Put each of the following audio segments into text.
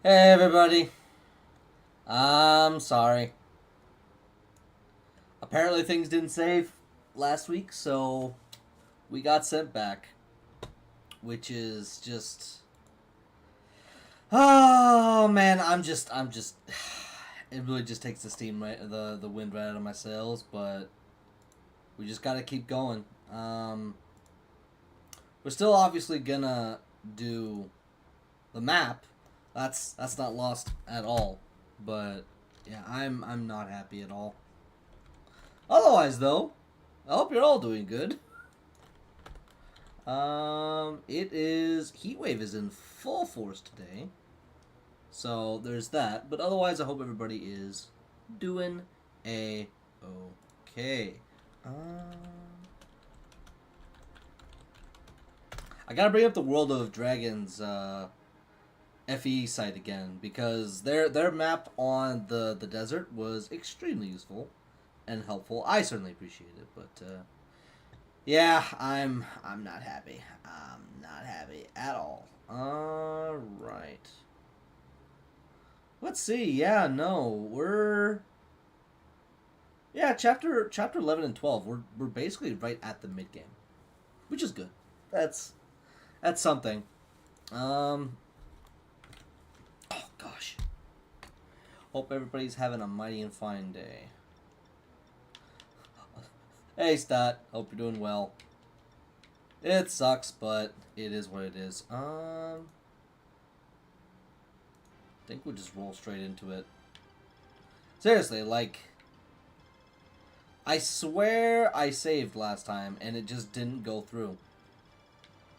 Hey everybody. I'm sorry. Apparently things didn't save last week, so we got sent back, which is just oh man, I'm just it really just takes the steam right the wind right out of my sails, but we just got to keep going. We're still obviously gonna do the map. That's not lost at all, but yeah, I'm not happy at all. Otherwise, though, I hope you're all doing good. It is Heatwave is in full force today, so there's that. But otherwise, I hope everybody is doing a okay. I gotta bring up the World of Dragons FE site again because their map on the desert was extremely useful and helpful. I certainly appreciate it, but yeah, I'm not happy. I'm not happy at all. All right. Let's see. Yeah, no, chapter 11 and 12. We're basically right at the mid game, which is good. That's that's something. Um. Oh gosh. Hope everybody's having a mighty and fine day. Hey, Stat. Hope you're doing well. It sucks, but it is what it is. I think we'll just roll straight into it. Seriously, like, I swear I saved last time and it just didn't go through.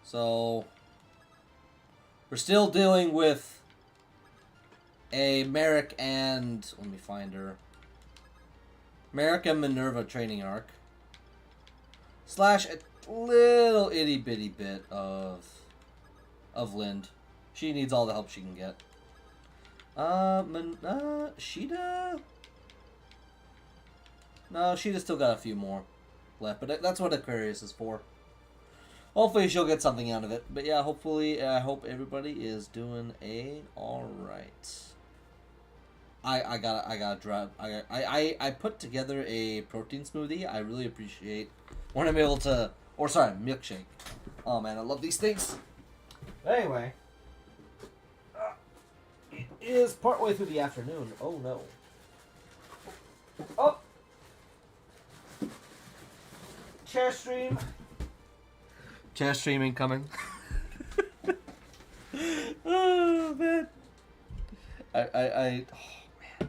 So, we're still dealing with a Merrick and, let me find her, Merrick and Minerva training arc. Slash a little itty bitty bit of Lind. She needs all the help she can get. Sheeta? No, Sheeta's still got a few more left, but that's what Aquarius is for. Hopefully she'll get something out of it. But yeah, hopefully, I hope everybody is doing alright. I put together a protein smoothie. I really appreciate when I'm able to, or sorry, milkshake. Oh man, I love these things. Anyway, it is partway through the afternoon. Oh no. Oh, chair stream. Chair stream incoming. Oh man. Oh man.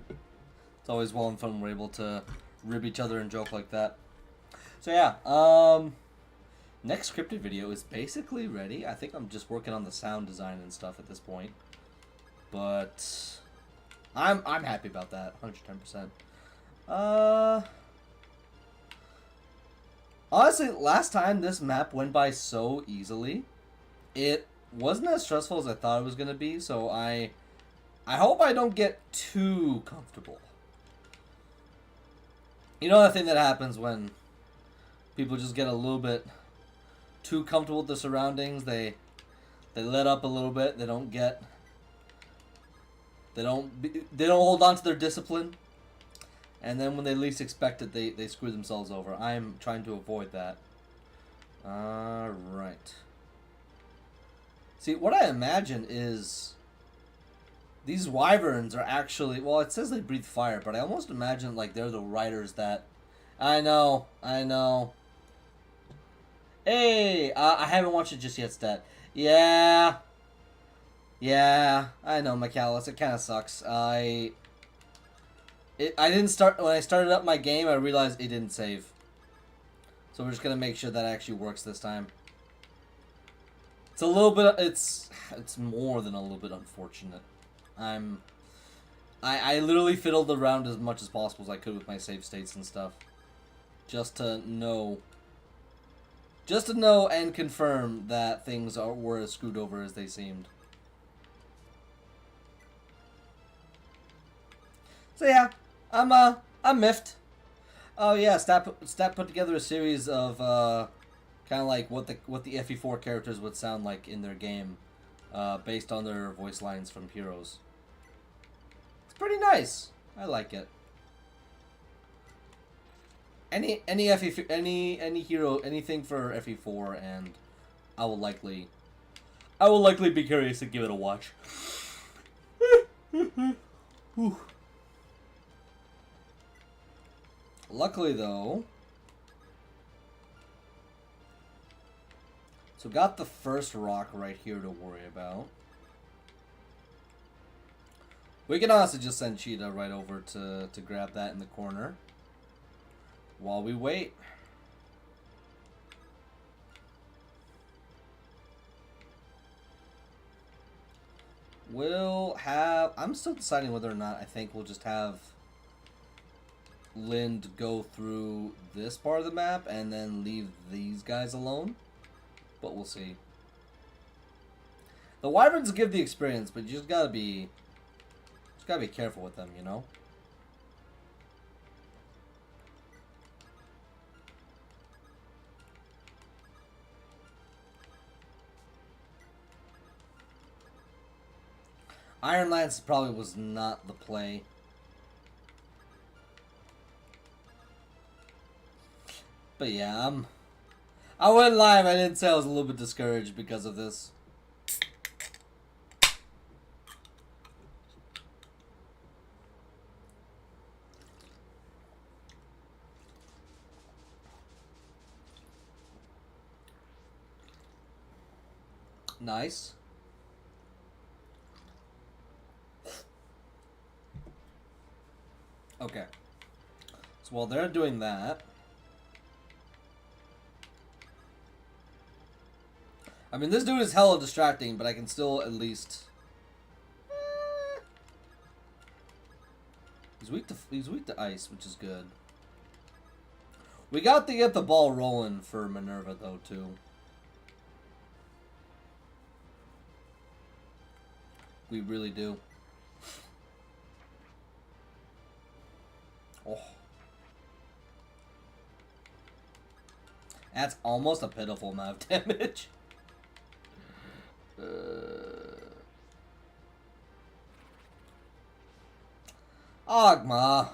It's always well and fun when we're able to rib each other and joke like that. So yeah, next scripted video is basically ready. I think I'm just working on the sound design and stuff at this point. But I'm happy about that, 110%. Honestly, last time this map went by so easily. It wasn't as stressful as I thought it was gonna be, so I hope I don't get too comfortable. You know that thing that happens when people just get a little bit too comfortable with the surroundings. They let up a little bit. They don't hold on to their discipline, and then when they least expect it, they screw themselves over. I'm trying to avoid that. All right. See, what I imagine is these wyverns are actually, well, it says they breathe fire, but I almost imagine like they're the riders that, I know. Hey, I haven't watched it just yet, Stat. Yeah, I know, McAllis. It kind of sucks. I didn't start, when I started up my game, I realized it didn't save. So we're just gonna make sure that actually works this time. It's a little bit, it's more than a little bit unfortunate. I literally fiddled around as much as possible as I could with my save states and stuff. Just to know and confirm that things were as screwed over as they seemed. So yeah, I'm miffed. Oh yeah, Stat put together a series of kind of like what the FE4 characters would sound like in their game, based on their voice lines from heroes. pretty nice. I like it. Any FE any hero, anything for FE4, and I will likely be curious to give it a watch. Luckily though, so got the first rock right here to worry about. We can honestly just send Cheetah right over to grab that in the corner while we wait. We'll have... I'm still deciding whether or not I think we'll just have Lind go through this part of the map and then leave these guys alone. But we'll see. The Wyverns give the experience, but you just gotta be careful with them, you know? Iron Lance probably was not the play. But yeah, I wouldn't lie if I didn't say I was a little bit discouraged because of this. Nice. Okay. So while they're doing that, I mean, this dude is hella distracting, but I can still at least... He's weak to ice, which is good. We got to get the ball rolling for Minerva, though, too. We really do. Oh. That's almost a pitiful amount of damage. Ogma.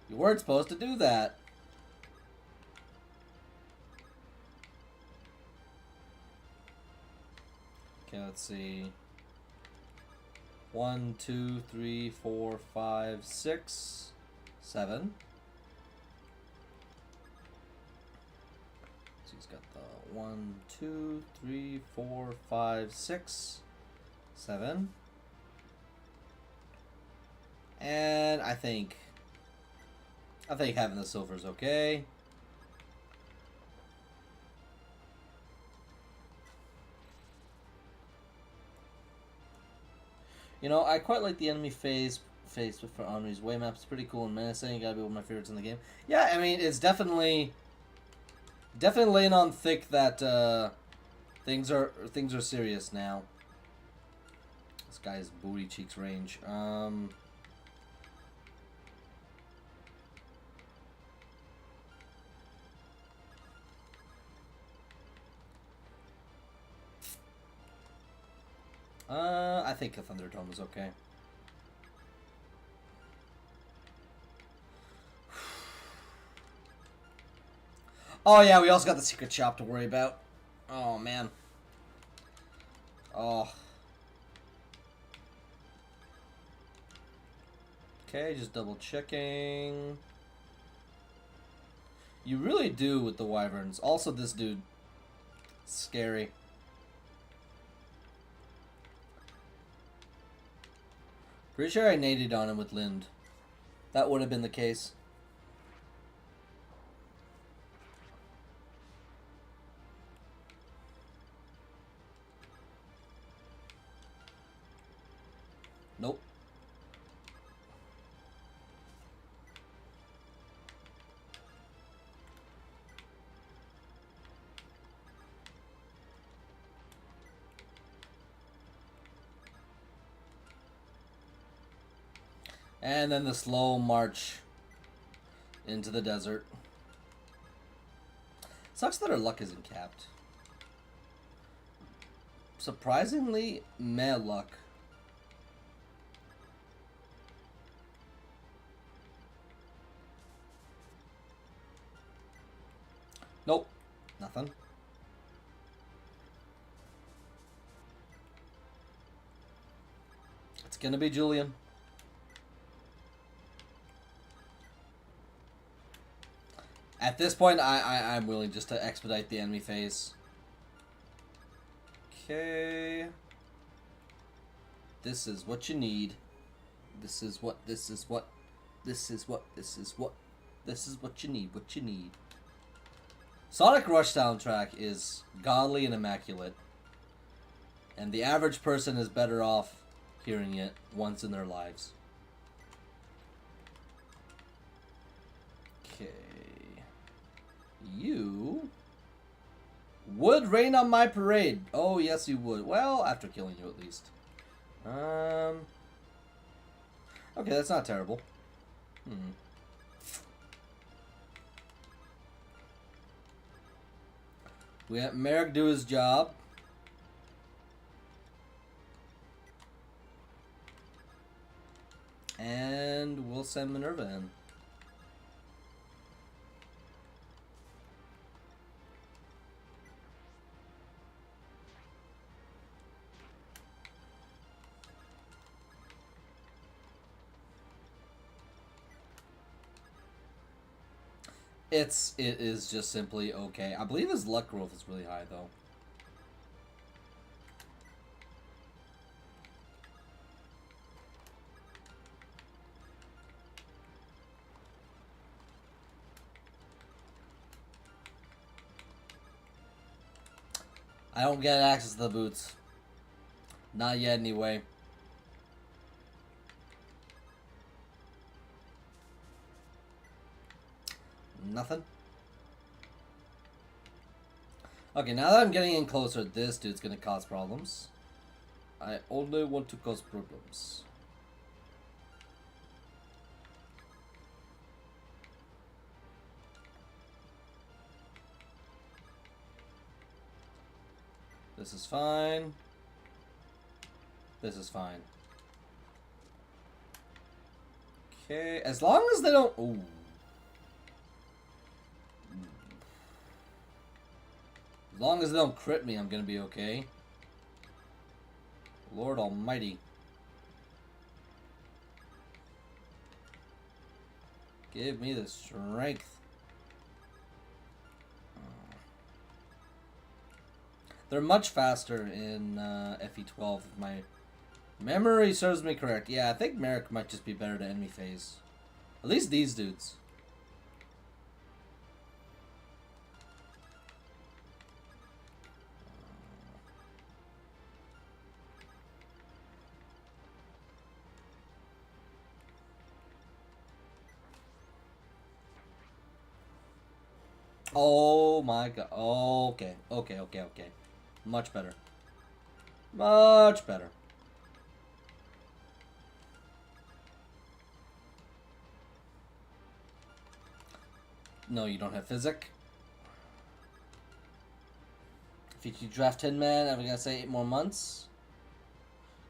You weren't supposed to do that. Okay, let's see. 1, 2, 3, 4, 5, 6, 7. So he's got the 1, 2, 3, 4, 5, 6, 7. And I think having the silver is okay. You know, I quite like the enemy phase for Omni's way map. It's pretty cool and menacing. You gotta be one of my favorites in the game. Yeah, I mean, it's definitely laying on thick that things are serious now. This guy's booty cheeks range. I think a Thunderdome is okay. Oh yeah, we also got the secret shop to worry about. Oh man. Oh. Okay, just double checking. You really do with the Wyverns. Also, this dude. Scary. Pretty sure I naded on him with Lind. That would have been the case. Nope. And then the slow march into the desert. Sucks that our luck isn't capped. Surprisingly, meh luck. nothing. It's gonna be Julian. At this point, I'm willing just to expedite the enemy phase. Okay. This is what you need. This is what you need. Sonic Rush soundtrack is godly and immaculate. And the average person is better off hearing it once in their lives. Okay. You would rain on my parade. Oh, yes, you would. Well, after killing you, at least. Okay, that's not terrible. We let Merrick do his job. And we'll send Minerva in. It is just simply okay. I believe his luck growth is really high, though. I don't get access to the boots. Not yet, anyway. Nothing. Okay, now that I'm getting in closer, this dude's gonna cause problems. I only want to cause problems. This is fine. This is fine. Okay, as long as they don't... Ooh. As long as they don't crit me, I'm gonna be okay. Lord almighty. Give me the strength. They're much faster in FE12 if my memory serves me correct. Yeah, I think Merrick might just be better to enemy phase. At least these dudes. Oh my god. Okay. Okay. Much better. Much better. No, you don't have physic. If you draft 10 man, I'm gonna say 8 more months.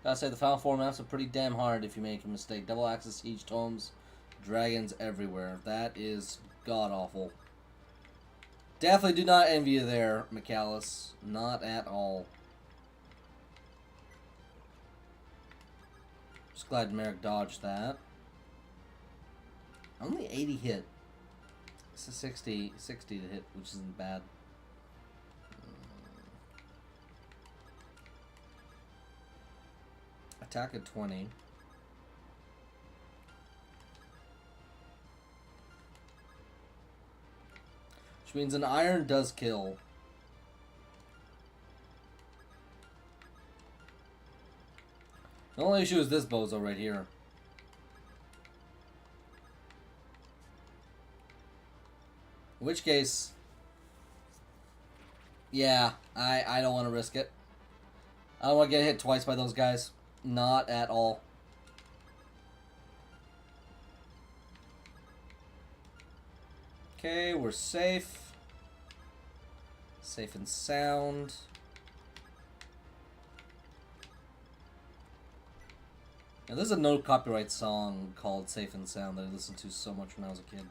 Gotta say the final 4 maps are pretty damn hard if you make a mistake. Double access siege tomes, dragons everywhere. That is god awful. Definitely do not envy you there, McAllis. Not at all. Just glad Merrick dodged that. Only 80 hit. It's a 60 to hit, which isn't bad. Attack at 20. Which means an iron does kill. The only issue is this bozo right here. In which case, yeah, I don't want to risk it. I don't want to get hit twice by those guys. Not at all. Okay, we're safe. Safe and sound. Now, there's a no copyright song called Safe and Sound that I listened to so much when I was a kid.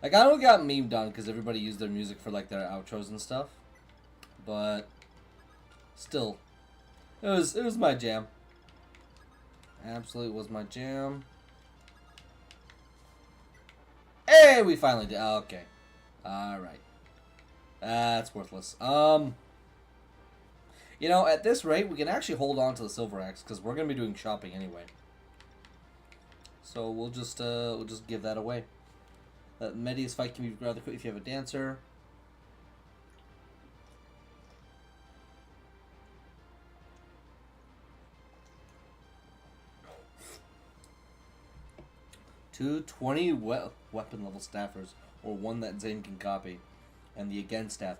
Like, I know it got memed on because everybody used their music for, like, their outros and stuff. But still, it was my jam. Absolutely was my jam. Hey, we finally did. Oh, okay. Alright. That's worthless. You know, at this rate, we can actually hold on to the silver axe because we're gonna be doing shopping anyway. So we'll just give that away. Media's fight can be rather quick if you have a dancer. Two 20 weapon level staffers, or one that Zane can copy, and the again staff.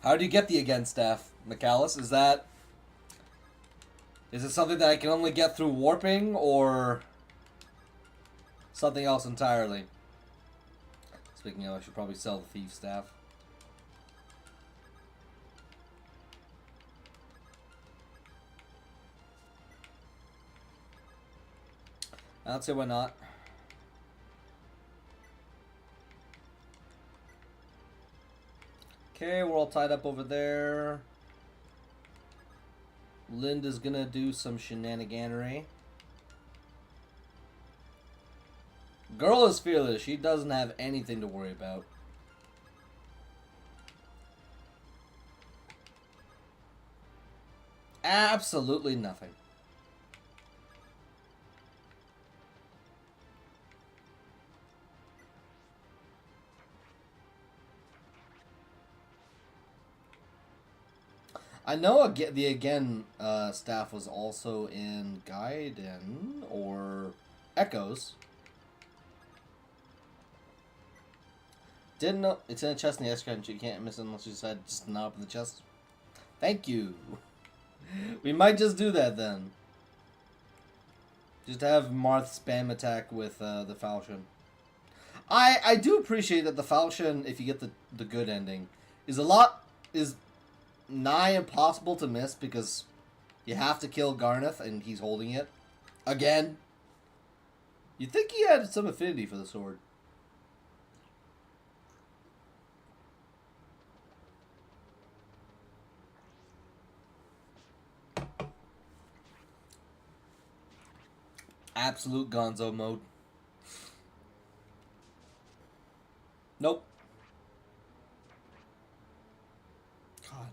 How do you get the again staff, McAllis? Is it something that I can only get through warping, or something else entirely? Speaking of, I should probably sell the thief staff. I'd say why not. Okay, we're all tied up over there. Linda's gonna do some shenaniganery. Girl is fearless. She doesn't have anything to worry about. Absolutely nothing. I know the again staff was also in Gaiden or Echoes. Didn't know it's in a chest in the X-Card and you can't miss it unless you decide just not open the chest. Thank you. We might just do that then. Just have Marth spam attack with the Falchion. I do appreciate that the Falchion, if you get the good ending, is nigh impossible to miss because you have to kill Garneth and he's holding it. Again. You'd think he had some affinity for the sword. Absolute gonzo mode. Nope. God.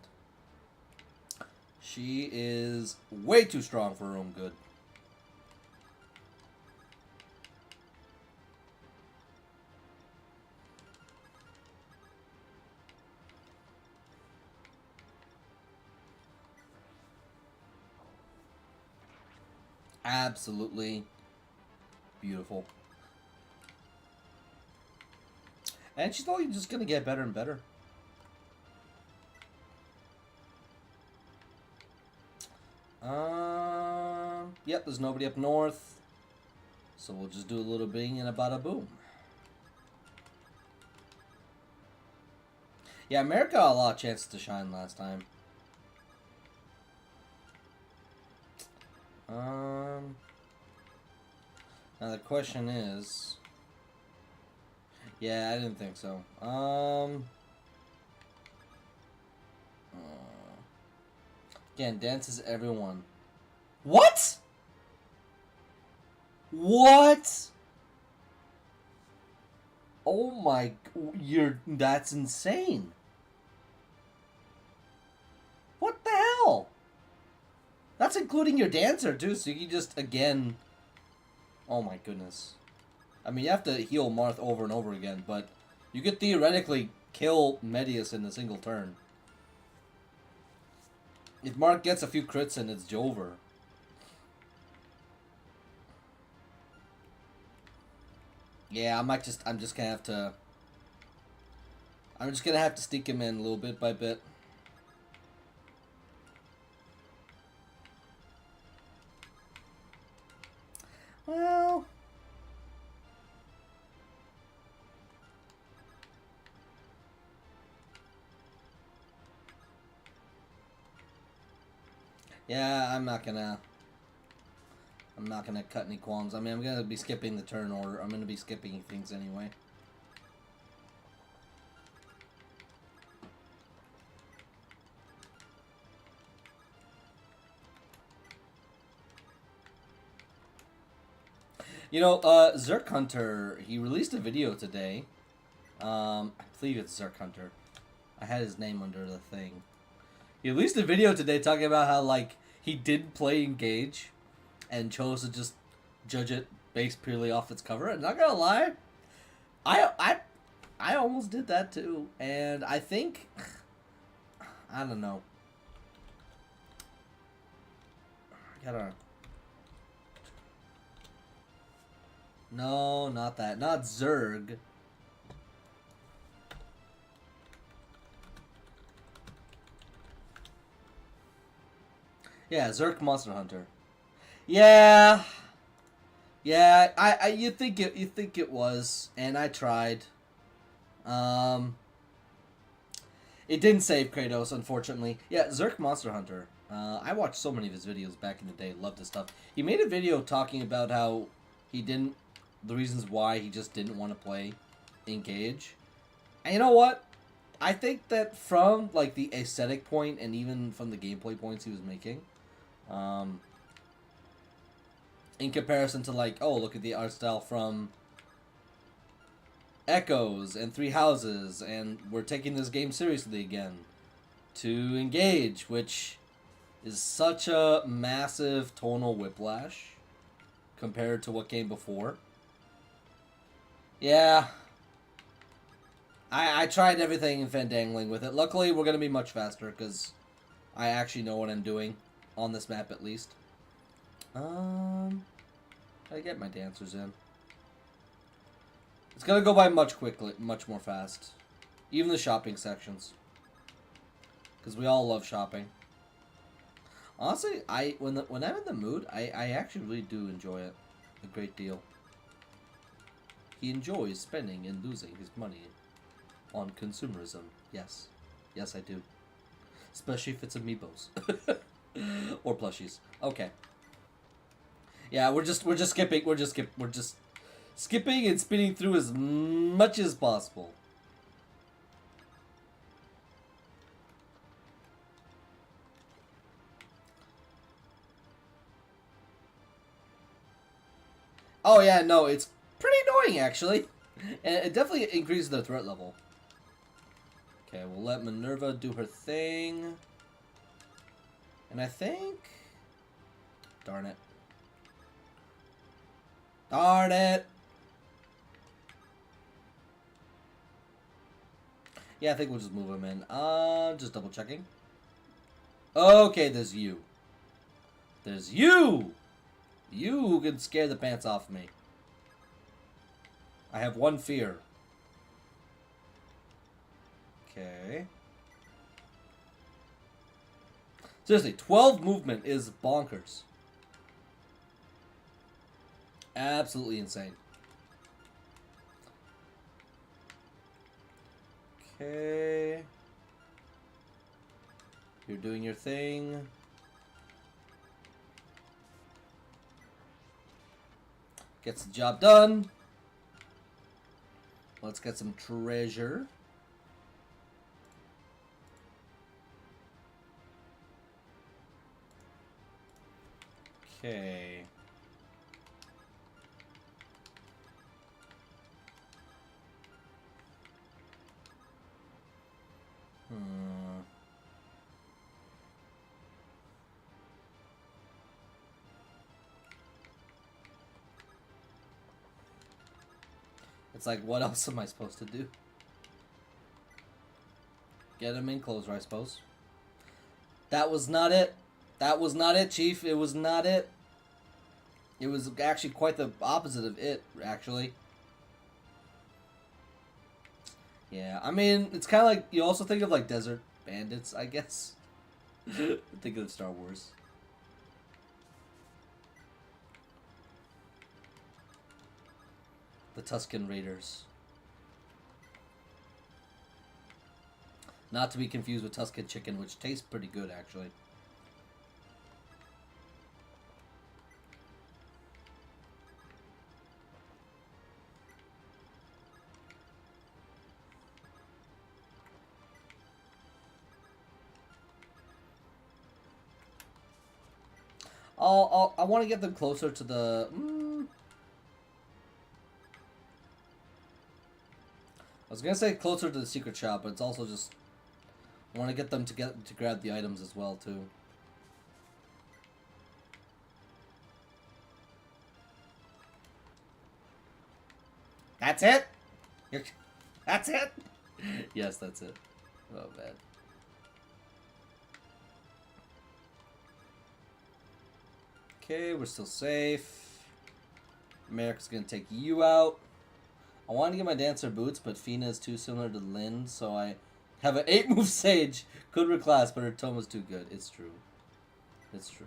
She is way too strong for her own good. Absolutely beautiful. And she's only just gonna get better and better. Yep, there's nobody up north. So we'll just do a little bing and a bada boom. Yeah, America got a lot of chances to shine last time. Now the question is... Yeah, I didn't think so. Again, dances everyone. What? What? Oh my... That's insane. What the hell? That's including your dancer, too, so you can just, again... Oh my goodness. I mean, you have to heal Marth over and over again, but you could theoretically kill Medius in a single turn. If Marth gets a few crits in, it's over. Yeah, I'm just gonna have to... I'm just gonna have to sneak him in little bit by bit. Well... Yeah, I'm not gonna cut any qualms. I mean, I'm gonna be skipping the turn order. I'm gonna be skipping things anyway. You know, Zerk Hunter, he released a video today. I believe it's Zerk Hunter. I had his name under the thing. He released a video today talking about how, like, he didn't play Engage and chose to just judge it based purely off its cover. And not gonna lie, I almost did that too. And I think, I don't know. I gotta... No, not that. Not Zerg. Yeah, Zerk Monster Hunter. Yeah. Yeah, you think it was, and I tried. It didn't save Kratos, unfortunately. Yeah, Zerk Monster Hunter. I watched so many of his videos back in the day. Loved his stuff. He made a video talking about how he didn't, the reasons why he just didn't want to play Engage. And you know what? I think that from like the aesthetic point and even from the gameplay points he was making, in comparison to like, oh, look at the art style from Echoes and Three Houses, and we're taking this game seriously again, to Engage, which is such a massive tonal whiplash compared to what came before. Yeah. I tried everything in Fandangling with it. Luckily, we're going to be much faster, because I actually know what I'm doing. On this map, at least. I get my dancers in. It's going to go by much more fast. Even the shopping sections. Because we all love shopping. Honestly, when I'm in the mood, I actually really do enjoy it a great deal. He enjoys spending and losing his money on consumerism. Yes. Yes, I do. Especially if it's amiibos. Or plushies. Okay. Yeah, we're just skipping and spinning through as much as possible. Oh yeah, no, it's pretty annoying actually. And it definitely increases their threat level. Okay, we'll let Minerva do her thing. And I think... Darn it. Darn it! Yeah, I think we'll just move him in. Just double checking. Okay, there's you. There's you! You who can scare the pants off me. I have one fear. Okay. Seriously, 12 movement is bonkers. Absolutely insane. Okay. You're doing your thing. Gets the job done. Let's get some treasure. Okay. It's like, what else am I supposed to do? Get him in closer, I suppose. That was not it. That was not it, Chief. It was not it. It was actually quite the opposite of it, actually. Yeah, I mean, it's kind of like, you also think of, like, Desert Bandits, I guess. Think of Star Wars. The Tusken Raiders. Not to be confused with Tusken Chicken, which tastes pretty good, actually. I want to get them closer to the... was gonna say closer to the secret shop, but it's also just I want to get them to grab the items as well too. That's it. That's it. Yes, that's it. Oh man. Okay, we're still safe. Merrick's gonna take you out. I want to get my Dancer boots, but Fina is too similar to Lynn, so I have an 8-move Sage. Could reclass, but her tome was too good. It's true. It's true.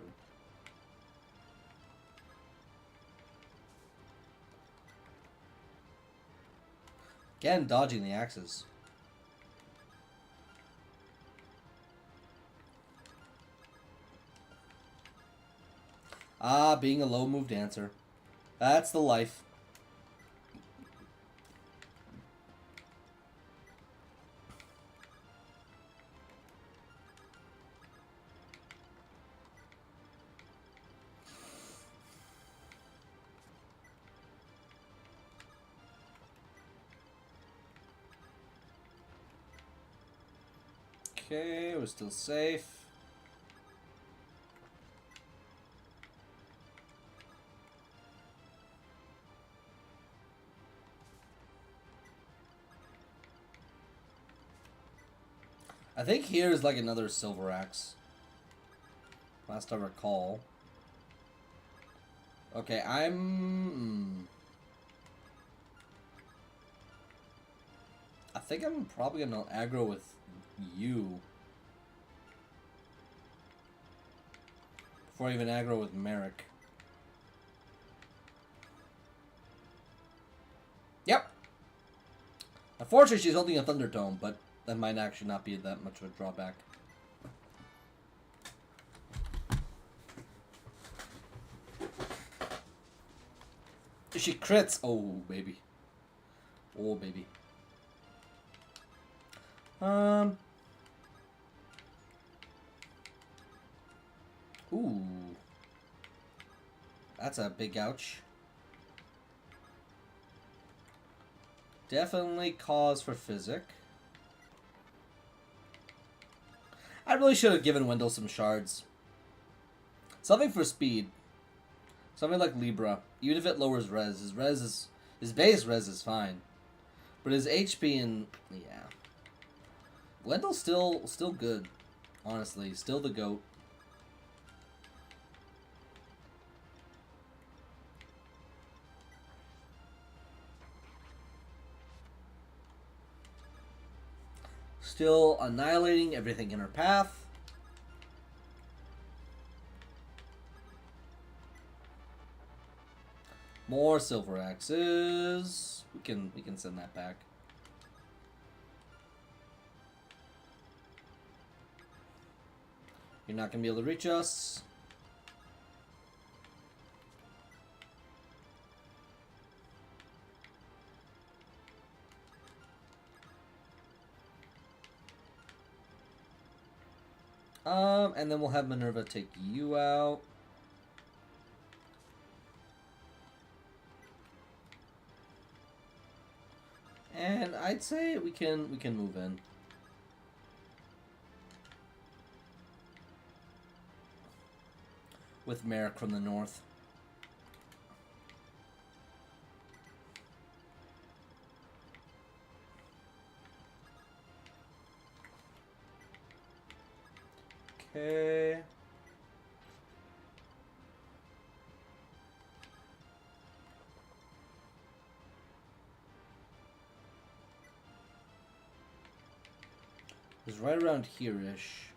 Again, dodging the axes. Ah, being a low-move dancer. That's the life. Okay, we're still safe. I think here is like another silver axe. Last I recall. Okay, I think I'm probably gonna aggro with you. Before I even aggro with Merrick. Yep! Unfortunately, she's holding a Thunder Tome, but that might actually not be that much of a drawback. She crits! Oh, baby. Oh, baby. Ooh. That's a big ouch. Definitely cause for physic. I really should have given Wendell some shards. Something for speed. Something like Libra. Even if it lowers res. His base res is fine. But his HP and yeah. Wendell's still good. Honestly. Still the GOAT. Still annihilating everything in her path. More silver axes. We can send that back. You're not gonna be able to reach us. And then we'll have Minerva take you out. And I'd say we can move in. With Merrick from the north. Okay. It's right around here-ish.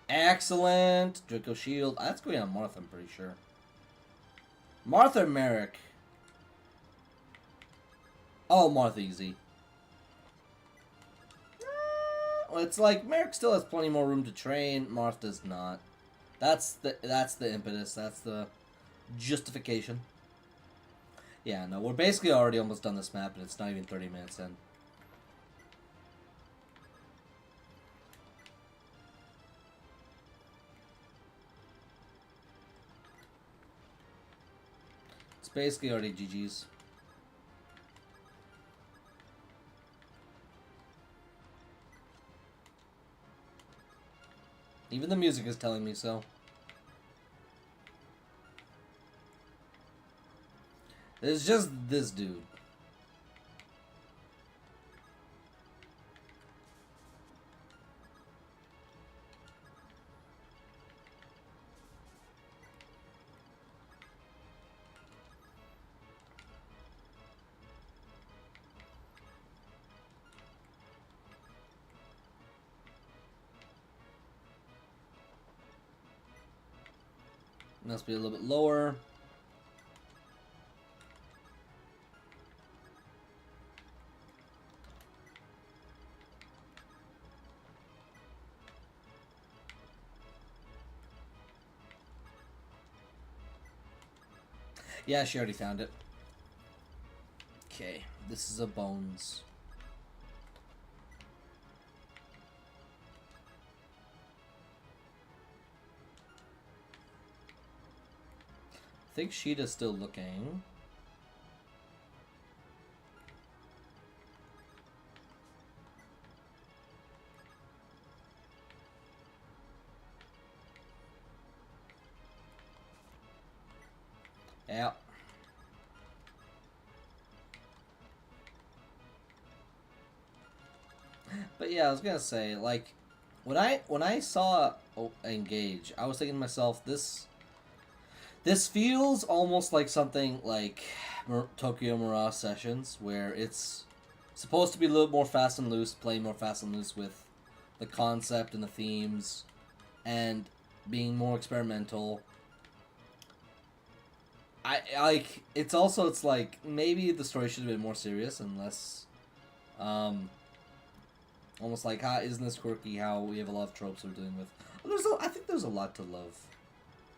Excellent! Draco Shield. That's going on Marth, I'm pretty sure. Marth or Merrick? Oh, Marth easy. Well, it's like Merrick still has plenty more room to train. Marth does not. That's the impetus. That's the justification. Yeah, no, we're basically already almost done this map, and it's not even 30 minutes in. basically already GG's. Even the music is telling me so. It's just this dude. Must be a little bit lower. Yeah, she already found it. Okay, this is a bones. I think Sheeta's still looking. Yeah. But yeah, I was gonna say, like, when I saw Engage, I was thinking to myself, this feels almost like something like Tokyo Mirage Sessions, where it's supposed to be a little more fast and loose, playing more fast and loose with the concept and the themes, and being more experimental. I like it's also it's like maybe the story should have been more serious and less almost like isn't this quirky how we have a lot of tropes we're dealing with. I think there's a lot to love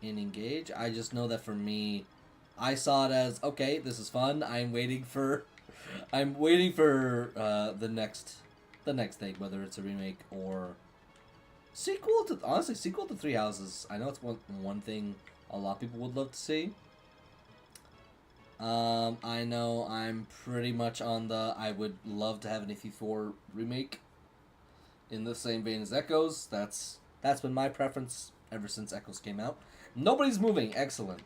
in Engage. I just know that for me, I saw it as okay, this is fun. I'm waiting for the next thing, whether it's a remake or sequel to Three Houses. I know it's one thing a lot of people would love to see. I know I'm pretty much on the I would love to have an FE4 remake in the same vein as Echoes. That's been my preference ever since Echoes came out. Nobody's moving. Excellent.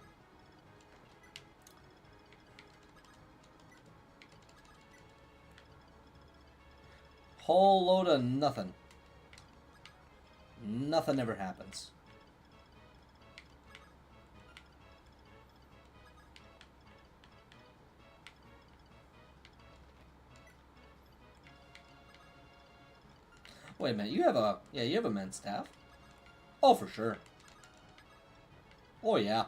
Whole load of nothing. Nothing ever happens. Wait a minute, you have a men's staff? Oh, for sure. Oh, yeah.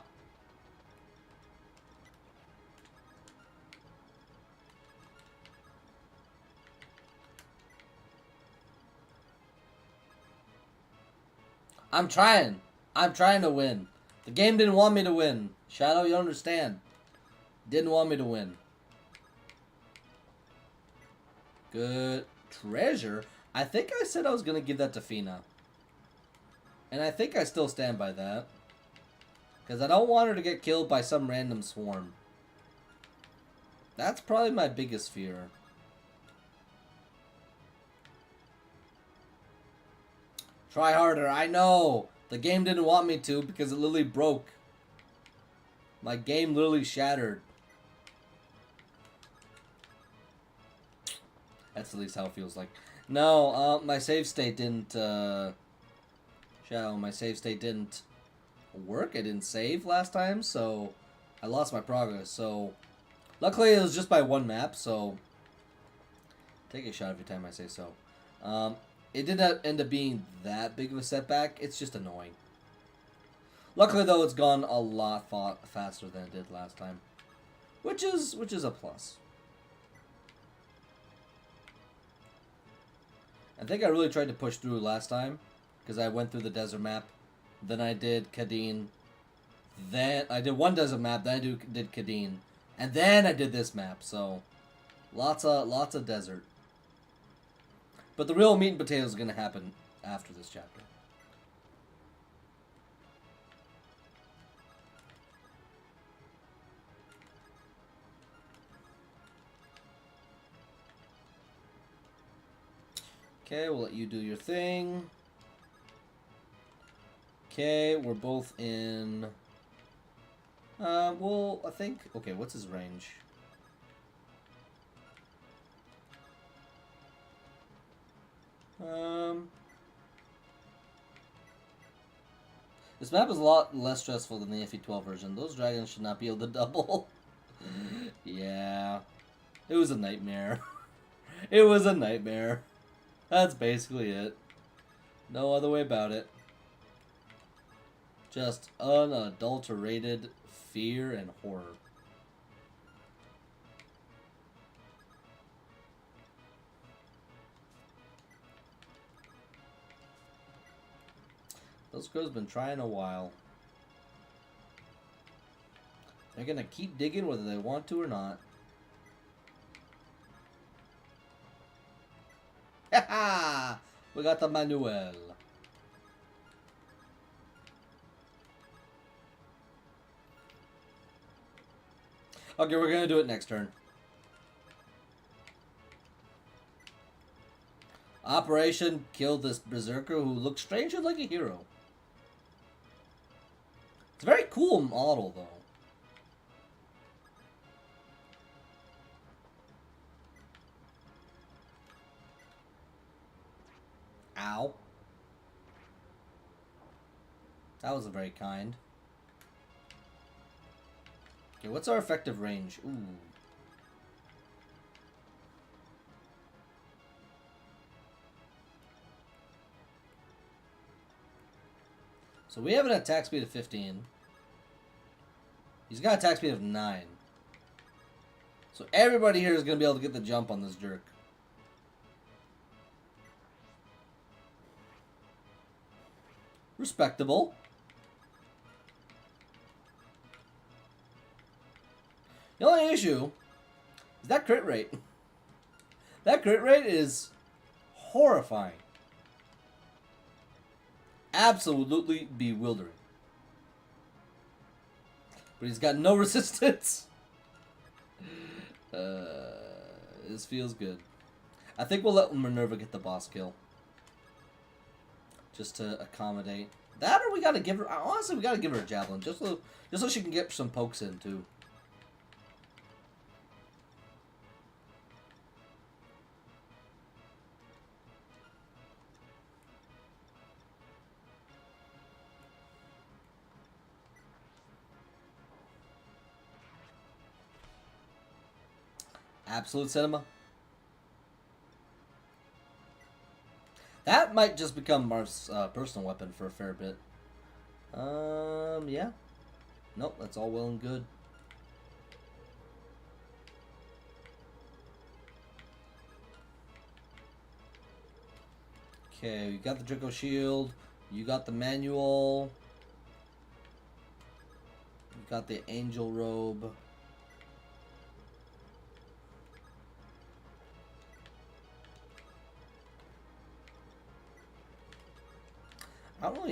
I'm trying. I'm trying to win. The game didn't want me to win. Shadow, you don't understand. Didn't want me to win. Good. Treasure? I think I said I was going to give that to Fina. And I think I still stand by that. Because I don't want her to get killed by some random swarm. That's probably my biggest fear. Try harder. I know. The game didn't want me to because it literally broke. My game literally shattered. That's at least how it feels like. No, my save state didn't, my save state didn't work. I didn't save last time, so I lost my progress. So, luckily it was just by one map, so take a shot every time I say so. It did not end up being that big of a setback. It's just annoying. Luckily, though, it's gone a lot faster than it did last time, which is a plus. I think I really tried to push through last time because I went through the desert map, then I did Kadeen, then I did one desert map, then I did Kadeen, and then I did this map. So lots of desert. But the real meat and potatoes is going to happen after this chapter. Okay, we'll let you do your thing. Okay, we're both in... well, I think... Okay, what's his range? This map is a lot less stressful than the FE12 version. Those dragons should not be able to double. Yeah. It was a nightmare. It was a nightmare. That's basically it. No other way about it. Just unadulterated fear and horror. Those girls been trying a while. They're gonna keep digging whether they want to or not. Ha! We got the Manuel. Okay, we're gonna do it next turn. Operation kill this berserker who looks strangely like a hero. It's a very cool model, though. Ow. That wasn't very kind. Okay, what's our effective range? Ooh. So we have an attack speed of 15. He's got attack speed of 9. So everybody here is going to be able to get the jump on this jerk. Respectable. The only issue is that crit rate. That crit rate is horrifying. Absolutely bewildering. But he's got no resistance. This feels good. I think we'll let Minerva get the boss kill. Just to accommodate. That, or we gotta give her... Honestly, we gotta give her a javelin. Just so she can get some pokes in, too. Absolute cinema. That might just become Marth's personal weapon for a fair bit. Yeah. Nope, that's all well and good. Okay, you got the Draco Shield. You got the manual. You got the Angel Robe.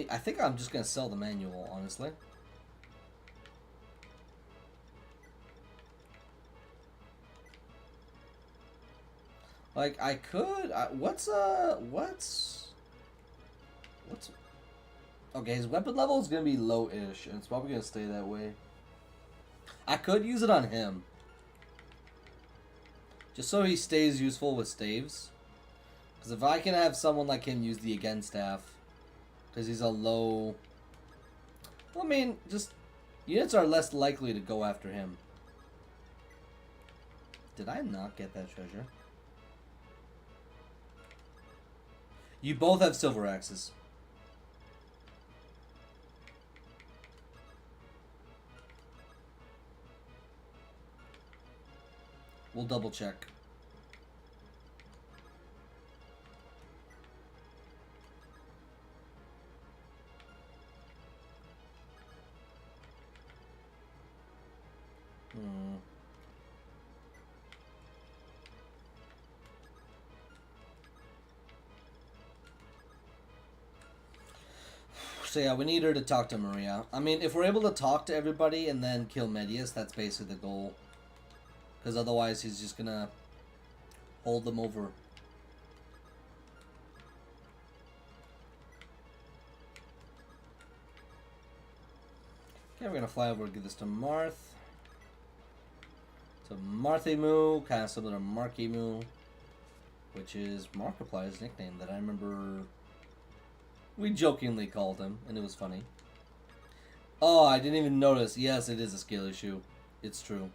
I think I'm just gonna sell the manual, honestly. Like, I could... what's... Okay, his weapon level is gonna be low-ish, and it's probably gonna stay that way. I could use it on him. Just so he stays useful with staves. Because if I can have someone like him use the Again staff, because he's a low... Well, I mean, just... Units are less likely to go after him. Did I not get that treasure? You both have silver axes. We'll double check. So yeah, we need her to talk to Maria. I mean, if we're able to talk to everybody and then kill Medius, that's basically the goal. Because otherwise he's just gonna hold them over. Okay, we're gonna fly over and give this to Marth. So Marthimu, kind of similar to Markimu, which is Markiplier's nickname that I remember we jokingly called him, and it was funny. Oh, I didn't even notice. Yes, it is a scale issue. It's true.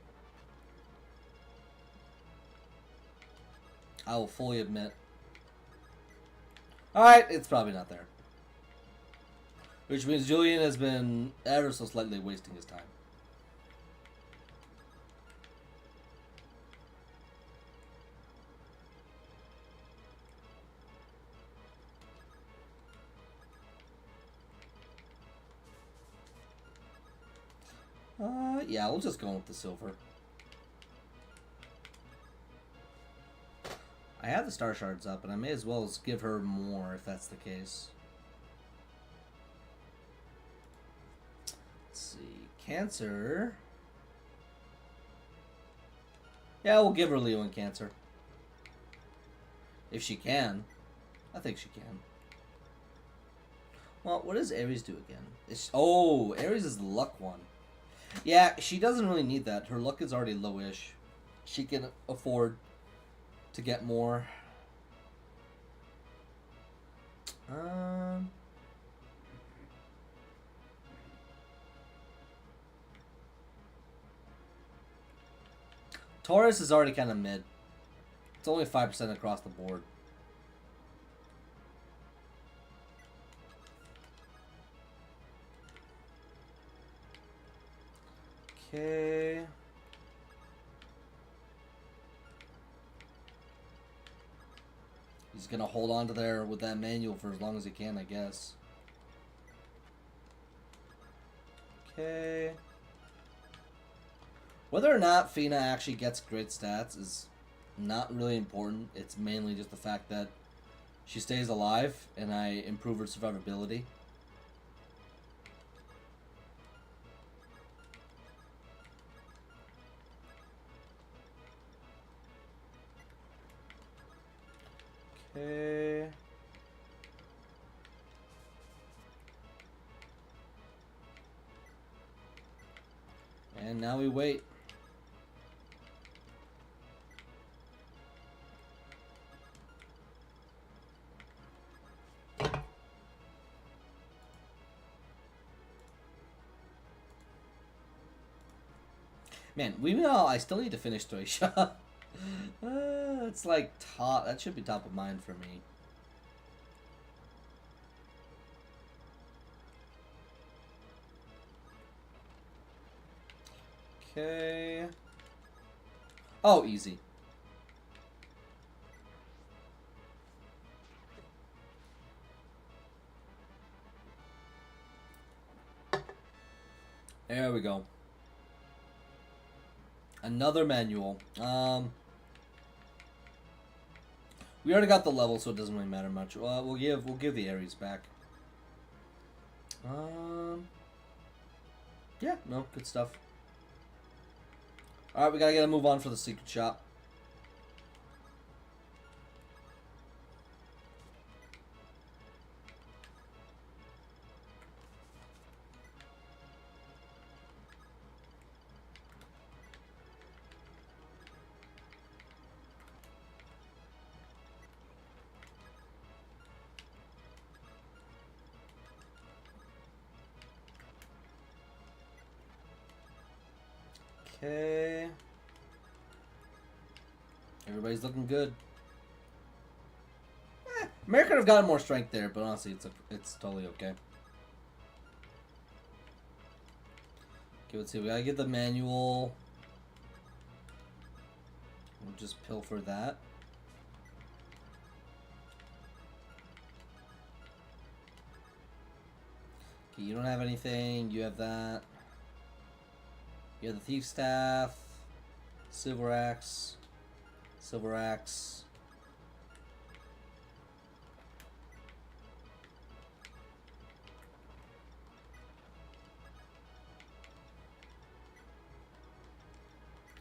I will fully admit. Alright, it's probably not there. Which means Julian has been ever so slightly wasting his time. Yeah, we'll just go with the silver. I have the star shards up, and I may as well give her more if that's the case. Let's see. Cancer. Yeah, we'll give her Leo and Cancer. If she can. I think she can. Well, what does Aries do again? Oh, Aries is the luck one. Yeah, she doesn't really need that. Her luck is already low-ish. She can afford to get more. Taurus is already kind of mid. It's only 5% across the board. Okay. He's gonna hold on to there with that manual for as long as he can, I guess. Okay. Whether or not Fina actually gets great stats is not really important. It's mainly just the fact that she stays alive and I improve her survivability. Okay. And now we wait. Man, I still need to finish Toysha. It's like top. That should be top of mind for me. Okay. Oh, easy. There we go. Another manual. We already got the level, so it doesn't really matter much. We'll give the Aries back. Yeah, no, good stuff. All right, we gotta move on for the secret shop. Okay. Everybody's looking good. Mary could have gotten more strength there, but honestly, it's totally okay. Okay, let's see. We gotta get the manual. We'll just pilfer that. Okay, you don't have anything. You have that. You have the thief staff, silver axe, silver axe.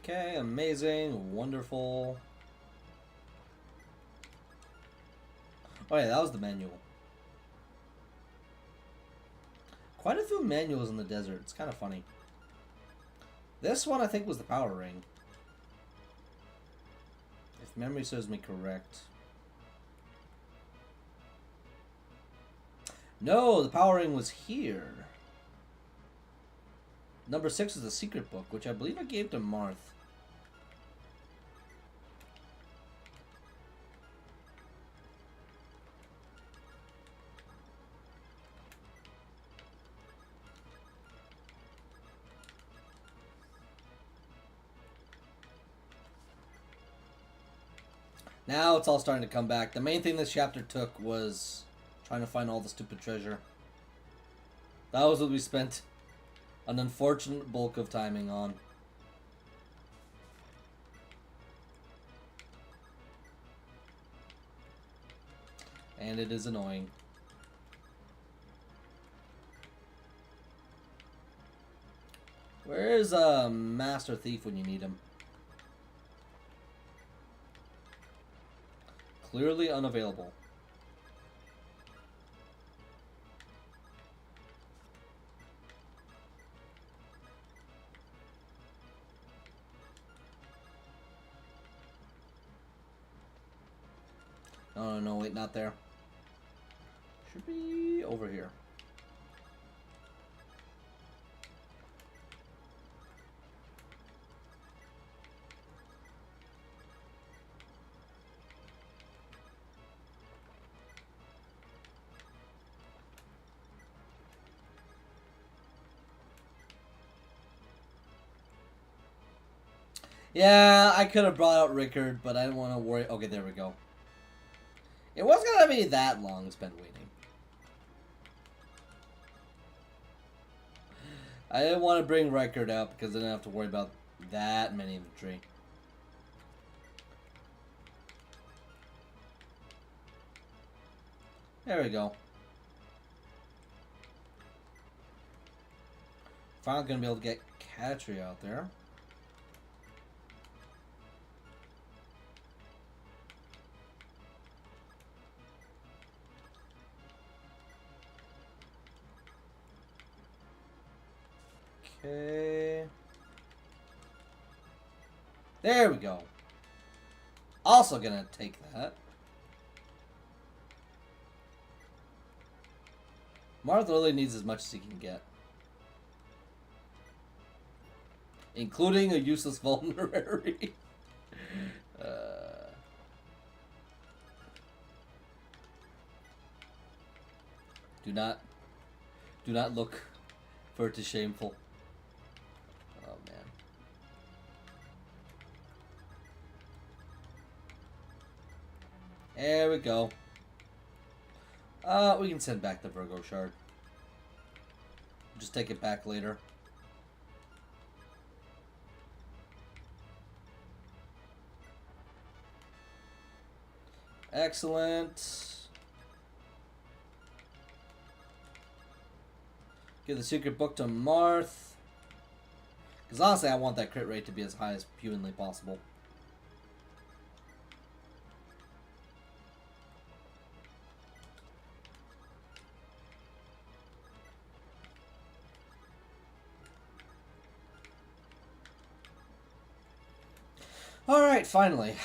Okay, amazing, wonderful. Oh yeah, that was the manual. Quite a few manuals in the desert. It's kind of funny. This one, I think, was the power ring. If memory serves me correct. No, the power ring was here. Number 6 is the secret book, which I believe I gave to Marth. Now it's all starting to come back. The main thing this chapter took was trying to find all the stupid treasure. That was what we spent an unfortunate bulk of timing on. And it is annoying. Where is a Master Thief when you need him? Clearly unavailable. No, wait, not there. Should be over here. Yeah, I could have brought out Rickard, but I didn't want to worry. Okay, there we go. It wasn't going to be that long spent waiting. I didn't want to bring Rickard out because I didn't have to worry about that many infantry. There we go. Finally going to be able to get Katri out there. Okay. There we go. Also gonna take that. Marth really needs as much as he can get. Including a useless vulnerary. Do not look, for it is shameful. Oh man. There we go. We can send back the Virgo shard. Just take it back later. Excellent. Give the secret book to Marth. Because honestly, I want that crit rate to be as high as humanly possible. Alright, finally.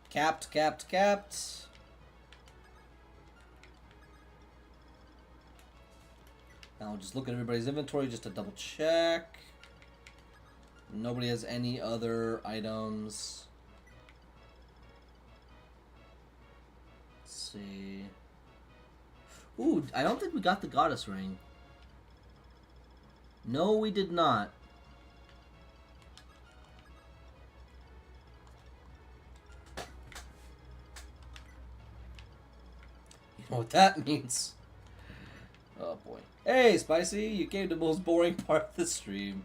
Capped. Now just look at everybody's inventory just to double check. Nobody has any other items. Let's see. Ooh, I don't think we got the goddess ring. No, we did not. What that means. Oh boy. Hey, Spicy, you came to the most boring part of the stream.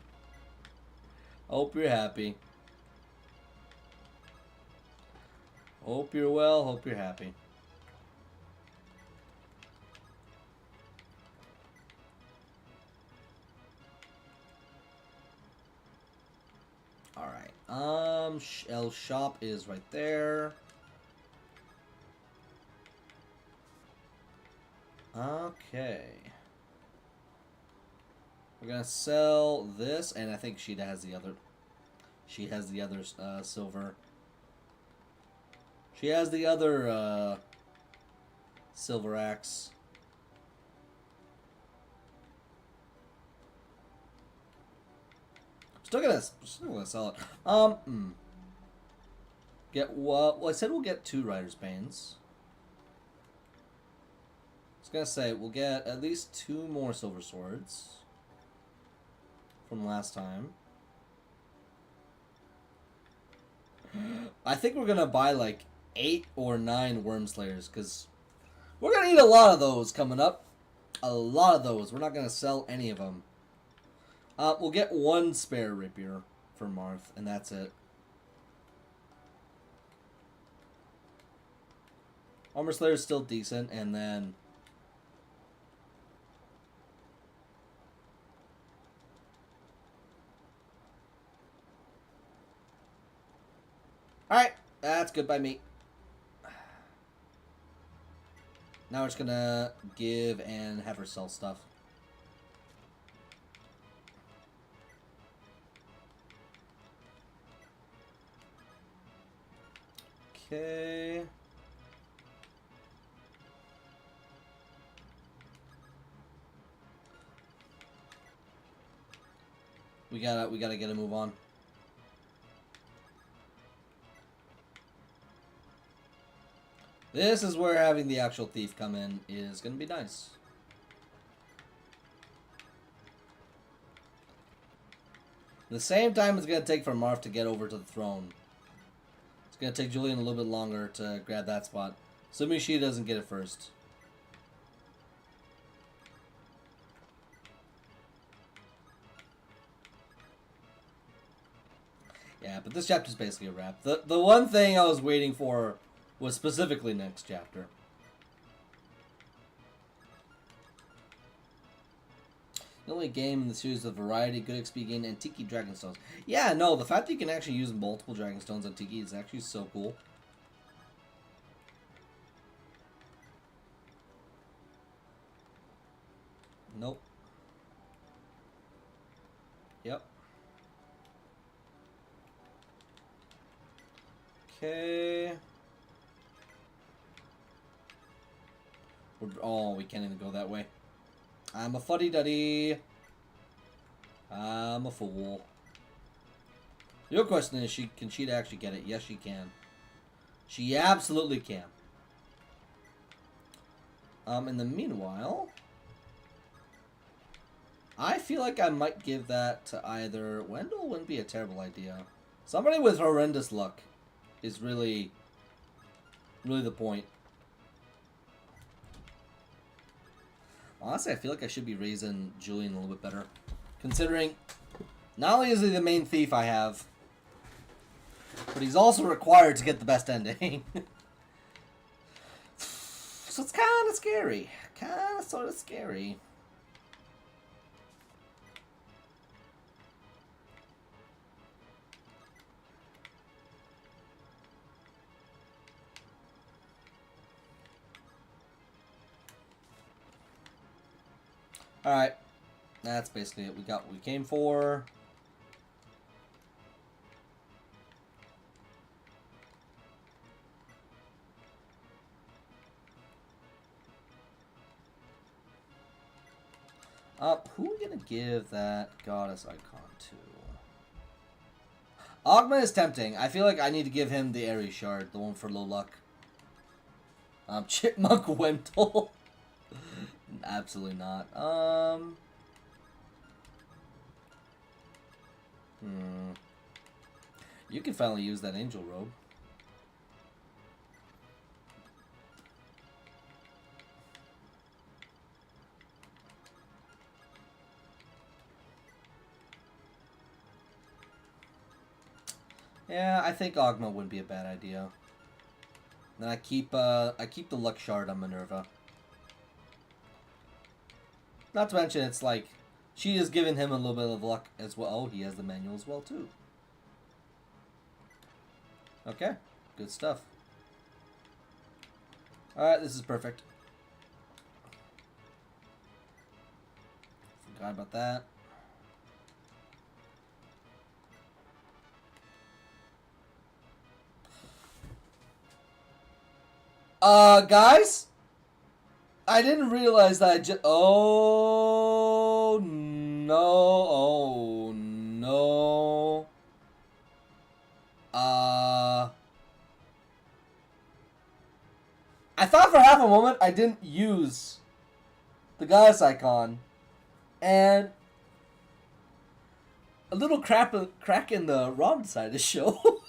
Hope you're happy. Hope you're well, hope you're happy. L shop is right there. Okay. We're gonna sell this, and I think she has the other. She has the other silver. She has the other silver axe. Still gonna sell it. Get what? Well, I said we'll get 2 Rider's Banes. I was gonna say we'll get at least 2 more silver swords from last time. I think we're gonna buy like 8 or 9 Worm Slayers because we're gonna need a lot of those coming up. A lot of those. We're not gonna sell any of them. We'll get 1 spare rapier for Marth, and that's it. Armor Slayer is still decent, and then alright, that's good by me. Now we're just gonna give and have her sell stuff. Okay. We gotta get a move on. This is where having the actual thief come in is gonna be nice. The same time it's gonna take for Marth to get over to the throne. It's gonna take Julian a little bit longer to grab that spot. Assuming she doesn't get it first. Yeah, but this chapter's basically a wrap. The one thing I was waiting for was specifically next chapter. The only game in the series with variety, good XP gain, and Tiki Dragonstones. Yeah, no, the fact that you can actually use multiple Dragonstones on Tiki is actually so cool. Nope. Yep. Okay. Oh, we can't even go that way. I'm a fuddy-duddy. I'm a fool. Your question is, can she actually get it? Yes, she can. She absolutely can. In the meanwhile, I feel like I might give that to either... Wendell wouldn't be a terrible idea. Somebody with horrendous luck is really the point. Honestly, I feel like I should be raising Julian a little bit better. Considering, not only is he the main thief I have, but he's also required to get the best ending. So it's kind of scary. Kind of sort of scary. Alright. That's basically it. We got what we came for. Who are we gonna give that goddess icon to? Ogma is tempting. I feel like I need to give him the Ares shard, the one for low luck. Chipmunk Wendell. Absolutely not. You can finally use that angel robe. Yeah, I think Ogma would be a bad idea. Then I keep the luck shard on Minerva. Not to mention, it's like, she has given him a little bit of luck as well. Oh, he has the manual as well, too. Okay, good stuff. Alright, this is perfect. Forgot about that. Guys? I didn't realize that I just... Oh, no. Oh, no. I thought for half a moment I didn't use the goddess icon. And a little crack in the wrong side to show.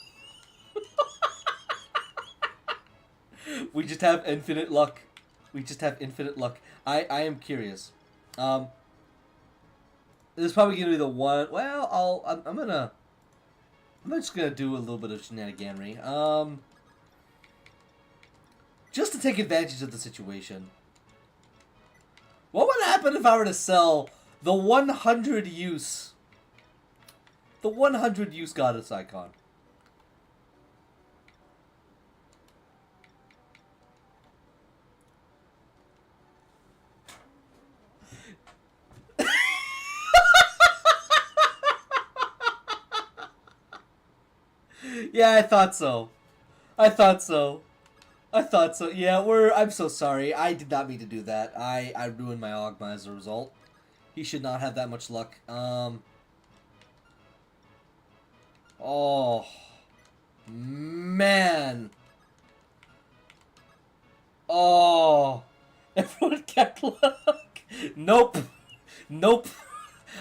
We just have infinite luck. We just have infinite luck. I am curious. This is probably gonna be the one. Well, I'm just gonna do a little bit of shenaniganery. Just to take advantage of the situation. What would happen if I were to sell the 100 use goddess icon? Yeah, I thought so. Yeah, I'm so sorry. I did not mean to do that. I ruined my Ogma as a result. He should not have that much luck. Oh. Man. Oh. Everyone kept luck. Nope. Nope.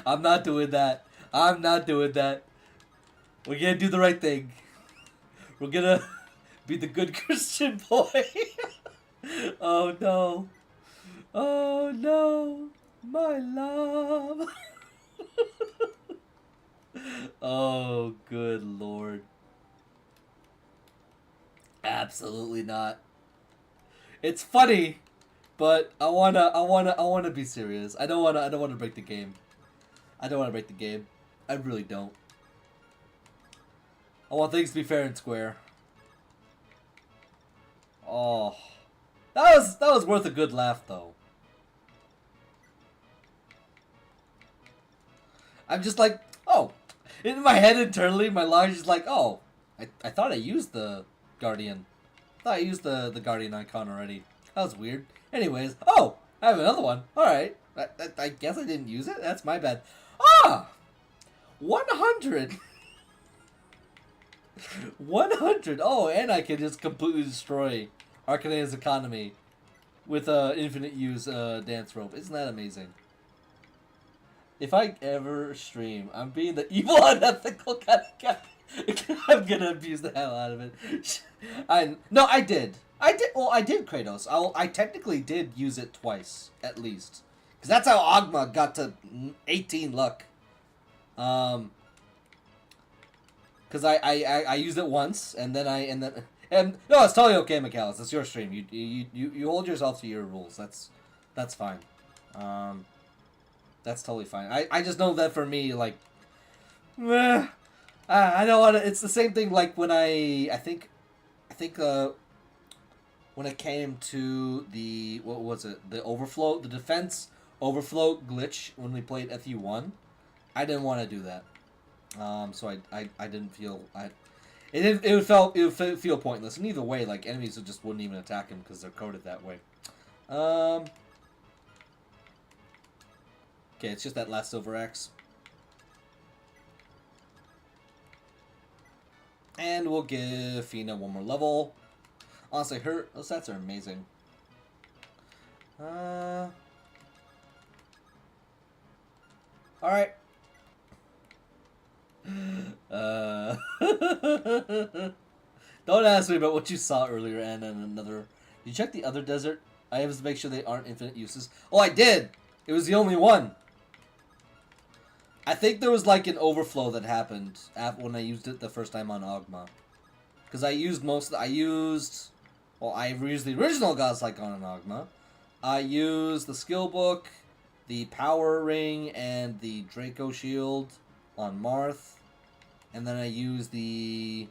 I'm not doing that. We're gonna do the right thing. We're gonna be the good Christian boy. Oh no. Oh no. My love. Oh, good lord. Absolutely not. It's funny, but I wanna be serious. I don't wanna break the game. I really don't. I want things to be fair and square. Oh, that was worth a good laugh though. I'm just like, oh, in my head internally, my logic is like, oh, I thought I used the Guardian. I thought I used the Guardian icon already. That was weird. Anyways, oh, I have another one. All right, I guess I didn't use it. That's my bad. Ah, 100. 100. Oh, and I can just completely destroy Arcanea's economy with infinite use dance rope. Isn't that amazing? If I ever stream, I'm being the evil, unethical kind of guy. I'm gonna abuse the hell out of it. I did. Well, I did Kratos. I technically did use it twice at least, because that's how Ogma got to 18 luck. Because I used it once, and no, it's totally okay, McAllis. It's your stream. You hold yourself to your rules. That's fine. That's totally fine. I just know that for me, like, I don't want to. It's the same thing like when I think when it came to the, what was it, the overflow, the defense overflow glitch when we played FE1, I didn't want to do that. So I didn't feel it would feel pointless. And either way, like, enemies just wouldn't even attack him because they're coded that way. Okay, it's just that last Silver Axe. And we'll give Fina one more level. Honestly, those stats are amazing. Alright. Don't ask me about what you saw earlier, and another. You check the other desert items to make sure they aren't infinite uses. Oh, I did! It was the only one. I think there was like an overflow that happened when I used it the first time on Ogma. Because I used I used the original God's Icon on Ogma. I used the skill book, the power ring, and the Draco shield on Marth. And then I used the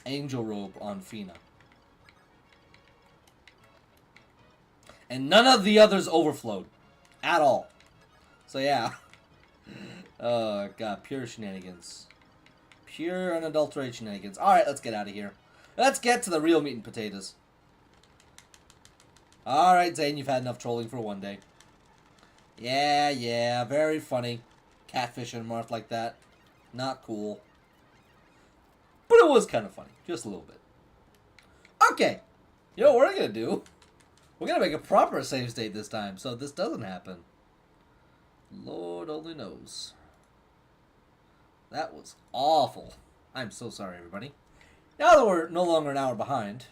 Angel Robe on Fina. And none of the others overflowed. At all. So yeah. Oh god, pure shenanigans. Pure unadulterated shenanigans. Alright, let's get out of here. Let's get to the real meat and potatoes. Alright, Zane, you've had enough trolling for one day. Yeah, very funny. Catfishing Marth like that. Not cool. But it was kind of funny. Just a little bit. Okay. You know what we're going to do? We're going to make a proper save state this time, so this doesn't happen. Lord only knows. That was awful. I'm so sorry, everybody. Now that we're no longer an hour behind,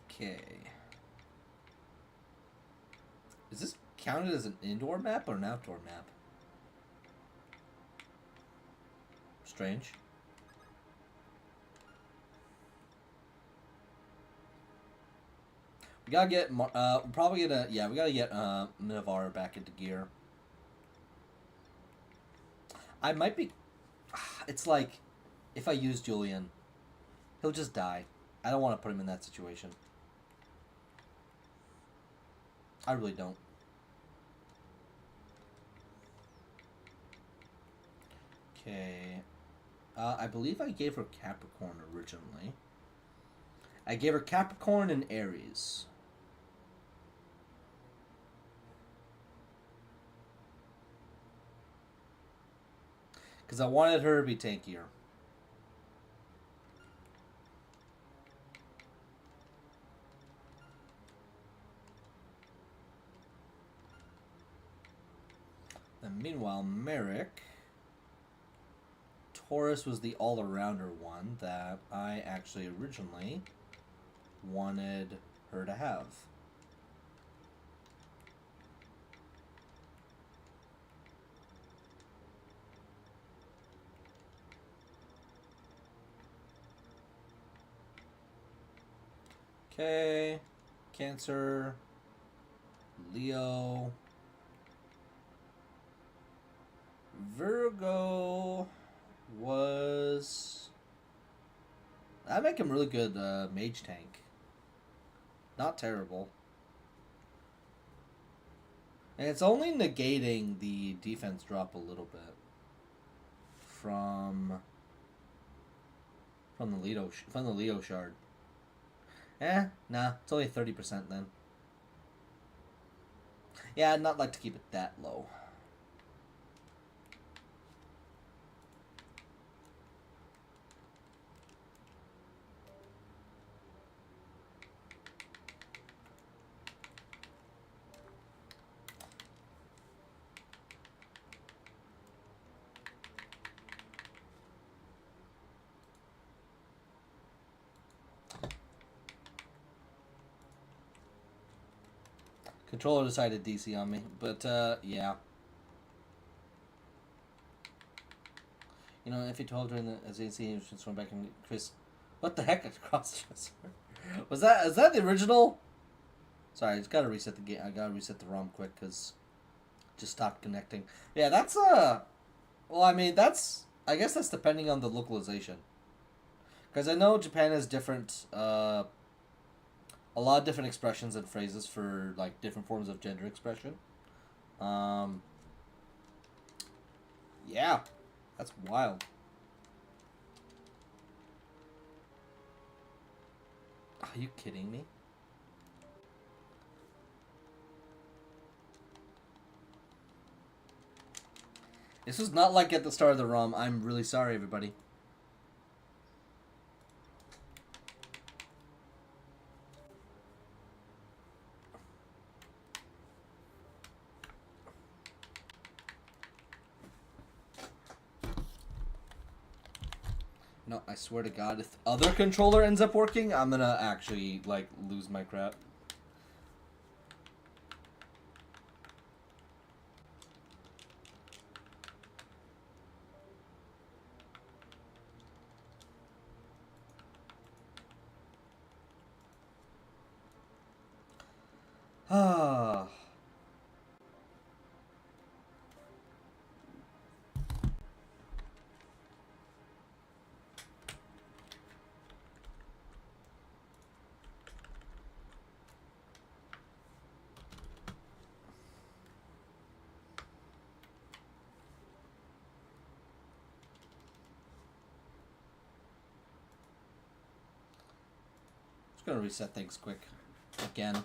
okay. Is this counted as an indoor map or an outdoor map? Strange. We gotta get, probably gonna, yeah, we gotta get, Minovar back into gear. I might be, it's like, if I use Julian, he'll just die. I don't want to put him in that situation. I really don't. Okay. I believe I gave her Capricorn originally. I gave her Capricorn and Aries. Because I wanted her to be tankier. And meanwhile, Merrick... Taurus was the all-arounder one that I actually originally wanted her to have. Okay, Cancer, Leo, Virgo was... That'd make him really good mage tank. Not terrible. And it's only negating the defense drop a little bit from the Leo shard. Nah, it's only 30% then. Yeah, I'd not like to keep it that low. Controller decided DC on me, but yeah. You know, if he told her as you see, he was transformed back in Chris. What the heck? Cross-dresser. Is that the original? Sorry, I just gotta reset the game. I gotta reset the ROM quick because just stopped connecting. Yeah, that's well, I mean, I guess that's depending on the localization. Because I know Japan has different a lot of different expressions and phrases for like different forms of gender expression. Yeah, that's wild. Are you kidding me? This was not like at the start of the ROM. I'm really sorry, everybody. No, I swear to God, if the other controller ends up working, I'm gonna actually, like, lose my crap. Ah. Just gonna reset things quick. Again.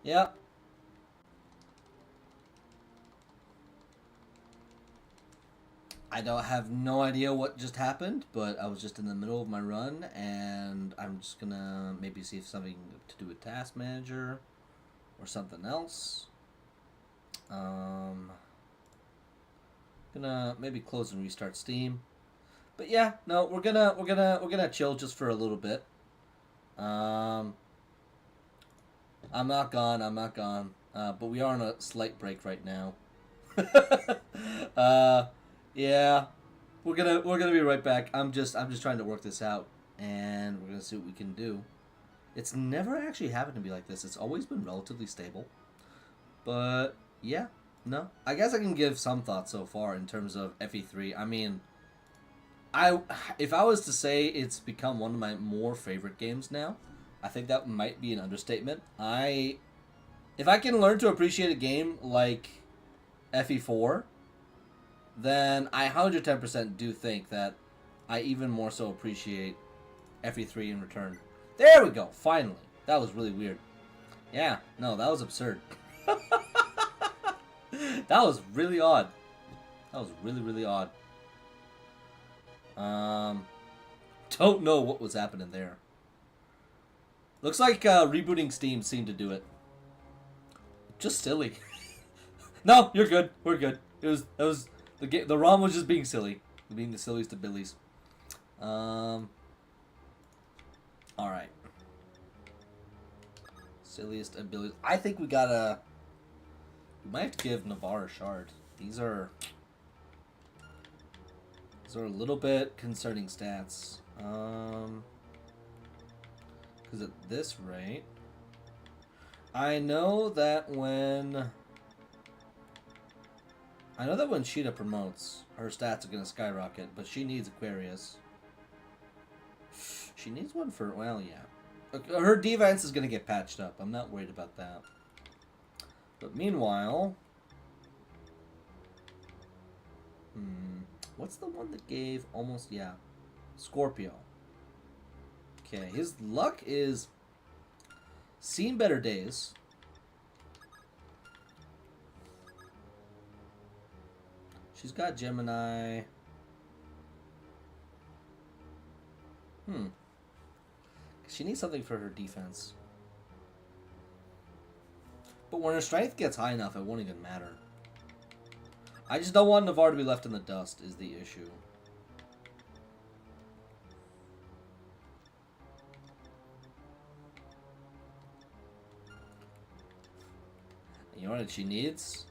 Yep. I don't have no idea what just happened, but I was just in the middle of my run, and I'm just gonna maybe see if something to do with Task Manager or something else. Gonna maybe close and restart Steam. But yeah, no, we're gonna chill just for a little bit. I'm not gone. But we are on a slight break right now. Yeah, we're gonna be right back. I'm just trying to work this out, and we're gonna see what we can do. It's never actually happened to be like this. It's always been relatively stable. But yeah, no, I guess I can give some thoughts so far in terms of FE3. I mean, if I was to say it's become one of my more favorite games now, I think that might be an understatement. If I can learn to appreciate a game like FE4, then I 110% do think that I even more so appreciate FE3 in return. There we go, finally. That was really weird. Yeah, no, that was absurd. That was really odd. That was really, really odd. Don't know what was happening there. Looks like rebooting Steam seemed to do it. Just silly. No, you're good. We're good. That was the ROM was just being silly, being the silliest of billies. All right. Silliest abilities. I think we gotta. We might have to give Navarre a shard. These are a little bit concerning stats. Because at this rate, I know that when Sheeta promotes, her stats are gonna skyrocket. But she needs Aquarius. She needs one for, well, yeah. Her defense is gonna get patched up. I'm not worried about that. But meanwhile, what's the one that gave almost, yeah, Scorpio. Okay, his luck is seen better days. She's got Gemini. She needs something for her defense. But when her strength gets high enough, it won't even matter. I just don't want Navarre to be left in the dust, is the issue. You know what she needs?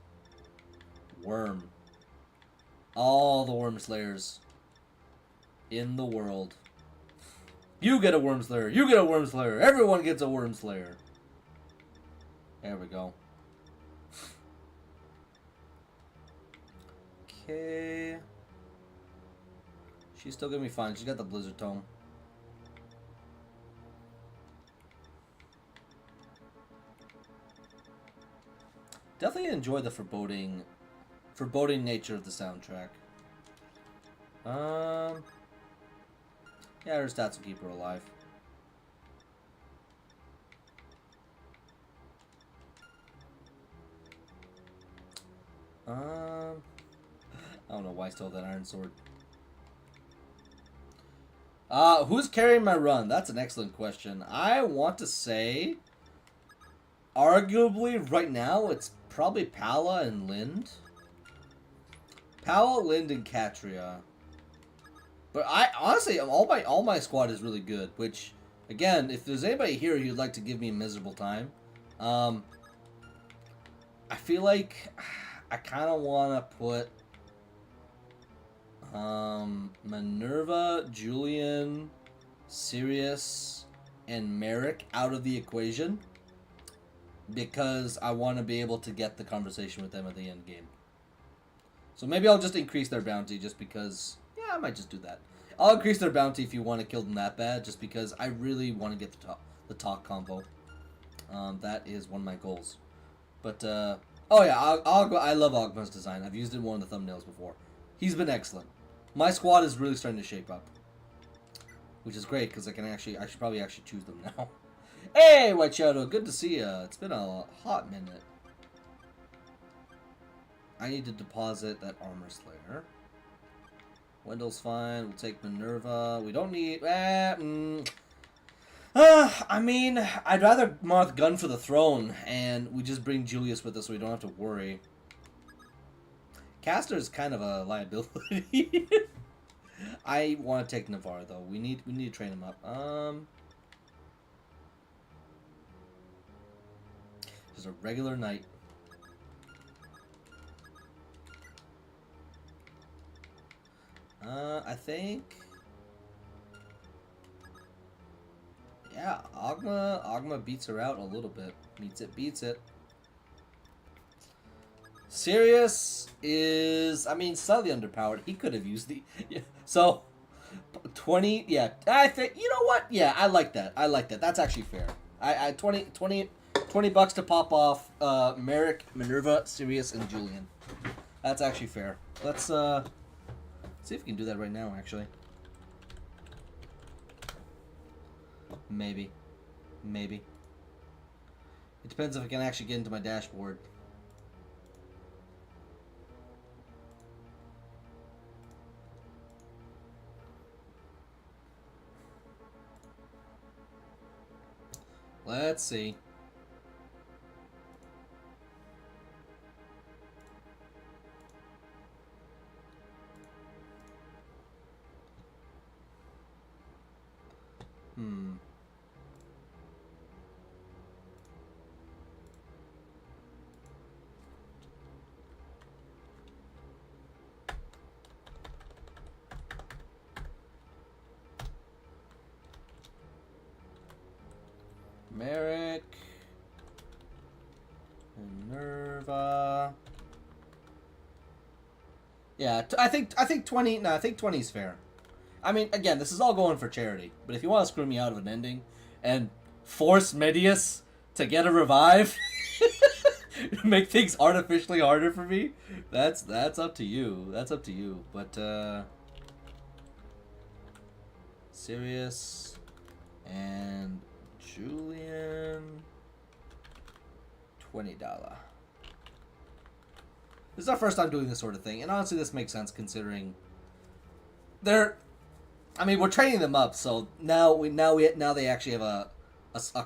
Worm. All the Worm Slayers in the world. You get a Worm Slayer. You get a Worm Slayer. Everyone gets a Worm Slayer. There we go. Okay. She's still gonna be fine. She's got the Blizzard Tome. Definitely enjoy the foreboding nature of the soundtrack. Yeah, her stats will keep her alive. I don't know why I stole that Iron Sword. Who's carrying my run? That's an excellent question. I want to say, arguably, right now, it's probably Pala and Lind. Pala, Lind, and Katria. But I honestly, all my squad is really good. Which, again, if there's anybody here who'd like to give me a miserable time, I feel like I kind of want to put Minerva, Julian, Sirius, and Merrick out of the equation because I want to be able to get the conversation with them at the end game. So maybe I'll just increase their bounty just because... Yeah, I might just do that. I'll increase their bounty if you want to kill them that bad, just because I really want to get the talk combo. That is one of my goals. But, oh yeah, I love Ogma's design. I've used it in one of the thumbnails before. He's been excellent. My squad is really starting to shape up. Which is great, because I should probably actually choose them now. Hey, White Shadow, good to see ya. It's been a hot minute. I need to deposit that Armor Slayer. Wendell's fine. We'll take Minerva. We don't need... I mean, I'd rather Marth gun for the throne, and we just bring Julius with us so we don't have to worry. Caster is kind of a liability. I want to take Navarre, though. We need to train him up. Just a regular knight. I think... Yeah, Ogma beats her out a little bit. Beats it. Sirius is... I mean, slightly underpowered. He could have used the... Yeah, so, 20... Yeah, I think... You know what? Yeah, I like that. That's actually fair. 20 bucks to pop off Merrick, Minerva, Sirius, and Julian. That's actually fair. Let's see if we can do that right now, actually. Maybe. It depends if I can actually get into my dashboard. Let's see. Merrick, Minerva. Yeah, I think 20. No, I think 20 is fair. I mean, again, this is all going for charity. But if you want to screw me out of an ending and force Medius to get a revive, make things artificially harder for me, that's up to you. That's up to you. But Sirius and Julian, $20. This is our first time doing this sort of thing, and honestly, this makes sense considering they're. I mean, we're training them up, so now they actually have a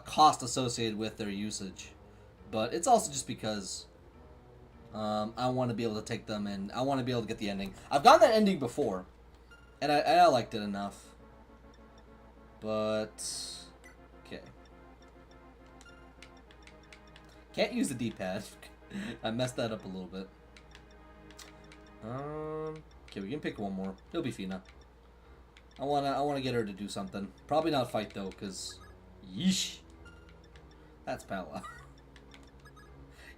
cost associated with their usage, but it's also just because I want to be able to take them and I want to be able to get the ending. I've gotten that ending before, and I liked it enough, but okay. Can't use the D-pad. I messed that up a little bit. Okay, we can pick one more. It'll be Fina. I wanna get her to do something. Probably not fight though, cause yeesh. That's Pala.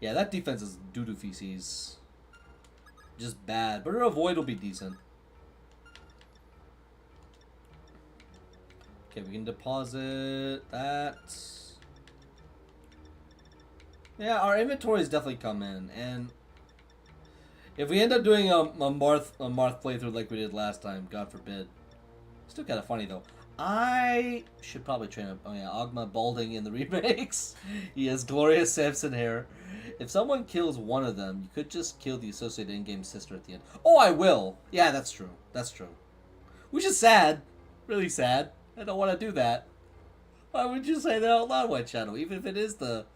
Yeah, that defense is doo-doo feces. Just bad, but her avoid will be decent. Okay, we can deposit that. Yeah, our inventories definitely come in, and if we end up doing a Marth playthrough like we did last time, God forbid. Still kind of funny though. I should probably train up. Oh yeah, Ogma balding in the remakes. He has glorious Samson hair. If someone kills one of them, you could just kill the associated in-game sister at the end. Oh, I will. Yeah, that's true. That's true. Which is sad. Really sad. I don't want to do that. Why would you say that out loud, White Shadow? Even if it is the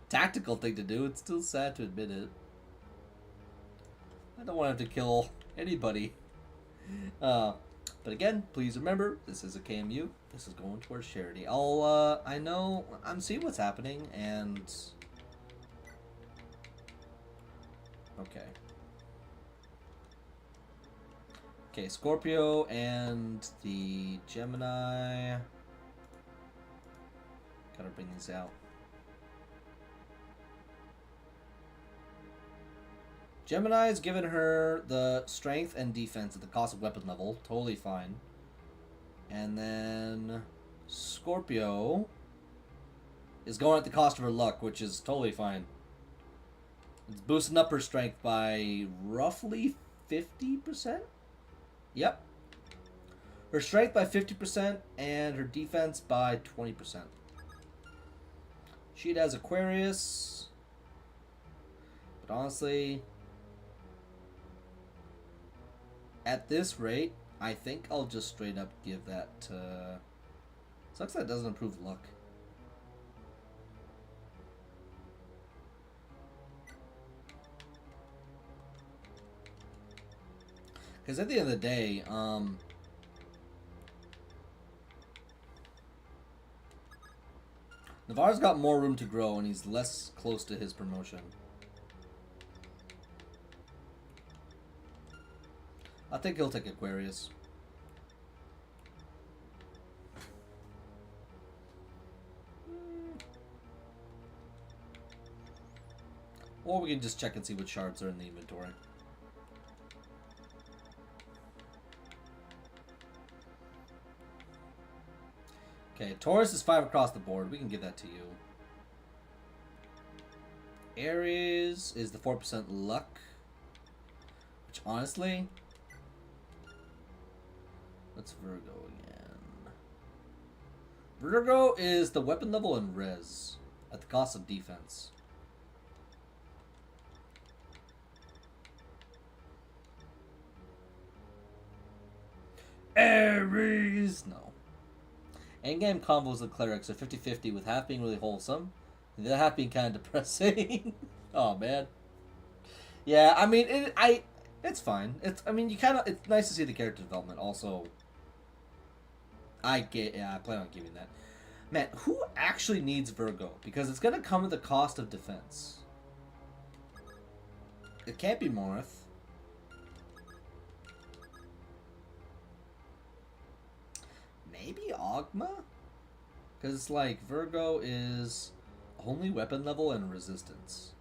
tactical thing to do, it's still sad to admit it. I don't want to have to kill anybody. But again, please remember, this is a KMU. This is going towards charity. I know, I'm seeing what's happening, and... Okay. Okay, Scorpio and the Gemini. Gotta bring these out. Gemini's given her the strength and defense at the cost of weapon level. Totally fine. And then Scorpio is going at the cost of her luck, which is totally fine. It's boosting up her strength by roughly 50%? Yep. Her strength by 50% and her defense by 20%. She has Aquarius. But honestly, at this rate, I think I'll just straight up give that to... Sucks that it doesn't improve luck. Because at the end of the day, Navarre's got more room to grow and he's less close to his promotion. I think he'll take Aquarius. Or we can just check and see what shards are in the inventory. Okay, Taurus is 5 across the board. We can give that to you. Aries is the 4% luck. Which, honestly... What's Virgo again? Virgo is the weapon level and res. At the cost of defense. Aries! No. Endgame combos of clerics are 50-50 with half being really wholesome and the other half being kind of depressing. Oh man. Yeah, I mean it's fine. It's nice to see the character development. Also, I plan on giving that. Man, who actually needs Virgo? Because it's gonna come at the cost of defense. It can't be Marth. Maybe Ogma? Because it's like Virgo is only weapon level and resistance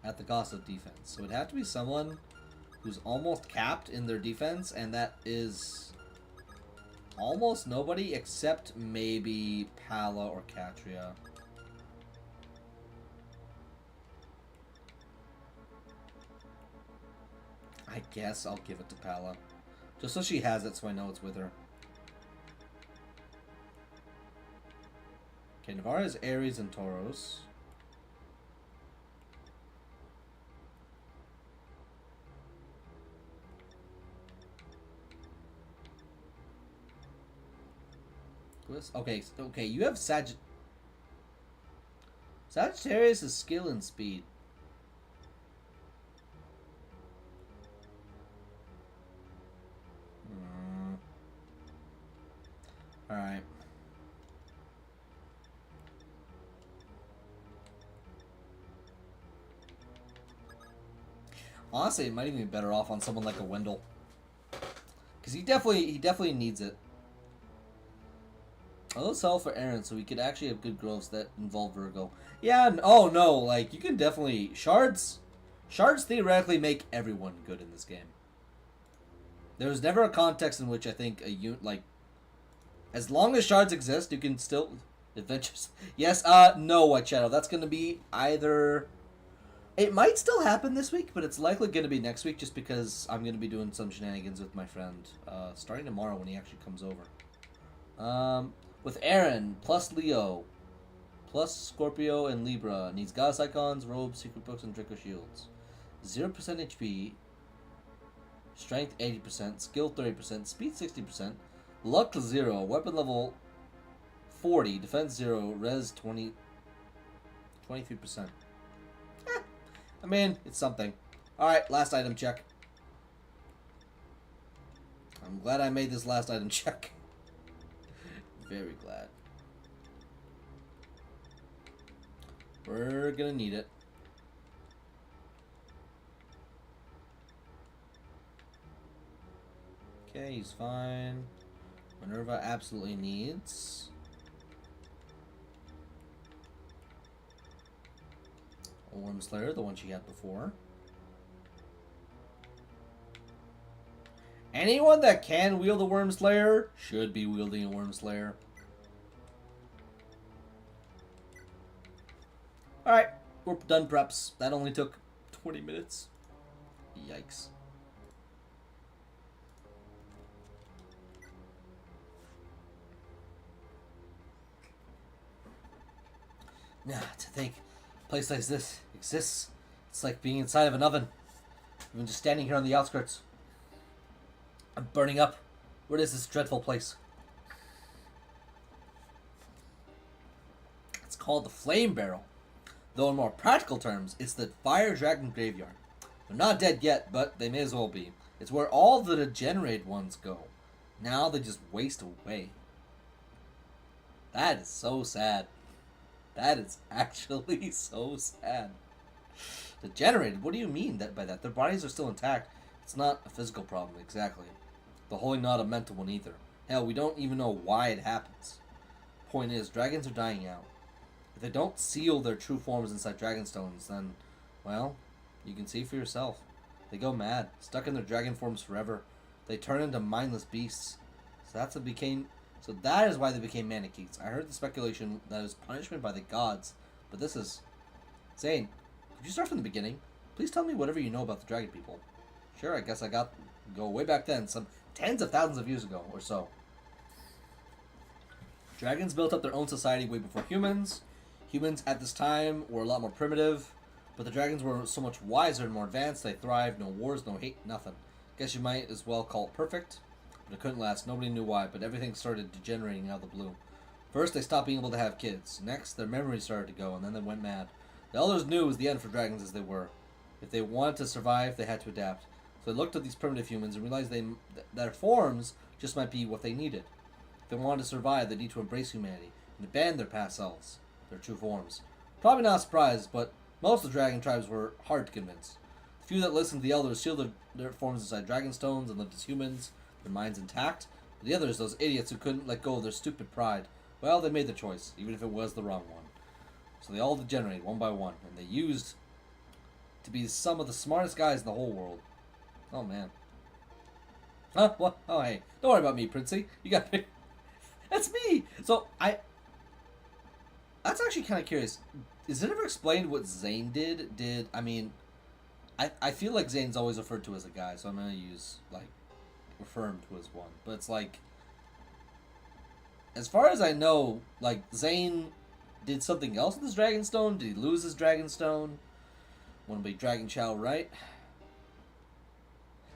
at the cost of defense. So it'd have to be someone who's almost capped in their defense, and that is almost nobody except maybe Pala or Katria. I guess I'll give it to Pala. Just so she has it so I know it's with her. Okay, Navarre is Aries and Tauros. Okay, you have Sagittarius is skill and speed. Alright. Honestly, it might even be better off on someone like a Wendell. Because he definitely needs it. I'll sell for Aaron so we could actually have good growths that involve Virgo. Yeah, oh no, like, you can definitely... Shards theoretically make everyone good in this game. There was never a context in which I think as long as shards exist, you can still... Adventures... Yes, no, White Shadow. That's going to be either... It might still happen this week, but it's likely going to be next week just because I'm going to be doing some shenanigans with my friend starting tomorrow when he actually comes over. With Aaron, plus Leo, plus Scorpio and Libra. Needs Goddess Icons, Robes, Secret Books, and Draco Shields. 0% HP, Strength 80%, Skill 30%, Speed 60%, Luck 0, Weapon level 40, Defense 0, Res 23%. I mean, it's something. Alright, last item check. I'm glad I made this last item check. Very glad. We're gonna need it. Okay, he's fine. Minerva absolutely needs. a Worm Slayer, the one she had before. Anyone that can wield a Worm Slayer should be wielding a Worm Slayer. Alright, we're done preps. That only took 20 minutes. Yikes. Nah, to think a place like this exists. It's like being inside of an oven. Even just standing here on the outskirts. I'm burning up. What is this dreadful place? It's called the Flame Barrel. Though in more practical terms, it's the Fire Dragon Graveyard. They're not dead yet, but they may as well be. It's where all the degenerate ones go. Now they just waste away. That is so sad. That is actually so sad. Degenerated? What do you mean by that? Their bodies are still intact. It's not a physical problem, exactly. But wholly not a mental one either. Hell, we don't even know why it happens. Point is, dragons are dying out. If they don't seal their true forms inside dragonstones, then, well, you can see for yourself. They go mad, stuck in their dragon forms forever. They turn into mindless beasts. So that is why they became Manichees. I heard the speculation that it was punishment by the gods, but this is... Zane, could you start from the beginning? Please tell me whatever you know about the dragon people. Sure, I guess go way back then, some tens of thousands of years ago or so. Dragons built up their own society way before humans. Humans at this time were a lot more primitive, but the dragons were so much wiser and more advanced. They thrived, no wars, no hate, nothing. Guess you might as well call it perfect. But it couldn't last. Nobody knew why, but everything started degenerating out of the blue. First, they stopped being able to have kids. Next, their memories started to go, and then they went mad. The elders knew it was the end for dragons as they were. If they wanted to survive, they had to adapt. So they looked at these primitive humans and realized their forms just might be what they needed. If they wanted to survive, they need to embrace humanity and abandon their past selves, their true forms. Probably not a surprise, but most of the dragon tribes were hard to convince. The few that listened to the elders sealed their forms inside dragonstones and lived as humans, their minds intact. But the others, those idiots who couldn't let go of their stupid pride, well, they made the choice, even if it was the wrong one. So they all degenerated one by one, and they used to be some of the smartest guys in the whole world. Oh, man. Huh? What? Oh, hey. Don't worry about me, Princey. You got me. That's me! So, that's actually kind of curious. Is it ever explained what Zane did? I feel like Zane's always referred to as a guy, so I'm going to use, refer him to as one. But it's like, as far as I know, Zane did something else with his Dragonstone? Did he lose his Dragonstone? Want to be Dragon Chow, right?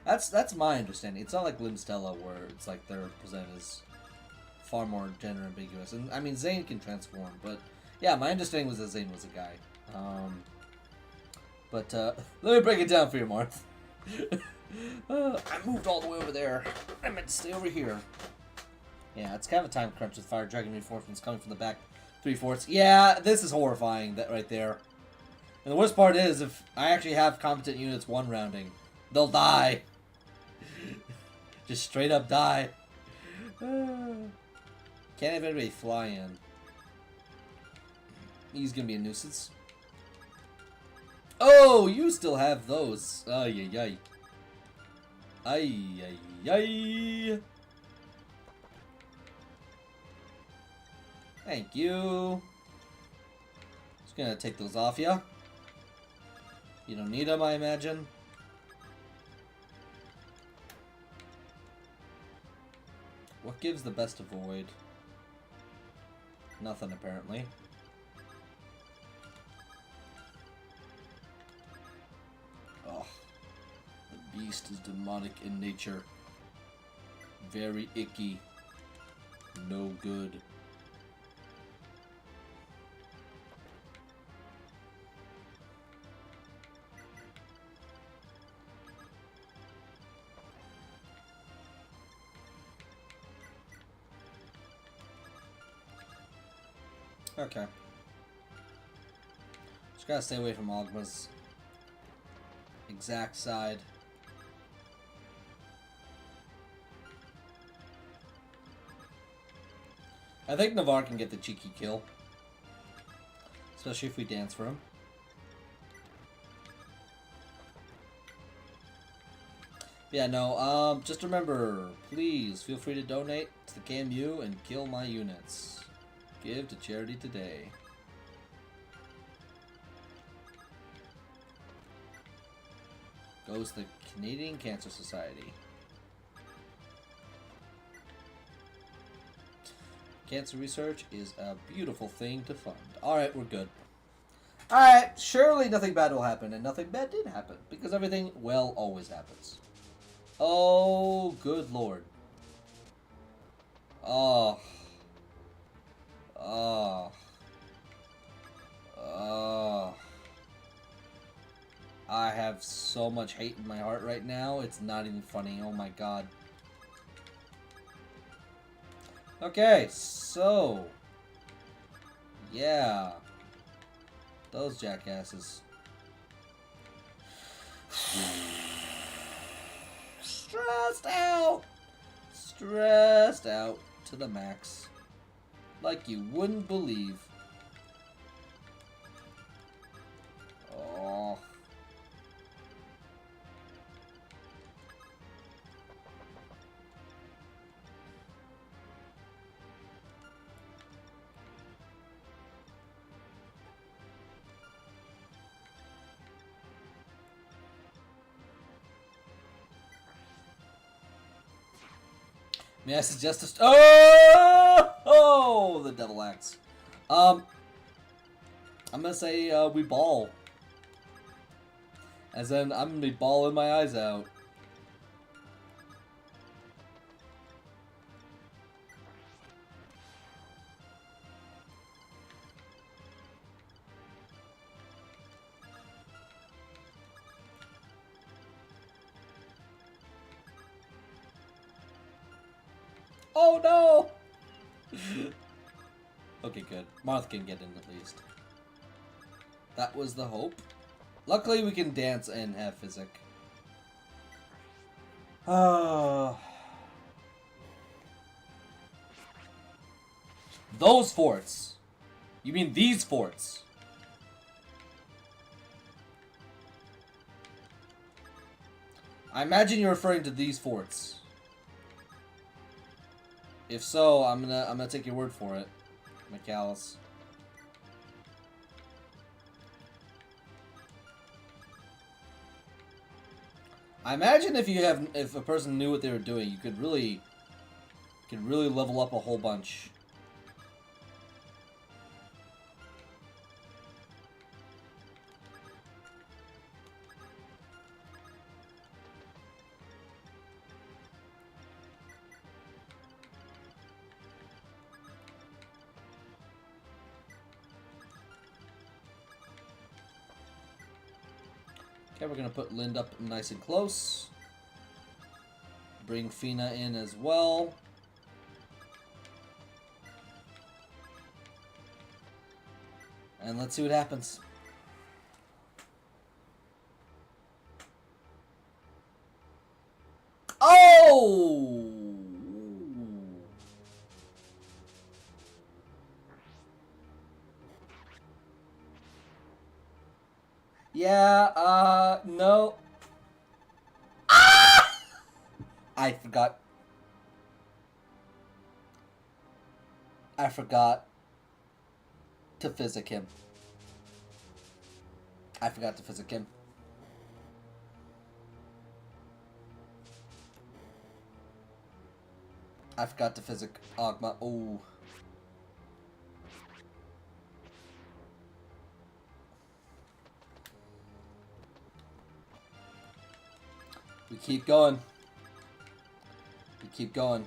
That's my understanding. It's not like Limstella, where it's like they're presented as far more gender ambiguous. And Zane can transform, but yeah, my understanding was that Zane was a guy. But let me break it down for you, Marth. I moved all the way over there. I meant to stay over here. Yeah, it's kind of a time crunch with Fire Dragon reinforcements coming from the back 3/4. Yeah, this is horrifying, that right there. And the worst part is, if I actually have competent units one rounding, they'll die. Just straight up die. Can't have anybody fly in. He's gonna be a nuisance. Oh, you still have those. Ay, ay, ay. Ay, ay, ay. Thank you. Just gonna take those off ya. You don't need them, I imagine. What gives the best avoid? Nothing, apparently. Oh. The beast is demonic in nature. Very icky. No good. Okay. Just gotta stay away from Ogma's exact side. I think Navarre can get the cheeky kill. Especially if we dance for him. Yeah, no, just remember, please feel free to donate to the KMU and kill my units. Give to charity today. Goes to the Canadian Cancer Society. Cancer research is a beautiful thing to fund. Alright, we're good. Alright, surely nothing bad will happen, and nothing bad did happen, because everything, well, always happens. Oh, good lord. Oh. Oh. Oh. I have so much hate in my heart right now, it's not even funny. Oh my god. Okay, so... yeah. Those jackasses. Stressed out! Stressed out to the max. Like you wouldn't believe. Oh. May I suggest a... oh, the devil axe. I'm gonna say we ball. As in, I'm gonna be bawling my eyes out. Oh no! Okay, good. Marth can get in at least. That was the hope. Luckily, we can dance and have physic. Those forts. You mean these forts? I imagine you're referring to these forts. If so, I'm gonna take your word for it, McAllis. I imagine if a person knew what they were doing, you could really level up a whole bunch. Okay, we're gonna put Lind up nice and close. Bring Fina in as well. And let's see what happens. Oh! Yeah, no. Ah! I forgot. I forgot to physic him. I forgot to physic him. I forgot to physic Ogma. Oh. We keep going. We keep going.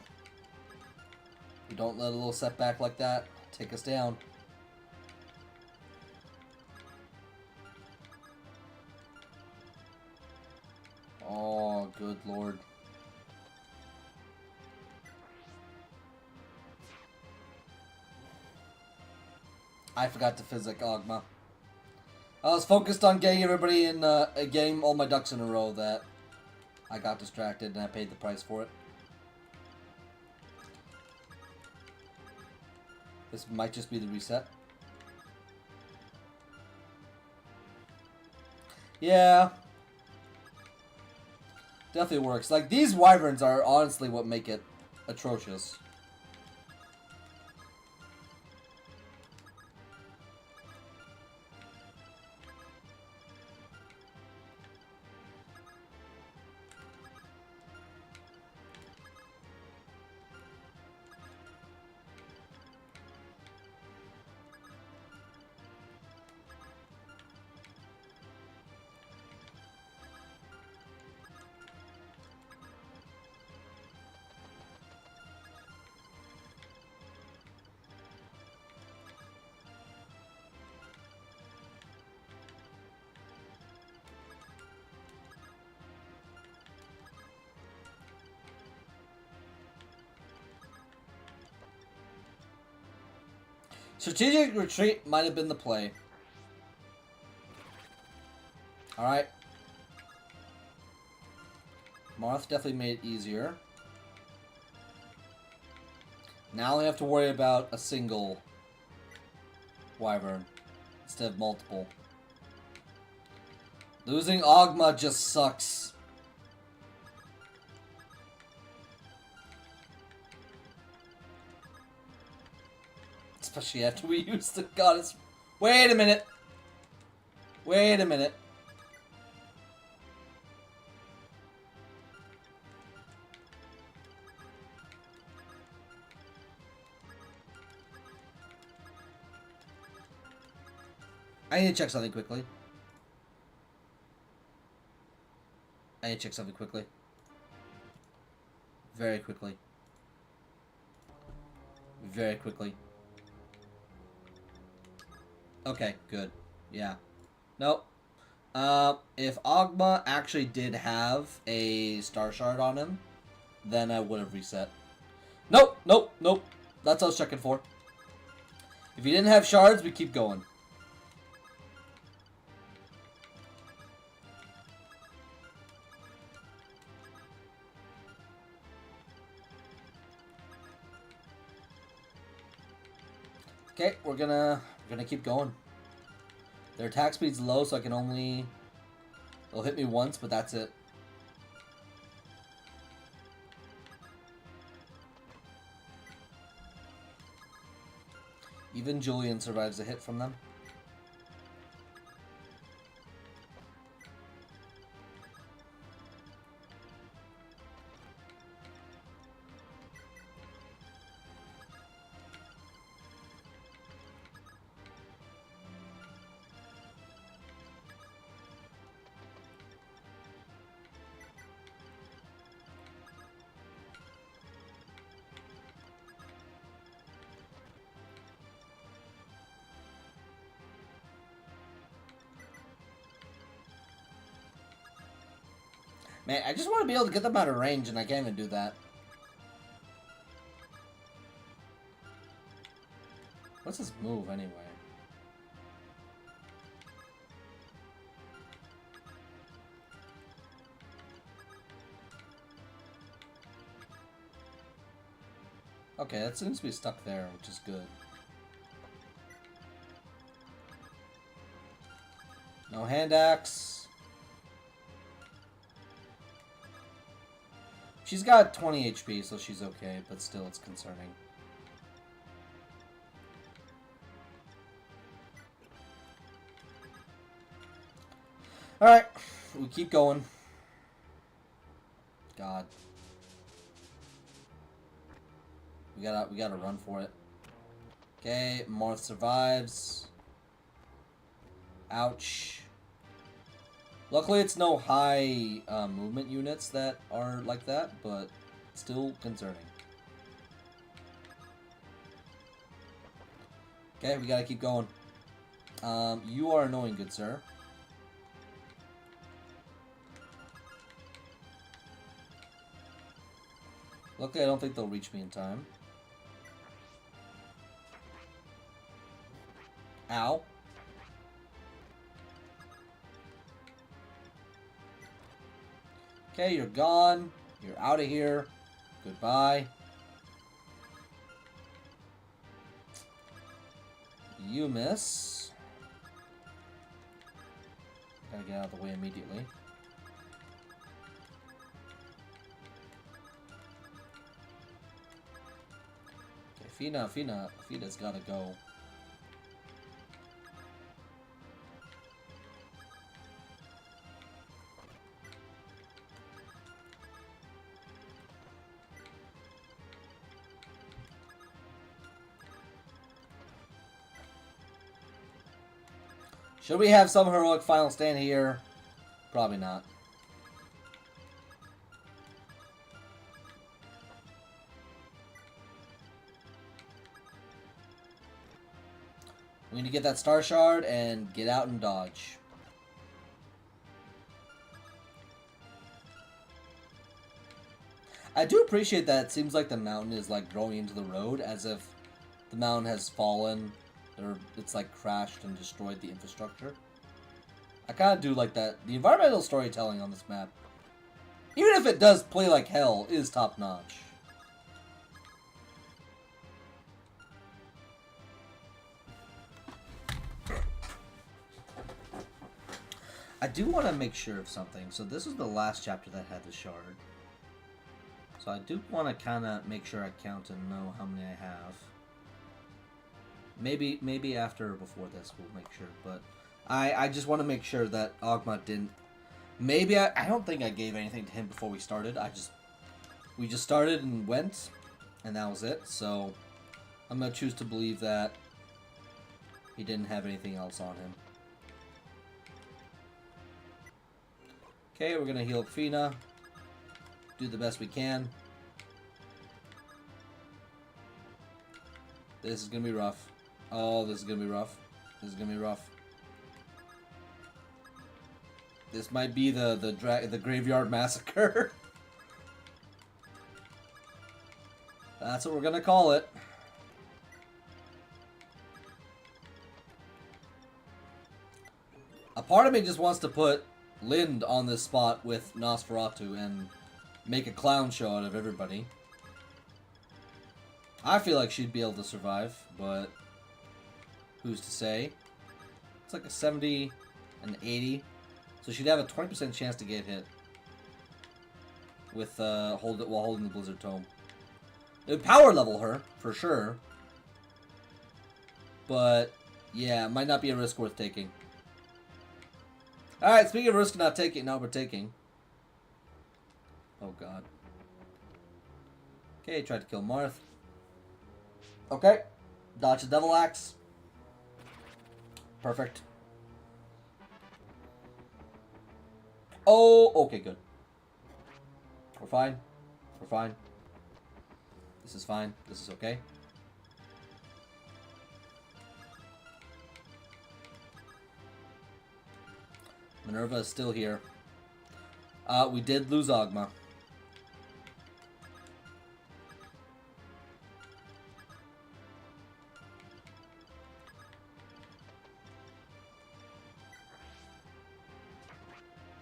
We don't let a little setback like that take us down. Oh, good lord. I forgot to physic Ogma. I was focused on getting everybody in, getting all my ducks in a row that I got distracted and I paid the price for it. This might just be the reset. Yeah. Definitely works. Like, these wyverns are honestly what make it atrocious. Strategic retreat might have been the play. Alright. Marth definitely made it easier. Now we have to worry about a single wyvern instead of multiple. Losing Ogma just sucks. Especially after we use the goddess. Wait a minute. Wait a minute. I need to check something quickly. Very quickly. Very quickly. Okay, good. Yeah. Nope. If Ogma actually did have a Star Shard on him, then I would have reset. Nope, nope, nope. That's what I was checking for. If he didn't have shards, we keep going. Okay, we're gonna keep going. Their attack speed's low, so I can only... They'll hit me once, but that's it. Even Julian survives a hit from them. Man, I just want to be able to get them out of range, and I can't even do that. What's his move, anyway? Okay, that seems to be stuck there, which is good. No hand axe. She's got 20 HP, so she's okay, but still, it's concerning. Alright, we keep going. God. We gotta run for it. Okay, Marth survives. Ouch. Luckily, it's no high movement units that are like that, but still concerning. Okay, we gotta keep going. You are annoying, good sir. Luckily, I don't think they'll reach me in time. Ow. Okay, you're gone. You're out of here. Goodbye. You miss. Gotta get out of the way immediately. Fina's gotta go. Should we have some heroic final stand here? Probably not. We need to get that Star Shard and get out and dodge. I do appreciate that it seems like the mountain is like growing into the road as if the mountain has fallen or it's like crashed and destroyed the infrastructure. I kind of do like that. The environmental storytelling on this map, even if it does play like hell, is top notch. I do want to make sure of something. So this is the last chapter that had the shard. So I do want to kind of make sure I count and know how many I have. Maybe after or before this we'll make sure. But I just want to make sure that Ogma didn't... Maybe I don't think I gave anything to him before we started. We just started and went. And that was it. So I'm going to choose to believe that he didn't have anything else on him. Okay, we're going to heal Fina. Do the best we can. This is going to be rough. Oh, this is going to be rough. This is going to be rough. This might be the Graveyard Massacre. That's what we're going to call it. A part of me just wants to put Lind on this spot with Nosferatu and make a clown show out of everybody. I feel like she'd be able to survive, but who's to say? It's like a 70 and 80, so she'd have a 20% chance to get hit with while holding the Blizzard Tome. It would power level her for sure, but yeah, it might not be a risk worth taking. Alright, speaking of risk not taking, now we're taking. Oh god. Okay, tried to kill Marth. Okay. Dodge the Devil Axe. Perfect. Oh, okay, good. We're fine. We're fine. This is fine. This is okay. Minerva is still here. We did lose Ogma.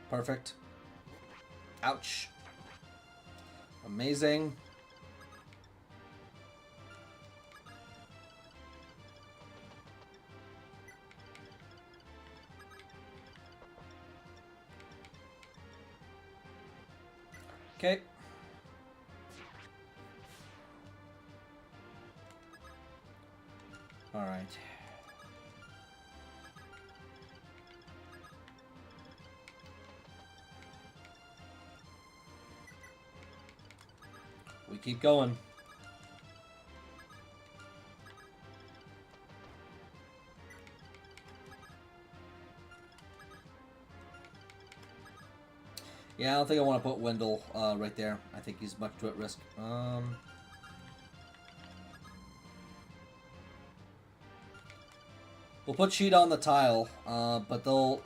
Perfect. Ouch. Amazing. Okay. All right. We keep going. Yeah, I don't think I want to put Wendell right there. I think he's much too at risk. We'll put Sheeta on the tile, but they'll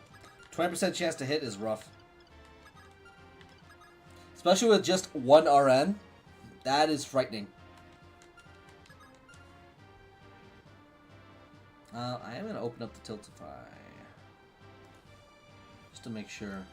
20% chance to hit is rough. Especially with just one RN. That is frightening. I am going to open up the Tiltify. Just to make sure.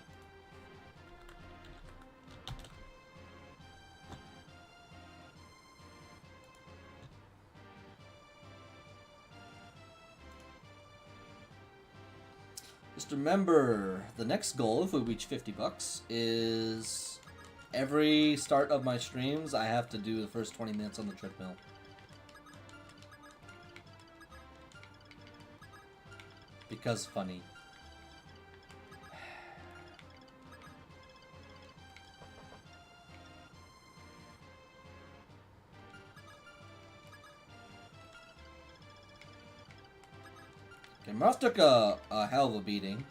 Just remember, the next goal, if we reach 50 bucks, is every start of my streams, I have to do the first 20 minutes on the treadmill. Because funny. Okay, Marth took a hell of a beating.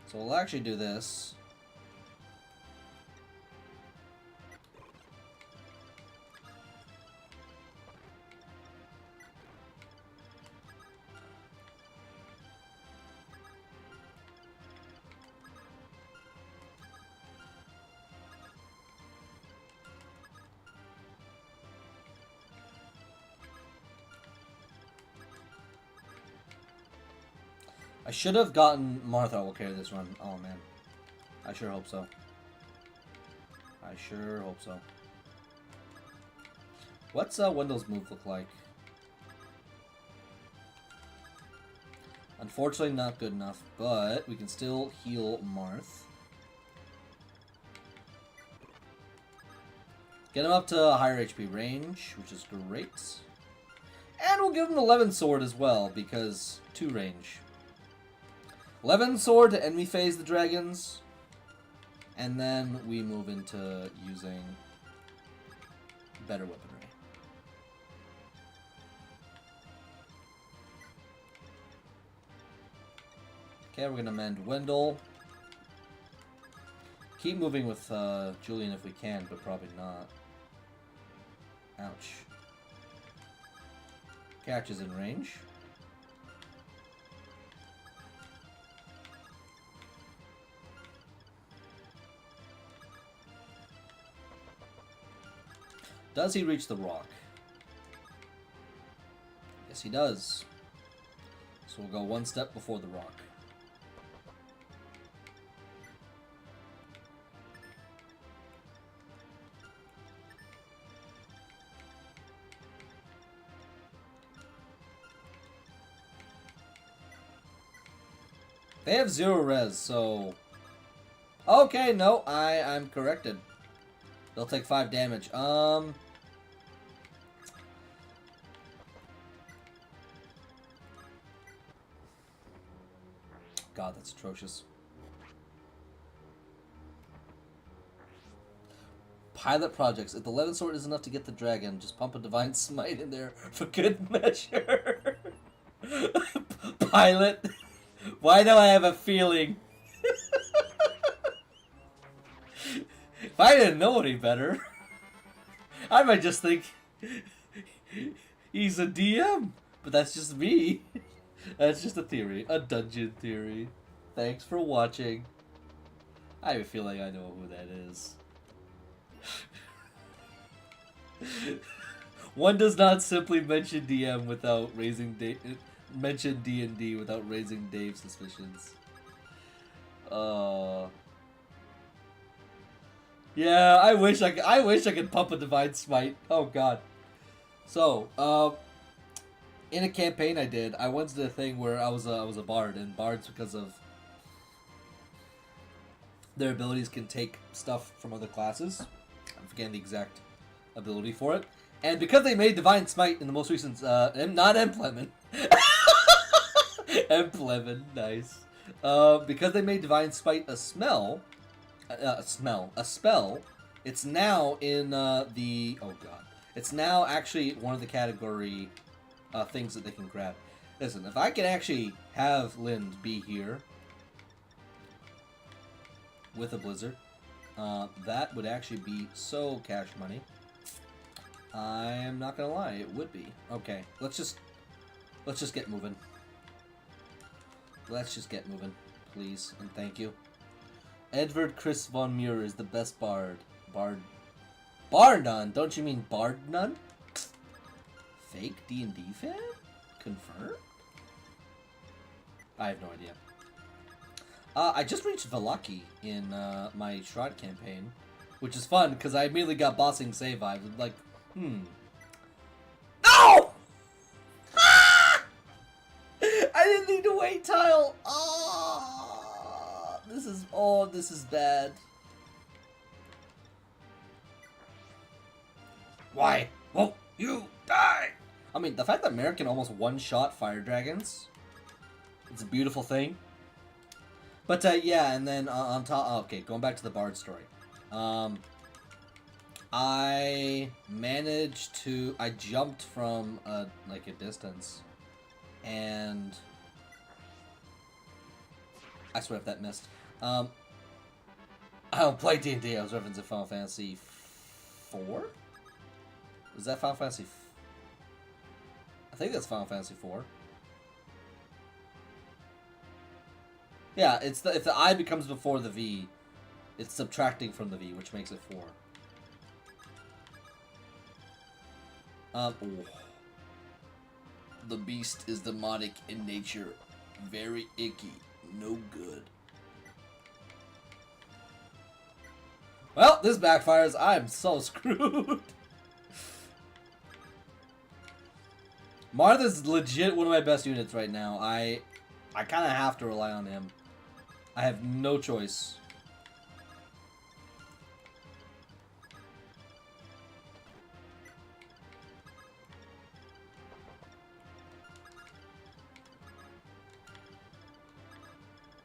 So we'll actually do this. I should have gotten Martha will carry this run. Oh man. I sure hope so. I sure hope so. What's Wendell's move look like? Unfortunately not good enough, but we can still heal Marth. Get him up to a higher HP range, which is great. And we'll give him 11 sword as well, because 2 range. 11 sword to enemy phase the dragons. And then we move into using better weaponry. Okay, we're gonna mend Wendell. Keep moving with Julian if we can, but probably not. Ouch. Catch is in range. Does he reach the rock? Yes, he does. So we'll go one step before the rock. They have 0 res, so... Okay, no, I'm corrected. They'll take 5 damage. God, that's atrocious. Pilot projects. If the 11 sword is enough to get the dragon, just pump a divine smite in there for good measure. Pilot. Why do I have a feeling? If I didn't know any better, I might just think he's a DM. But that's just me. That's just a theory. A dungeon theory. Thanks for watching. I have a feeling I know who that is. One does not simply mention DM without raising mention D&D without raising Dave's suspicions. Yeah, I wish I could pump a divine smite. Oh god. So, in a campaign I did, I once did a thing where I was a bard, and bards, because of their abilities, can take stuff from other classes. I'm forgetting the exact ability for it. And because they made divine smite in the most recent not Emblem. Emblem, nice. Because they made divine smite a spell, it's now in the... Oh god. It's now actually one of the category things that they can grab. Listen, if I could actually have Lind be here with a blizzard, that would actually be so cash money. I'm not gonna lie, it would be. Okay, let's just get moving. Let's just get moving, please, and thank you. Edward Chris von Muir is the best bard. Bar none? Don't you mean bard none? Fake D&D fan? Confirmed? I have no idea. I just reached Velaki in my Shroud campaign, which is fun because I immediately got bossing save vibes. Like, No! Ah! I didn't need to wait tile. Oh, this is bad. Why won't you die? I mean, the fact that Merrick can almost one-shot fire dragons, it's a beautiful thing. But yeah, and then on top, okay, going back to the Bard story. I managed to, I jumped from like a distance, and I swear if that missed. I don't play D&D. I was referencing Final Fantasy 4. Was that Final Fantasy? I think that's Final Fantasy 4. Yeah, it's the if the I becomes before the V, it's subtracting from the V, which makes it 4. Oh. The beast is demonic in nature, very icky, no good. Well, this backfires. I'm so screwed. Marth is legit one of my best units right now. I kind of have to rely on him. I have no choice.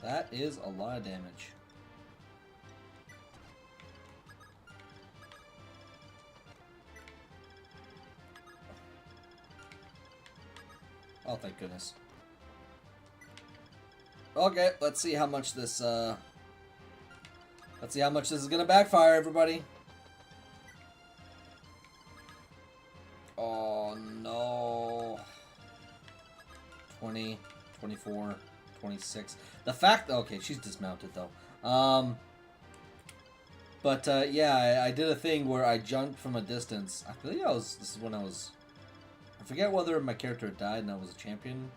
That is a lot of damage. Oh, thank goodness. Okay, let's see how much this, let's see how much this is gonna backfire, everybody. Oh, no. 20, 24, 26. The fact, okay, she's dismounted, though. Yeah, I did a thing where I jumped from a distance. I believe this is when I was, I forget whether my character died and I was a champion.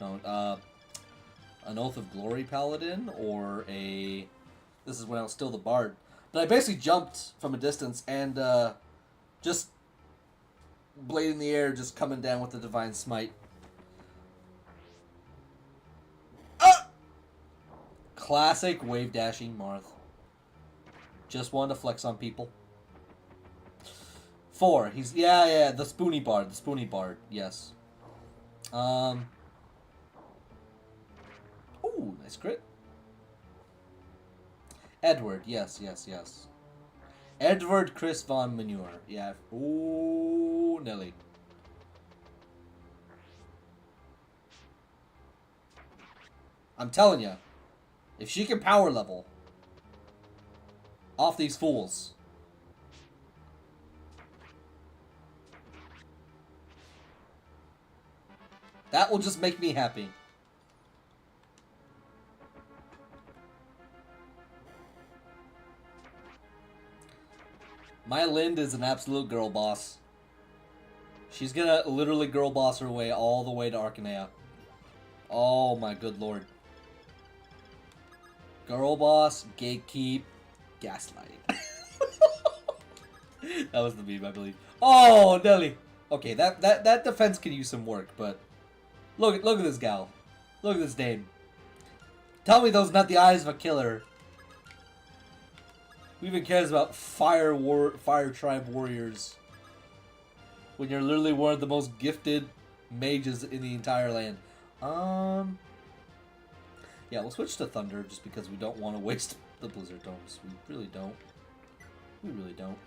No, an Oath of Glory paladin, or this is when I was still the bard. But I basically jumped from a distance and just blade in the air, just coming down with the divine smite. Ah! Classic wave dashing Marth. Just wanted to flex on people. 4. He's yeah, the spoony bard, yes. Ooh, nice crit. Edward, yes. Edward Chris Von Manure, yeah. Ooh, Nelly. I'm telling you, if she can power level off these fools, that will just make me happy. My Lind is an absolute girl boss. She's gonna literally girl boss her way all the way to Arcanea. Oh my good lord. Girl boss, gatekeep, gaslighting. That was the meme, I believe. Oh, Nelly. Okay, that defense could use some work, but look at this gal. Look at this dame. Tell me those not the eyes of a killer. Who even cares about fire tribe warriors when you're literally one of the most gifted mages in the entire land? Yeah, we'll switch to Thunder just because we don't want to waste the Blizzard Domes. We really don't. We really don't.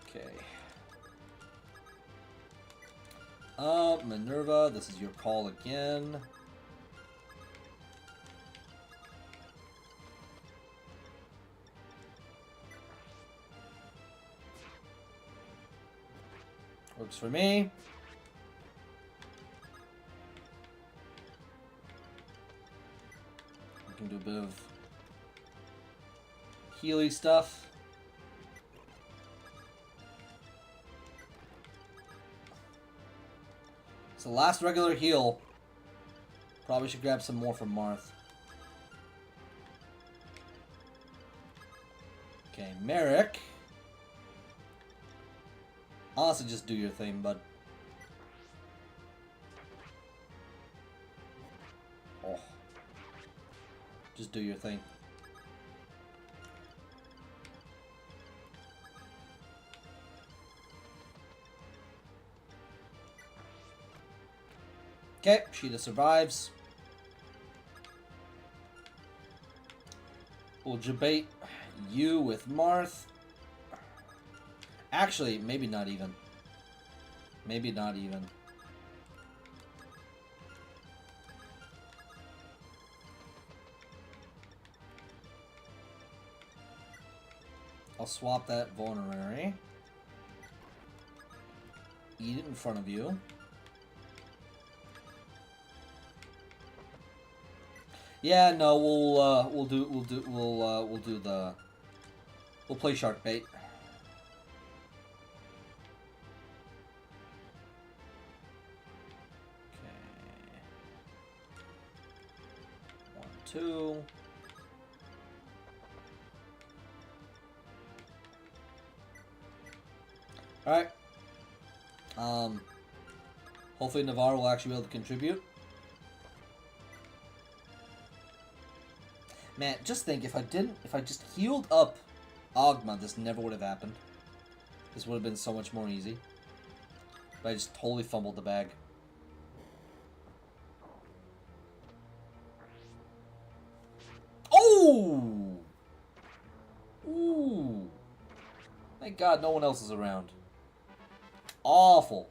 Okay. Minerva, this is your call again. Works for me. We can do a bit of Healy stuff. So last regular heal. Probably should grab some more from Marth. Okay, Merrick. Honestly, just do your thing, bud. Oh. Just do your thing. Okay, Sheeta survives. We'll debate you with Marth. Actually, maybe not even. Maybe not even. I'll swap that vulnerary. Eat it in front of you. Yeah, no, we'll play shark bait. Okay. 1, 2. Alright. Hopefully Navarre will actually be able to contribute. Man, just think, if I just healed up Ogma, this never would have happened. This would have been so much more easy. But I just totally fumbled the bag. Oh! Ooh! Thank God no one else is around. Awful.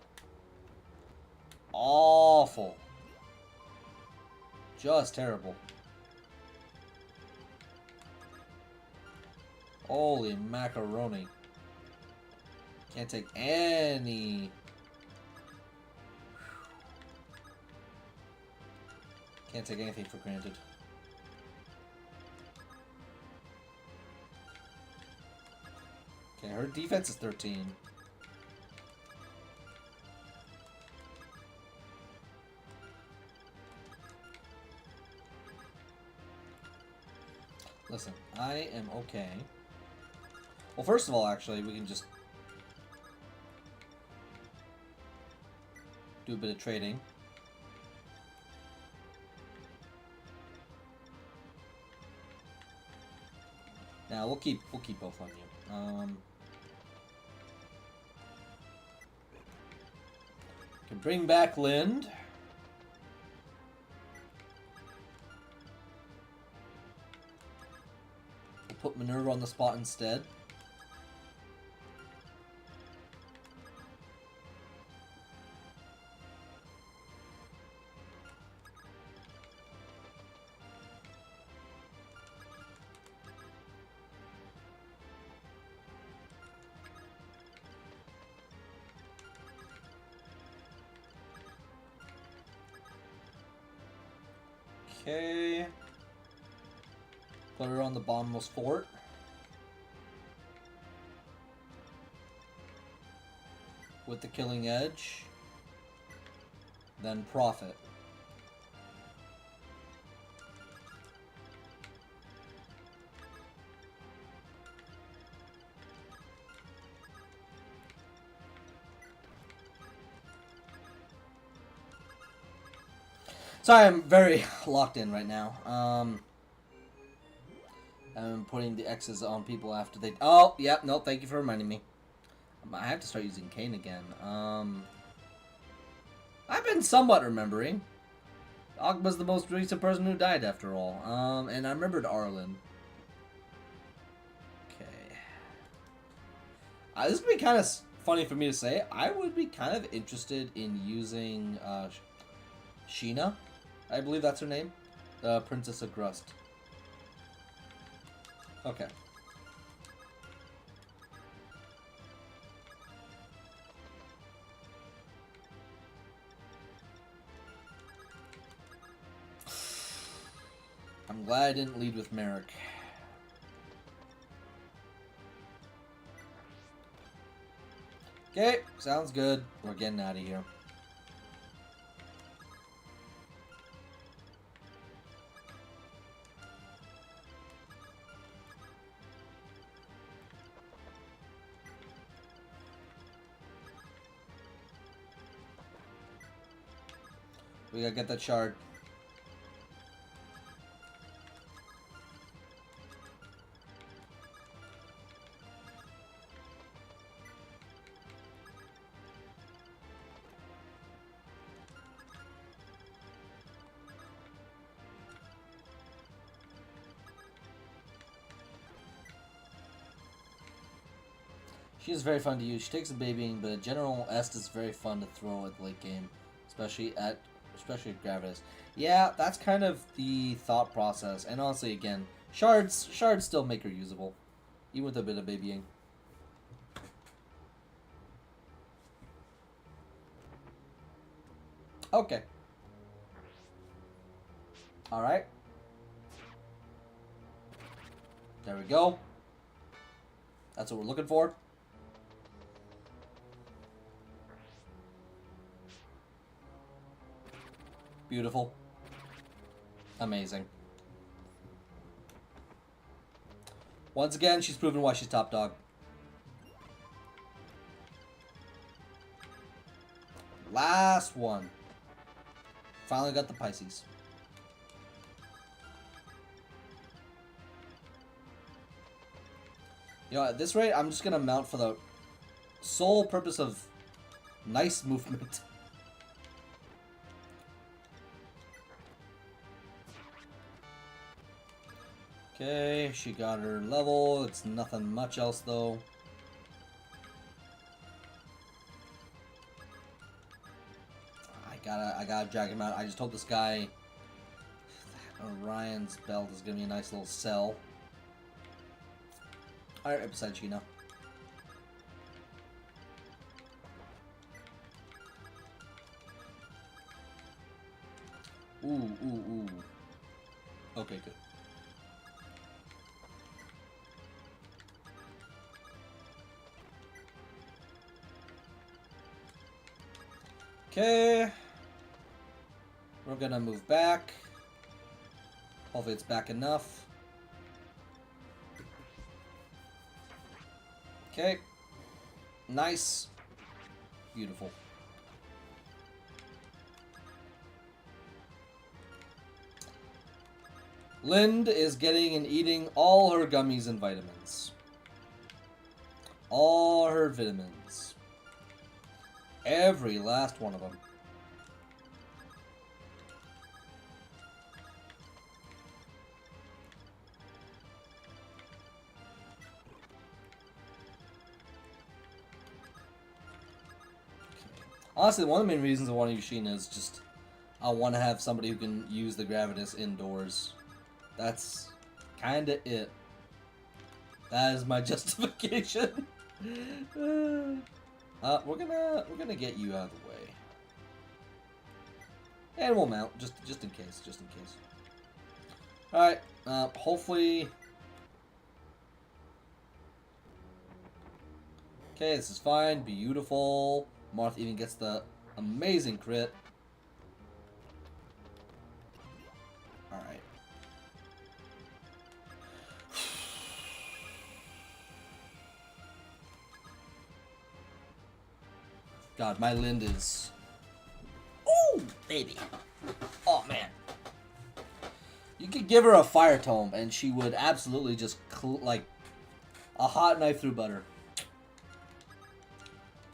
Awful. Just terrible. Holy macaroni. Can't take any... Can't take anything for granted. Okay, her defense is 13. Listen, I am okay. Well, first of all, actually, we can just do a bit of trading. Now we'll keep both on you. Can bring back Lind. We'll put Minerva on the spot instead. Okay. Put her on the bottommost fort. With the killing edge. Then profit. Sorry, I'm very locked in right now. I'm putting the X's on people after they... Oh, yeah, no, thank you for reminding me. I have to start using Kane again. I've been somewhat remembering. Ogma's the most recent person who died, after all. And I remembered Arlen. Okay. This would be kind of funny for me to say. I would be kind of interested in using Sheena. I believe that's her name. The Princess of Grust. Okay. I'm glad I didn't lead with Merrick. Okay, sounds good. We're getting out of here. We gotta get that shard. She is very fun to use. She takes a babying, but General Est is very fun to throw at the late game, especially at Gravitas. Yeah, that's kind of the thought process. And honestly, again, shards still make her usable, even with a bit of babying. Okay. All right. There we go. That's what we're looking for. Beautiful. Amazing. Once again, she's proven why she's top dog. Last one. Finally got the Pisces. You know, at this rate, I'm just gonna mount for the sole purpose of nice movement. Okay, she got her level. It's nothing much else though. I gotta drag him out. I just hope this guy, Orion's belt, is gonna be a nice little cell. Alright, right beside you now. Ooh. Okay, good. Okay. We're gonna move back. Hopefully it's back enough. Okay. Nice. Beautiful. Lind is getting and eating all her gummies and vitamins. All her vitamins. Every last one of them. Honestly, one of the main reasons I want to use Sheena is just I want to have somebody who can use the Gravitas indoors. That's kind of it. That is my justification. We're gonna get you out of the way, and we'll mount just in case. All right. Hopefully. Okay, this is fine. Beautiful. Marth even gets the amazing crit. Alright. God, my Lind is... Ooh, baby. Oh, man. You could give her a fire tome, and she would absolutely just, like, a hot knife through butter.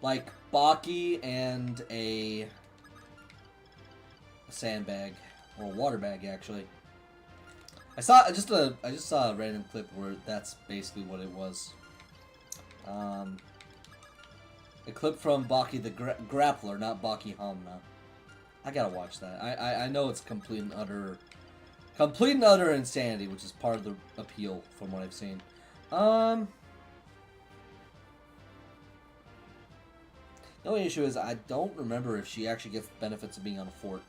Like Baki and a sandbag or a water bag, actually. I just saw a random clip where that's basically what it was. A clip from Baki the Grappler, not Baki Hamna. I gotta watch that. I know it's complete and utter insanity, which is part of the appeal from what I've seen. The only issue is I don't remember if she actually gets the benefits of being on a fort.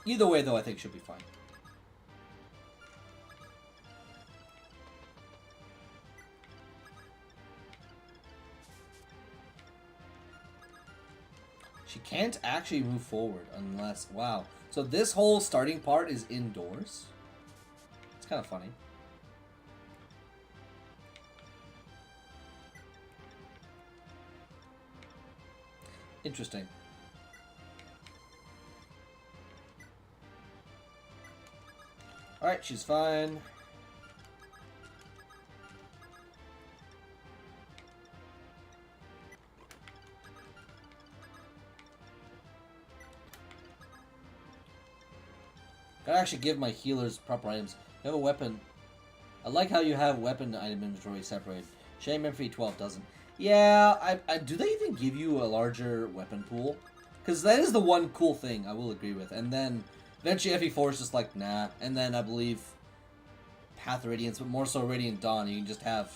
Either way, though, I think she'll be fine. She can't actually move forward unless... Wow. So this whole starting part is indoors? It's kind of funny. Interesting. Alright, she's fine. Gotta actually give my healers proper items. You have a weapon. I like how you have weapon item inventory separated. Shame FE12 doesn't. Yeah, do they even give you a larger weapon pool? Because that is the one cool thing I will agree with. And then eventually FE4 is just like, nah. And then I believe Path of Radiance, but more so Radiant Dawn, you can just have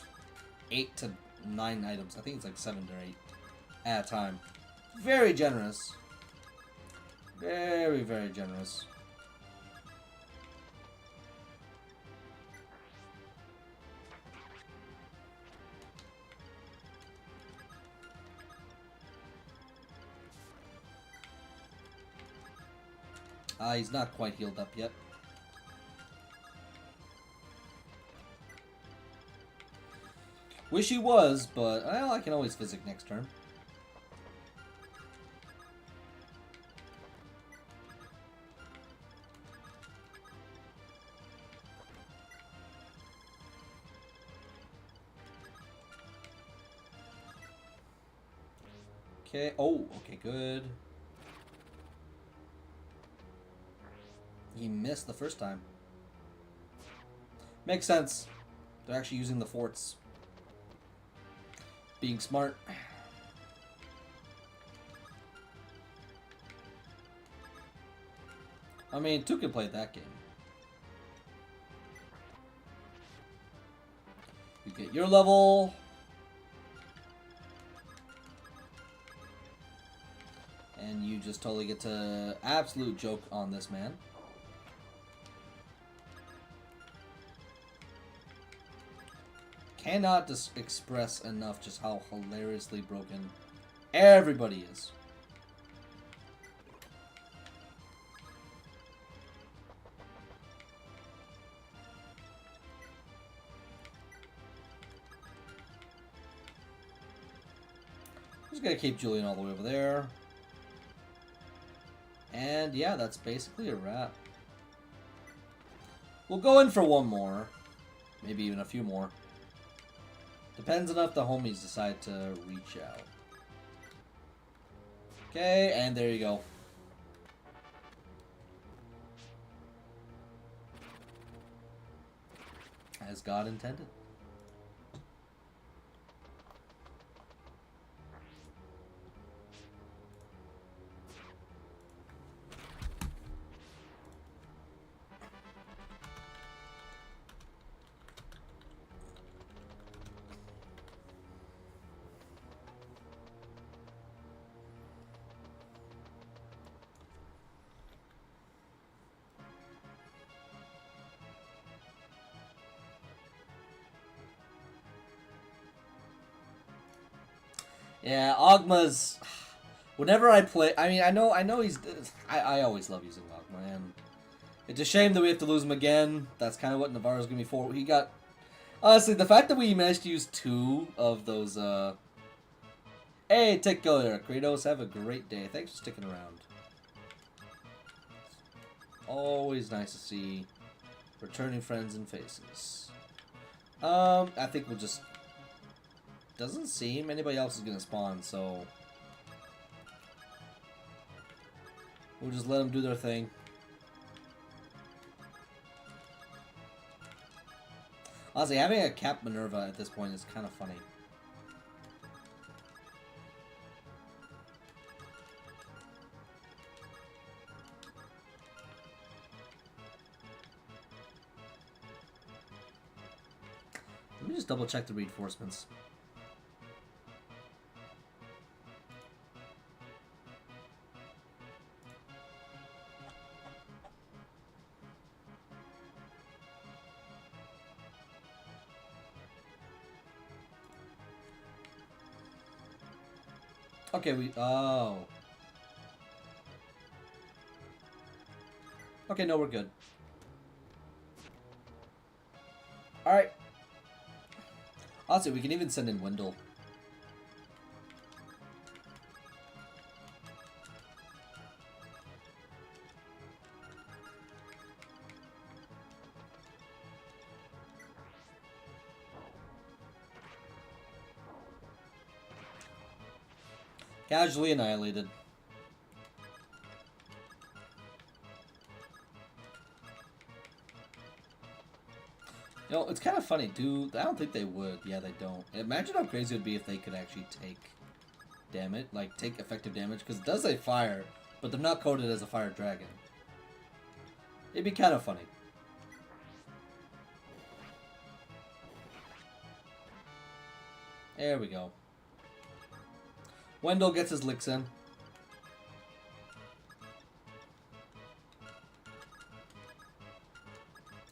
8 to 9 items. I think it's like 7 or 8 at a time. Very generous. Very, very generous. He's not quite healed up yet. Wish he was, but well, I can always physic next turn. Okay. Oh, okay, good. He missed the first time. Makes sense. They're actually using the forts. Being smart. I mean, 2 can play that game. You get your level. And you just totally get to absolute joke on this man. Cannot express enough just how hilariously broken everybody is. Just gotta keep Julian all the way over there. And yeah, that's basically a wrap. We'll go in for one more. Maybe even a few more. Depends on if the homies decide to reach out. Okay, and there you go. As God intended. Yeah, Ogma's. Whenever I play, I mean, I know he's. I always love using Ogma, and it's a shame that we have to lose him again. That's kind of what Navarro's gonna be for. He got. Honestly, the fact that we managed to use 2 of those. Hey, take care, Kratos. Have a great day. Thanks for sticking around. Always nice to see returning friends and faces. I think we'll just. Doesn't seem anybody else is gonna spawn, so we'll just let them do their thing. Honestly, having a Cap Minerva at this point is kind of funny. Let me just double check the reinforcements. Okay, oh. Okay, no, we're good. Alright. Honestly, we can even send in Wendell. Casually annihilated. You know, it's kind of funny, dude. I don't think they would. Yeah, they don't. Imagine how crazy it would be if they could actually take damage, like take effective damage, because it does say fire, but they're not coded as a fire dragon. It'd be kind of funny. There we go. Wendell gets his licks in.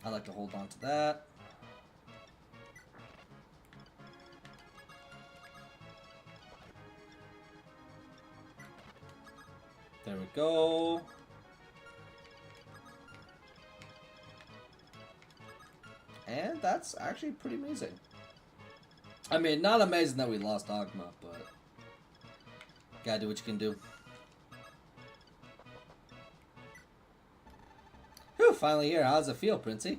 I like to hold on to that. There we go. And that's actually pretty amazing. I mean, not amazing that we lost Agma, but gotta do what you can do. Whew, finally here. How does it feel, Princey?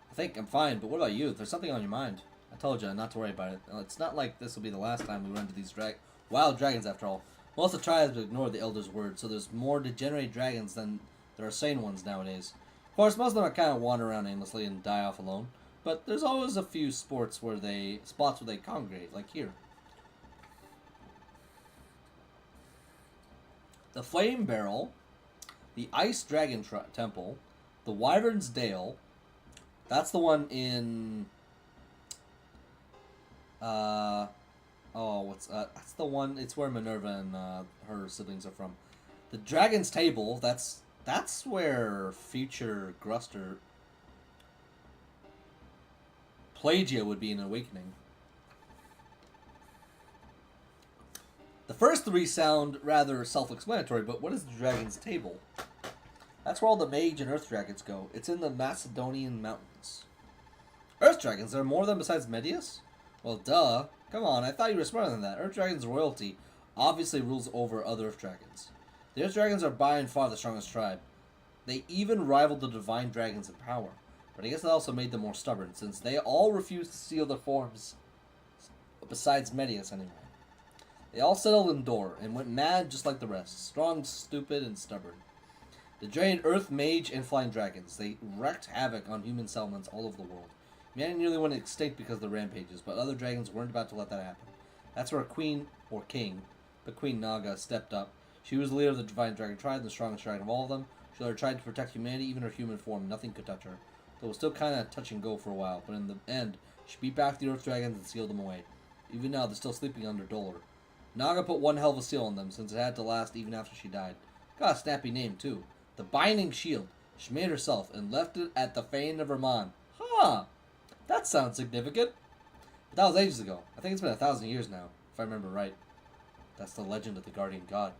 I think I'm fine, but what about you? There's something on your mind. I told you not to worry about it. It's not like this will be the last time we run into these wild dragons, after all. Most of the tribes ignore the Elder's word, so there's more degenerate dragons than there are sane ones nowadays. Of course, most of them are kind of wander around aimlessly and die off alone, but there's always a few spots where they congregate, like here. The Flame Barrel, the Ice Dragon Temple, the Wyvern's Dale. That's the one in. That's the one. It's where Minerva and her siblings are from. The Dragon's Table. That's where future Gruster Plagia would be in Awakening. The first three sound rather self-explanatory, but what is the Dragon's Table? That's where all the mage and earth dragons go. It's in the Macedonian mountains. Earth dragons? There are more of them besides Medius? Well, duh. Come on, I thought you were smarter than that. Earth dragons' royalty obviously rules over other earth dragons. The earth dragons are by and far the strongest tribe. They even rival the divine dragons in power. But I guess that also made them more stubborn, since they all refused to seal their forms. Besides Medius, anyway. They all settled in Dor and went mad just like the rest. Strong, stupid, and stubborn. They drained Earth, Mage, and Flying Dragons. They wreaked havoc on human settlements all over the world. Humanity nearly went extinct because of the rampages, but other dragons weren't about to let that happen. That's where Queen, or King, but Queen Naga stepped up. She was the leader of the Divine Dragon tribe, the strongest dragon of all of them. She tried to protect humanity, even her human form. Nothing could touch her. Though it was still kind of touch and go for a while, but in the end, she beat back the Earth Dragons and sealed them away. Even now, they're still sleeping under Dolor. Naga put one hell of a seal on them, since it had to last even after she died. Got a snappy name, too. The Binding Shield. She made herself and left it at the Fane of Herman. Huh! That sounds significant. But that was ages ago. I think it's been 1,000 years now, if I remember right. That's the legend of the Guardian God.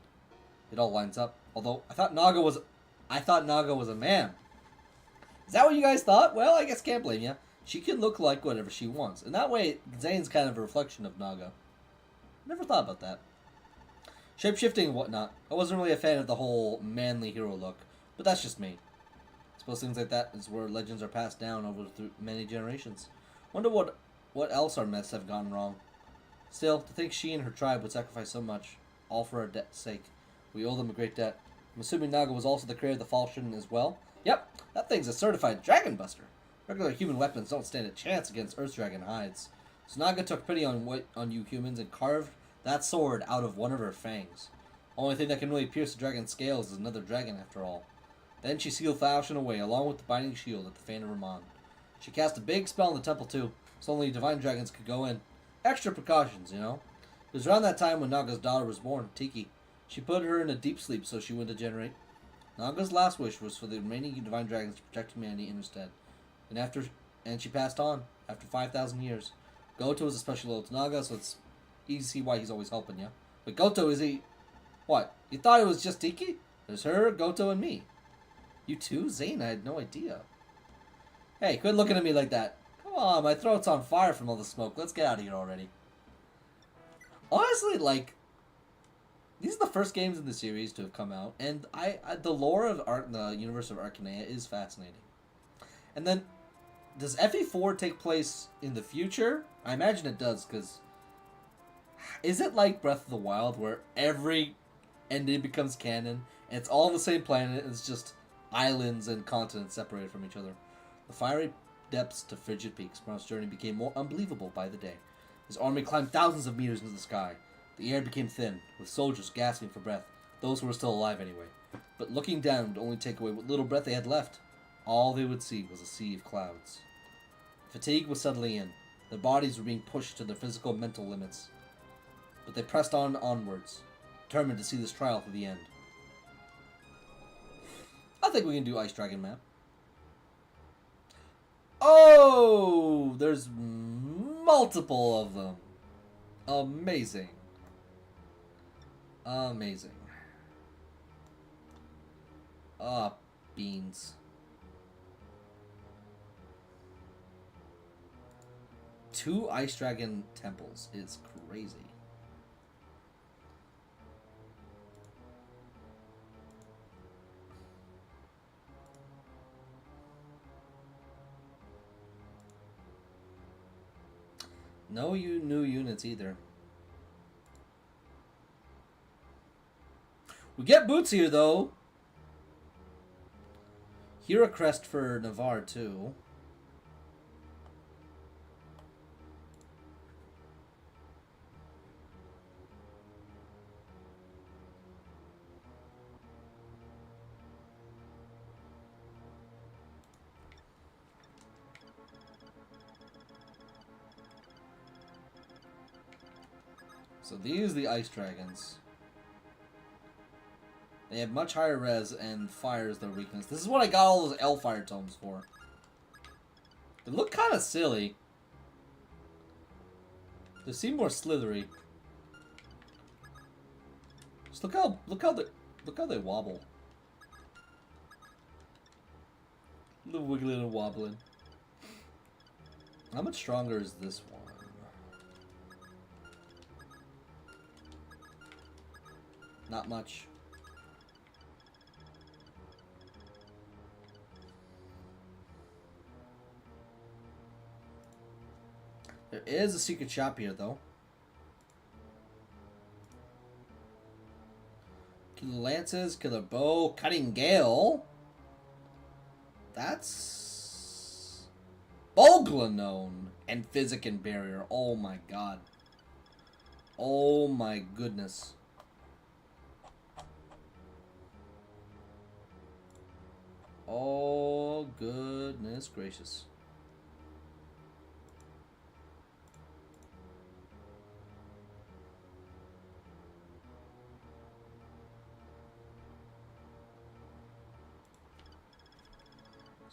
It all lines up. Although, I thought Naga was a man. Is that what you guys thought? Well, I guess can't blame you. She can look like whatever she wants. And that way, Zane's kind of a reflection of Naga. Never thought about that. Shapeshifting and whatnot. I wasn't really a fan of the whole manly hero look, but that's just me. I suppose things like that is where legends are passed down over through many generations. Wonder what else our myths have gone wrong. Still, to think she and her tribe would sacrifice so much, all for our debt's sake. We owe them a great debt. I'm assuming Naga was also the creator of the falchion as well. Yep, that thing's a certified dragon buster. Regular human weapons don't stand a chance against Earth Dragon hides. So Naga took pity on you humans and carved that sword out of one of her fangs. Only thing that can really pierce the dragon's scales is another dragon after all. Then she sealed Falchion away, along with the Binding Shield at the Fane of Herman. She cast a big spell in the temple too, so only divine dragons could go in. Extra precautions, you know. It was around that time when Naga's daughter was born, Tiki. She put her in a deep sleep so she wouldn't degenerate. Naga's last wish was for the remaining divine dragons to protect humanity in her stead. And she passed on after 5,000 years. Goto is a special oath to Naga, so it's easy to see why he's always helping you. But Goto, is he... What? You thought it was just Tiki? There's her, Goto, and me. You too? Zane, I had no idea. Hey, quit looking at me like that. Come on, my throat's on fire from all the smoke. Let's get out of here already. Honestly, like... These are the first games in the series to have come out, and the lore of the universe of Arcanea is fascinating. And then, does FE4 take place in the future? I imagine it does, because... Is it like Breath of the Wild, where every ending becomes canon, and it's all on the same planet, and it's just islands and continents separated from each other? The fiery depths to frigid peaks, Marth's journey became more unbelievable by the day. His army climbed thousands of meters into the sky. The air became thin, with soldiers gasping for breath, those who were still alive anyway. But looking down would only take away what little breath they had left. All they would see was a sea of clouds. Fatigue was settling in. Their bodies were being pushed to their physical and mental limits. But they pressed onwards, determined to see this trial to the end. I think we can do Ice Dragon map. Oh! There's multiple of them. Amazing. Amazing. Ah, beans. 2 Ice Dragon temples is crazy. No new units either. We get boots here though. Here a crest for Navarre too. So these are the Ice Dragons. They have much higher res and fire is their weakness. This is what I got all those L-Fire tomes for. They look kind of silly. They seem more slithery. Just look how they wobble. A little wiggling and wobbling. How much stronger is this one? Not much. There is a secret shop here, though. Killer lances, killer bow, cutting gale. That's Bolglanone and Physican barrier. Oh my god. Oh my goodness. Oh goodness gracious.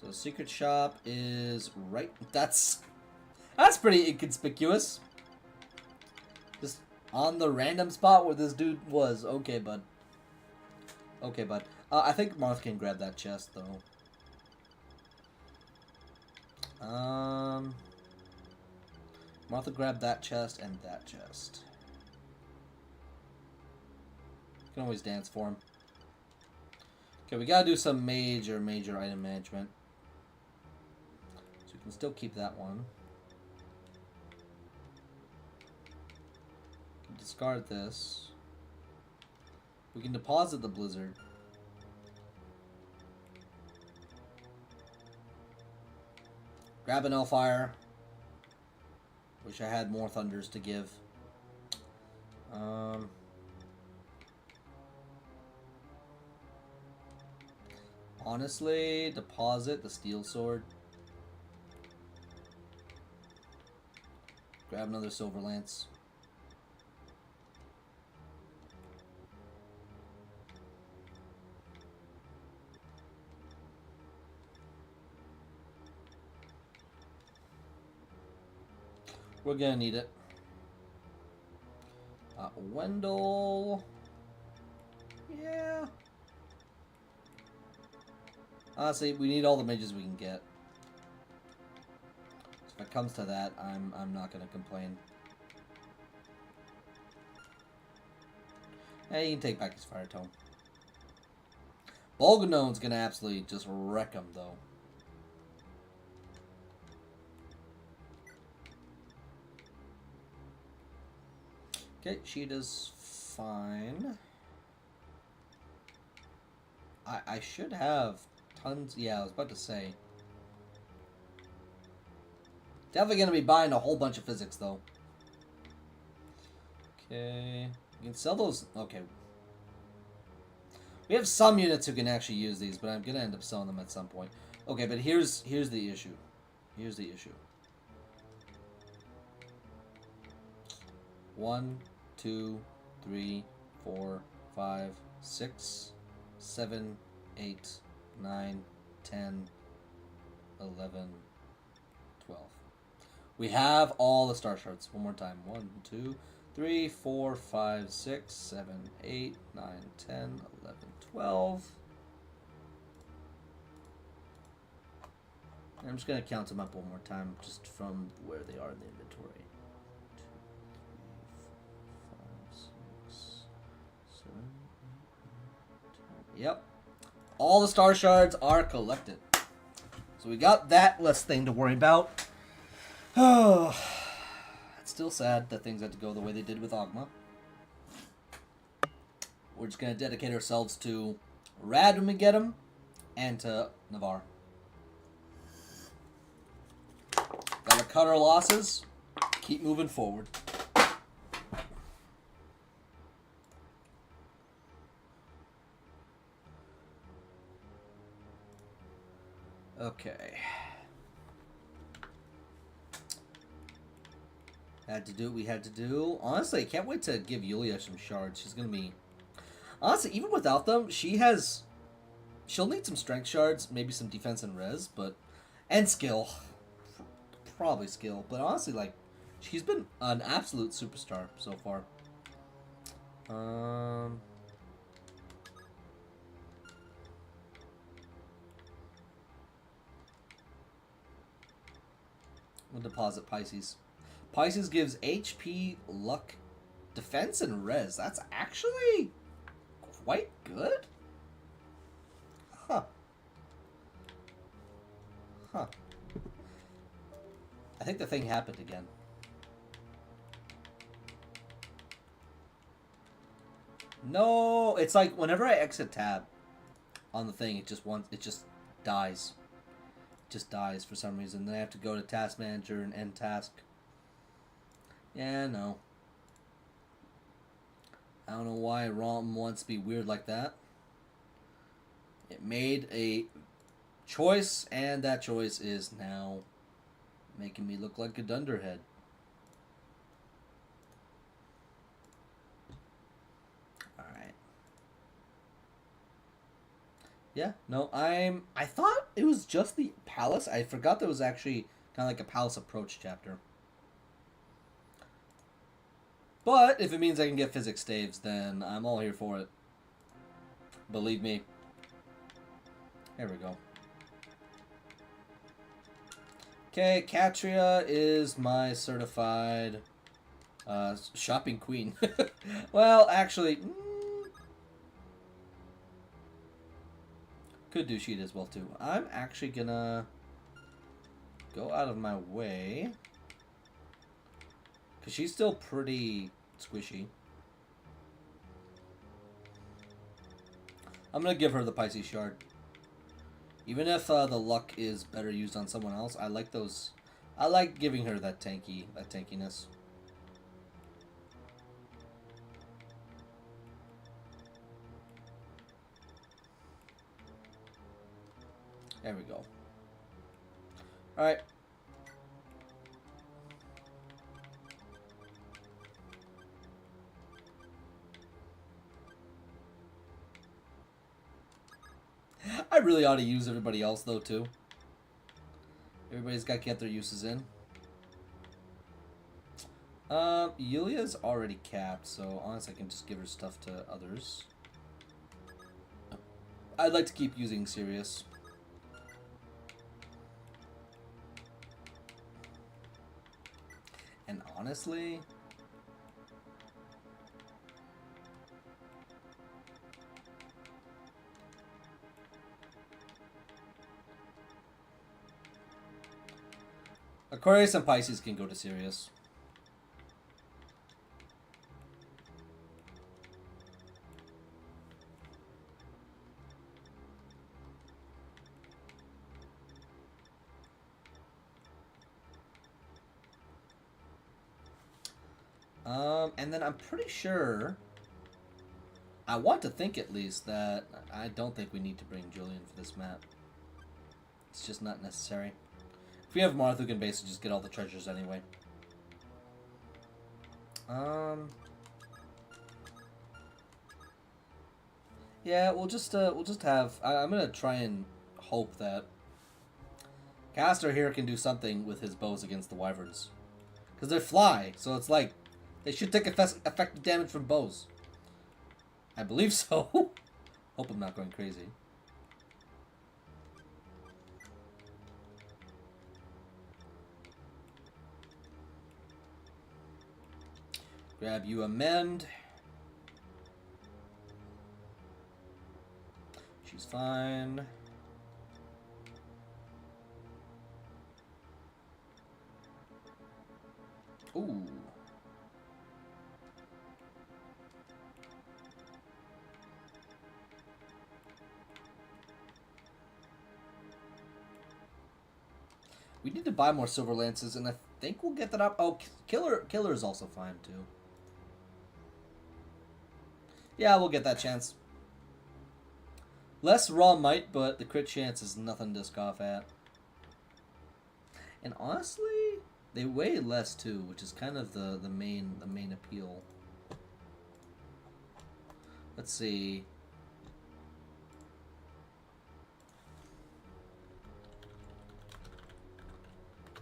So the secret shop is right. That's pretty inconspicuous. Just on the random spot where this dude was. Okay, bud. Okay, bud. I think Marth can grab that chest though. Marth will grab that chest and that chest. You can always dance for him. Okay, we gotta do some major item management. So we can still keep that one. We can discard this. We can deposit the blizzard. Grab an Hellfire. Wish I had more thunders to give. Honestly, deposit the steel sword. Grab another silver lance. We're gonna need it. Wendell. Yeah. Honestly, we need all the mages we can get. So if it comes to that, I'm not gonna complain. Hey, you can take back his fire tome. Bolganone's gonna absolutely just wreck him, though. Okay, she does fine. I should have tons. Yeah, I was about to say. Definitely going to be buying a whole bunch of physics, though. Okay. You can sell those... Okay. We have some units who can actually use these, but I'm going to end up selling them at some point. Okay, but here's the issue. Here's the issue. 1, 2, 3, 4, 5, 6, 7, 8, 9, 10, 11, 12. We have all the star shards. One more time. 1, 2, 3, 4, 5, 6, 7, 8, 9, 10, 11, 12. And I'm just going to count them up one more time just from where they are in the inventory. 2, 3, 4, 5, 6, 7, 8, 9, 10. Yep. All the star shards are collected. So we got that less thing to worry about. Oh, it's still sad that things had to go the way they did with Ogma. We're just going to dedicate ourselves to Rad when we get him, and to Navarre. Gotta cut our losses, keep moving forward. Okay. Had to do what we had to do. Honestly, I can't wait to give Yulia some shards. She's gonna be... Honestly, even without them, she'll need some strength shards, maybe some defense and res, but... And skill. Probably skill. But honestly, like, she's been an absolute superstar so far. We'll deposit Pisces. Pisces gives HP, luck, defense, and res. That's actually quite good. Huh. Huh. I think the thing happened again. No, it's like whenever I exit tab on the thing, it just dies. It just dies for some reason. Then I have to go to Task Manager and end task. Yeah, no. I don't know why ROM wants to be weird like that. It made a choice, and that choice is now making me look like a dunderhead. Alright. Yeah, no, I thought it was just the palace. I forgot there was actually kind of like a palace approach chapter. But if it means I can get physics staves, then I'm all here for it. Believe me. There we go. Okay, Katria is my certified shopping queen. Well, actually, could do sheet as well too. I'm actually gonna go out of my way because she's still pretty squishy. I'm gonna give her the Pisces shard. Even if the luck is better used on someone else, I like those. I like giving her that tankiness. There we go. Alright. I really ought to use everybody else, though, too. Everybody's got to get their uses in. Yulia's already capped, so honestly, I can just give her stuff to others. I'd like to keep using Sirius. And honestly... Aquarius and Pisces can go to Sirius. And then I'm pretty sure, I want to think at least, that I don't think we need to bring Julian for this map. It's just not necessary. If we have Marth, we can basically just get all the treasures anyway. Yeah, we'll just have. I'm gonna try and hope that Caster here can do something with his bows against the wyverns, because they fly, so it's like they should take effective damage from bows. I believe so. Hope I'm not going crazy. Grab you a mend. She's fine. Ooh. We need to buy more silver lances, and I think we'll get that up. Oh, killer is also fine too. Yeah, we'll get that chance. Less raw might, but the crit chance is nothing to scoff at. And honestly, they weigh less too, which is kind of the main appeal. Let's see.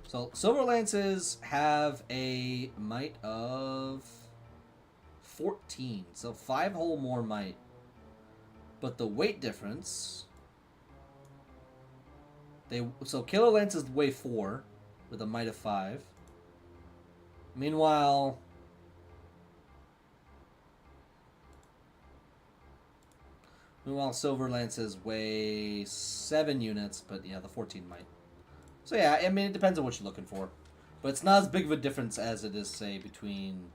So silver lances have a might of 14, so 5 whole more might. But the weight difference, so killer lances weigh 4 with a might of 5. Meanwhile, silver lances weigh 7 units, but yeah, the 14 might. So yeah, I mean, it depends on what you're looking for. But it's not as big of a difference as it is, say, between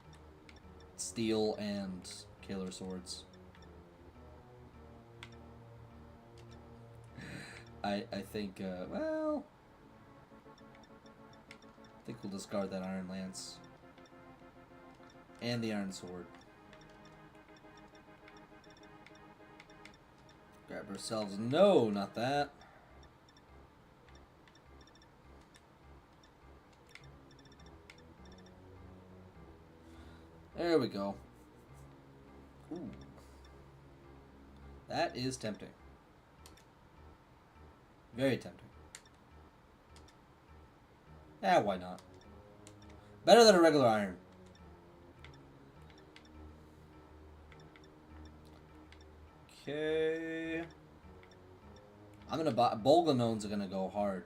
steel and killer swords. I think, well, I think we'll discard that iron lance. And the iron sword. Grab ourselves, no, not that. There we go. Ooh. That is tempting. Very tempting. Yeah, why not? Better than a regular iron. Okay. I'm gonna buy... Bolganones are gonna go hard.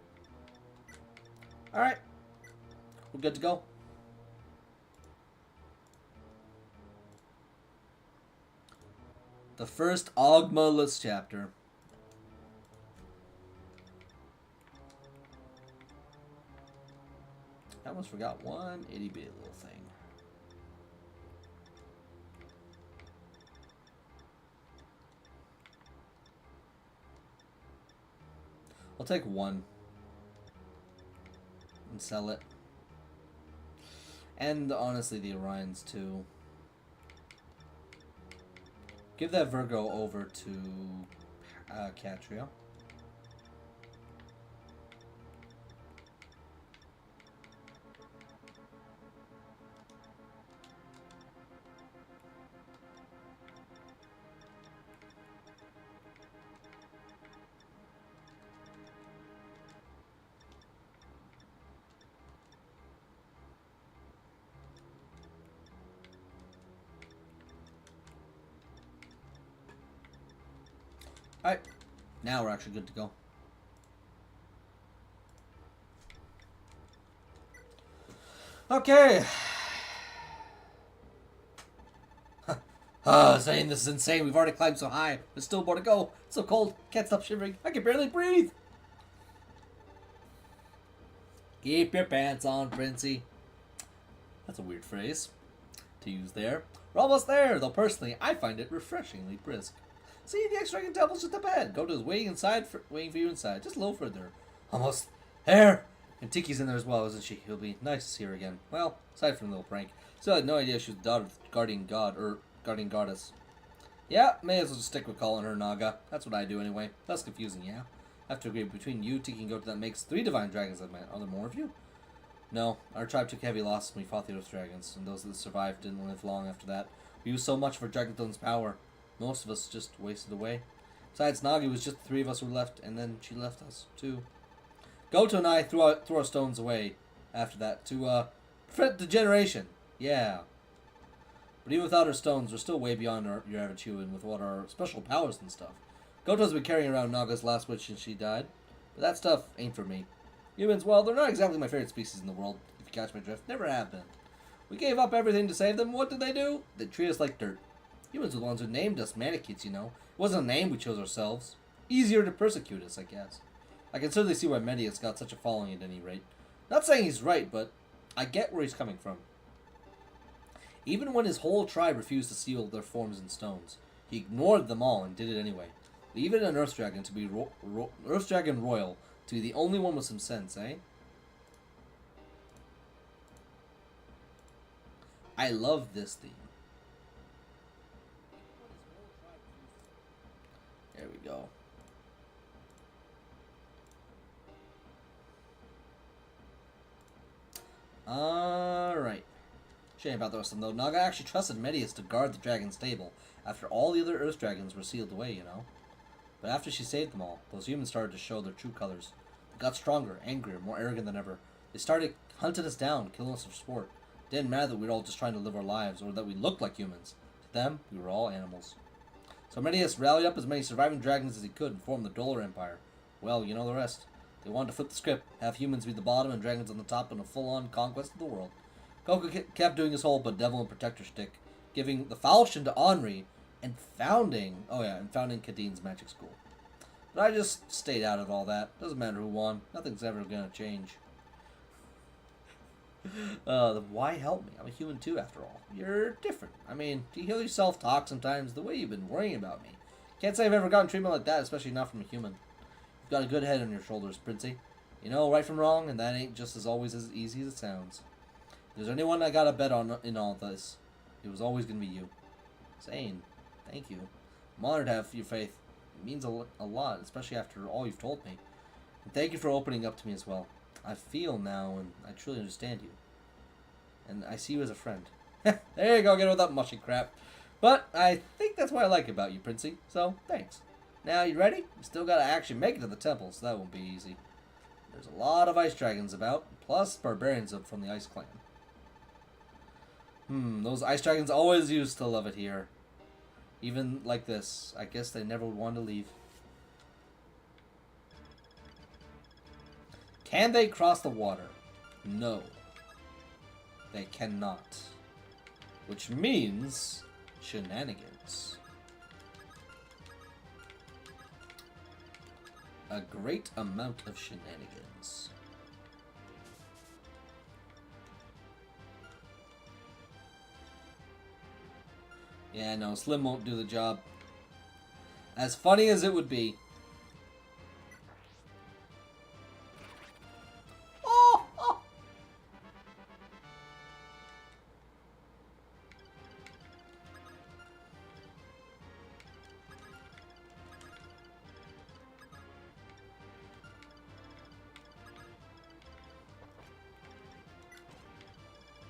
Alright. We're good to go. The first Ogma-less chapter. I almost forgot one itty-bitty little thing. I'll take one and sell it. And honestly, the Orions too. Give that Virgo over to Catria. Alright, now we're actually good to go. Okay. Saying this is insane. We've already climbed so high. There's still more to go. It's so cold. Can't stop shivering. I can barely breathe. Keep your pants on, Princey. That's a weird phrase to use there. We're almost there, though personally, I find it refreshingly brisk. See, the ex-dragon temple's just up ahead. Go to his waiting for you inside. Just a little further. Almost there. And Tiki's in there as well, isn't she? It'll be nice to see her again. Well, aside from the little prank. Still had no idea she was the daughter of the guardian god, or guardian goddess. Yeah, may as well just stick with calling her Naga. That's what I do anyway. Less confusing, yeah? I have to agree, between you, Tiki, and Goto, that makes 3 divine dragons I've met. Are there more of you? No, our tribe took heavy losses when we fought the Earth Dragons, and those that survived didn't live long after that. We used so much for Dragonstone's power. Most of us just wasted away. Besides, Nagi was just the 3 of us who were left, and then she left us, too. Goto and I threw our stones away after that to prevent degeneration. Yeah. But even without our stones, we're still way beyond your average human with what our special powers and stuff. Goto's been carrying around Naga's last wish since she died, but that stuff ain't for me. Humans, well, they're not exactly my favorite species in the world, if you catch my drift. Never have been. We gave up everything to save them. What did they do? They treat us like dirt. Humans were the ones who named us Manikids, you know. It wasn't a name we chose ourselves. Easier to persecute us, I guess. I can certainly see why Medius got such a following at any rate. Not saying he's right, but I get where he's coming from. Even when his whole tribe refused to seal their forms in stones, he ignored them all and did it anyway. Even an Earth Dragon to be Earth Dragon Royal to be the only one with some sense, eh? I love this theme. There we go. Alright. Shame about the rest of them, though. Naga actually trusted Medius to guard the dragon's stable after all the other Earth Dragons were sealed away, you know. But after she saved them all, those humans started to show their true colors. They got stronger, angrier, more arrogant than ever. They started hunting us down, killing us for sport. It didn't matter that we were all just trying to live our lives, or that we looked like humans. To them, we were all animals. So Medius rallied up as many surviving dragons as he could and formed the Dollar Empire. Well, you know the rest. They wanted to flip the script, have humans be the bottom and dragons on the top in a full-on conquest of the world. Goku kept doing his whole benevolent protector shtick, giving the falchion to Henri, and founding Kadine's magic school. But I just stayed out of all that. Doesn't matter who won. Nothing's ever gonna change. Why help me? I'm a human too, after all. You're different. I mean, do you hear yourself talk sometimes the way you've been worrying about me? Can't say I've ever gotten treatment like that, especially not from a human. You've got a good head on your shoulders, Princey. You know right from wrong, and that ain't just as always as easy as it sounds. If there's anyone I got a bet on in all this, it was always going to be you. Zane, thank you. I'm honored to have your faith. It means a lot, especially after all you've told me. And thank you for opening up to me as well. I feel now, and I truly understand you. And I see you as a friend. There you go, get with that mushy crap. But I think that's what I like about you, Princey. So, thanks. Now, you ready? You still gotta actually make it to the temple, so that won't be easy. There's a lot of ice dragons about, plus barbarians from the Ice Clan. Those ice dragons always used to love it here. Even like this. I guess they never would want to leave. Can they cross the water? No. They cannot. Which means shenanigans. A great amount of shenanigans. Yeah, no, Slim won't do the job. As funny as it would be. Oh, oh.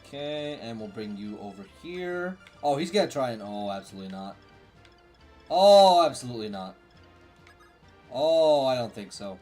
Okay, and we'll bring you over here. Oh, he's gonna try and... Oh, absolutely not. Oh, absolutely not. Oh, I don't think so.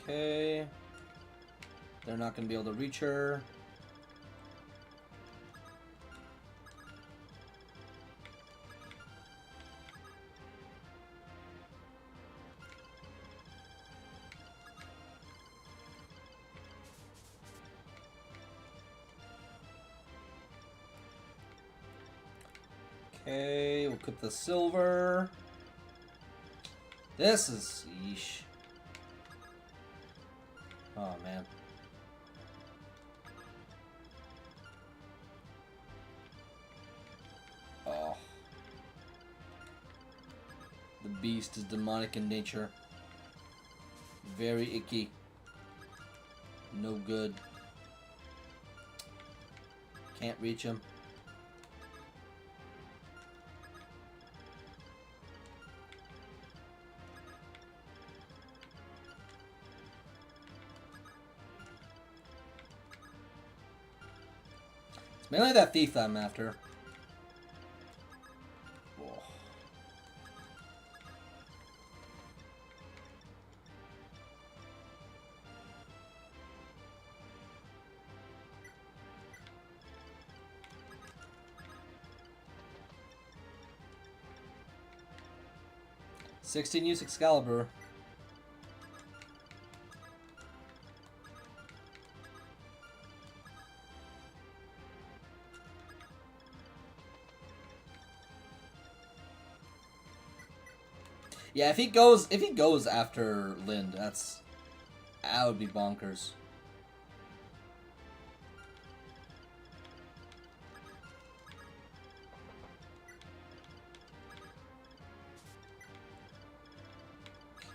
Okay. They're not going to be able to reach her. Okay, we'll keep the silver. This is... yeesh. Oh, man. Oh. The beast is demonic in nature. Very icky. No good. Can't reach him. It's mainly that thief that I'm after. Oh. '16-use Excalibur. Yeah, if he goes after Lind, that would be bonkers.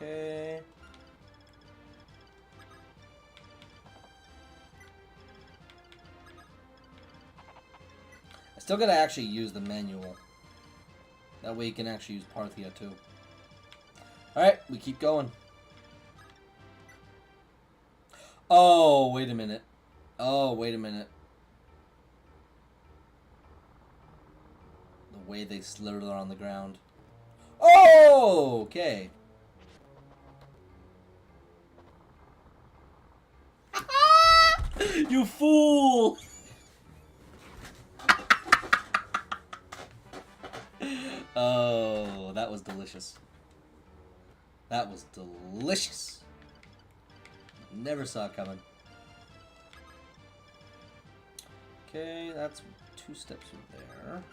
Okay. I still gotta actually use the manual. That way you can actually use Parthia too. Alright, we keep going. Oh, wait a minute. Oh, wait a minute. The way they slither on the ground. Oh, okay. You fool! Oh, that was delicious. That was delicious. Never saw it coming. Okay, that's 2 steps from there.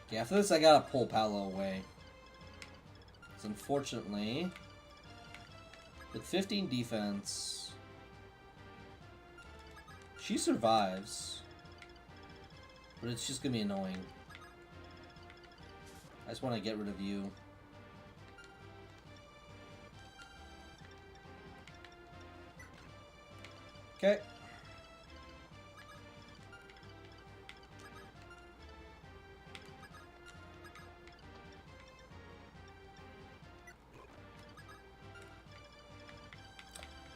Okay, after this I gotta pull Paolo away. Because unfortunately, with 15 defense, she survives. But it's just gonna be annoying. I just want to get rid of you. Okay.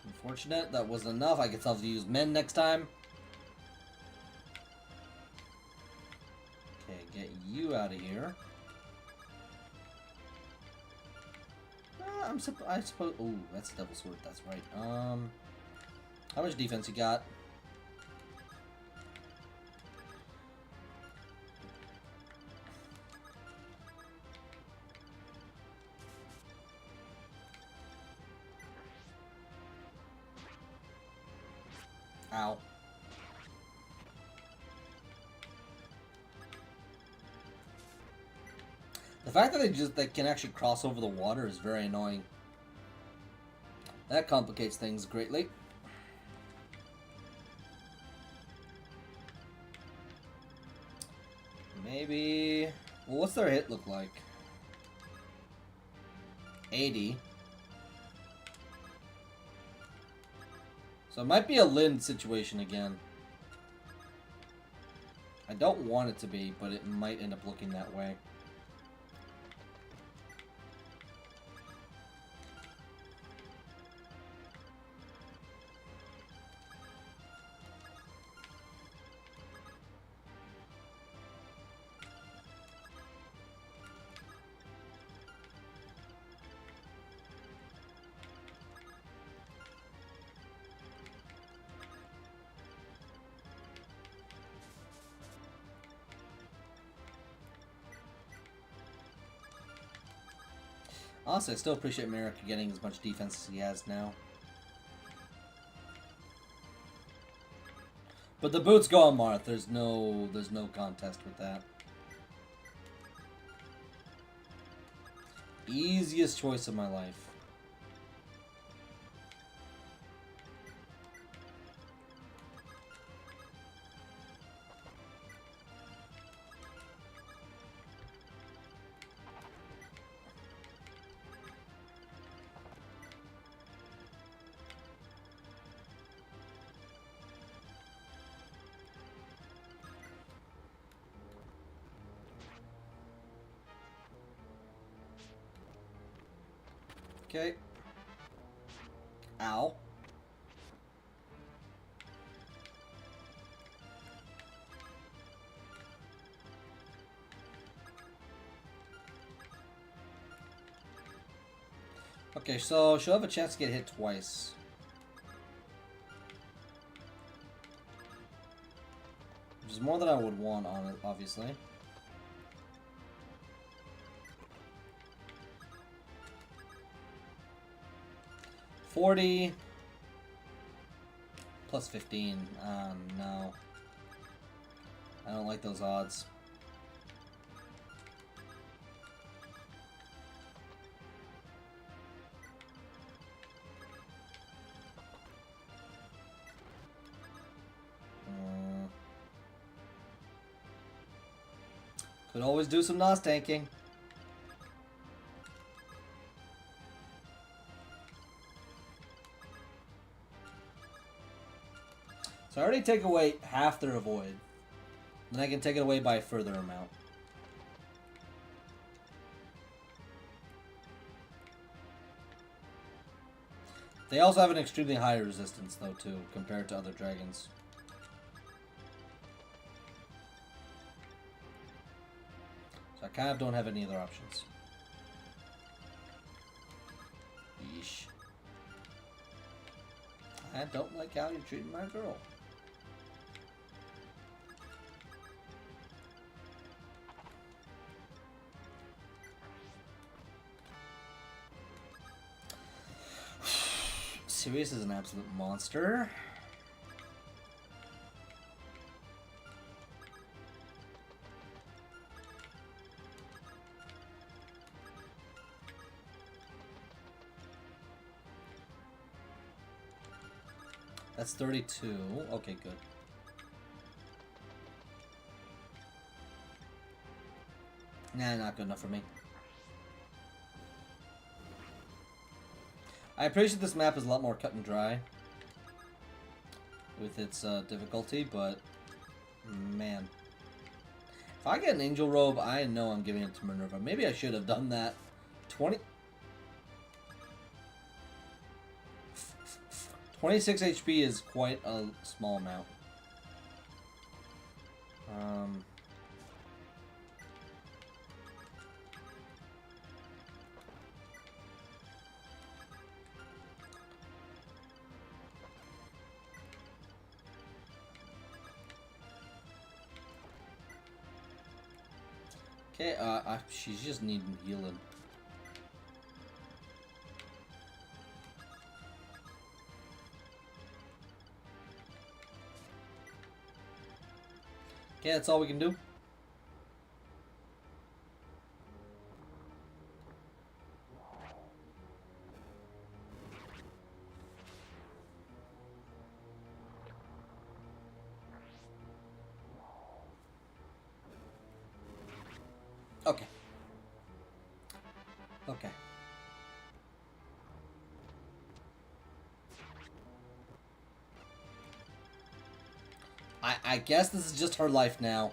Unfortunate, that wasn't enough. I guess I'll have to use men next time. Okay, get you out of here. I suppose. Ooh, that's a double sword. That's right. How much defense you got? Ow. The fact that they can actually cross over the water is very annoying. That complicates things greatly. Maybe... Well, what's their hit look like? 80. So it might be a Lind situation again. I don't want it to be, but it might end up looking that way. Honestly, I still appreciate Merrick getting as much defense as he has now. But the boots go on Marth. There's no contest with that. Easiest choice of my life. Okay. Ow. Okay, so she'll have a chance to get hit twice. Which is more than I would want on it, obviously. $40 plus 15. No. I don't like those odds. Could always do some NOS tanking. So I already take away half their avoid. Then I can take it away by a further amount. They also have an extremely high resistance, though, too, compared to other dragons. So I kind of don't have any other options. Yeesh. I don't like how you're treating my girl. Sirius is an absolute monster. That's 32. Okay, good. Nah, not good enough for me. I appreciate this map is a lot more cut and dry with its difficulty, but man. If I get an angel robe, I know I'm giving it to Minerva. Maybe I should have done that. 26 HP is quite a small amount. Okay, she's just needing healing. Okay, that's all we can do. Okay. Okay. I guess this is just her life now.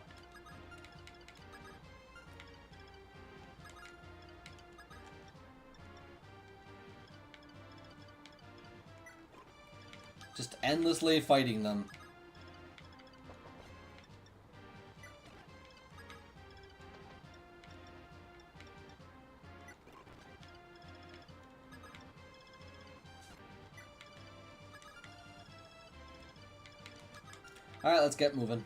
Just endlessly fighting them. Alright, let's get moving.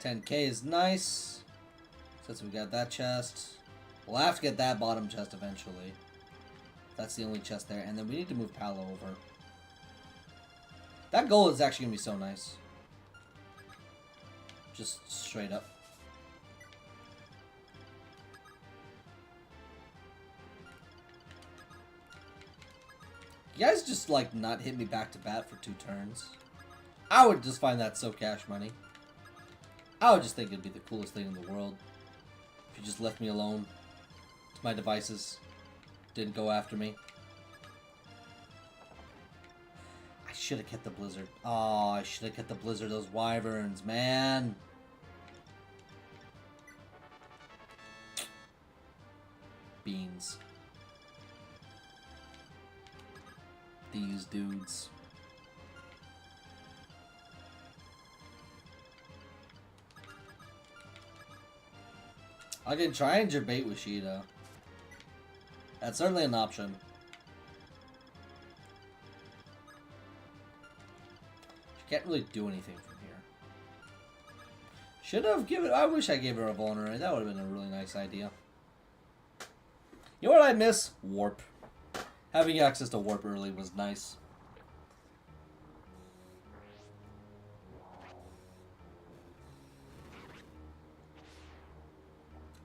10k is nice. Since we got that chest. We'll have to get that bottom chest eventually. That's the only chest there. And then we need to move Palo over. That goal is actually gonna be so nice. Just straight up. You guys just, like, not hit me back to bat for 2 turns. I would just find that so cash money. I would just think it'd be the coolest thing in the world. If you just left me alone. To my devices. Didn't go after me. I should have kept the blizzard. Oh, I should have kept the blizzard. Those wyverns, man. Beans. These dudes. I can try and debate with Sheeta. That's certainly an option. She can't really do anything from here. Should have given. I wish I gave her a vulnerary. That would have been a really nice idea. You know what I miss? Warp. Having access to warp early was nice.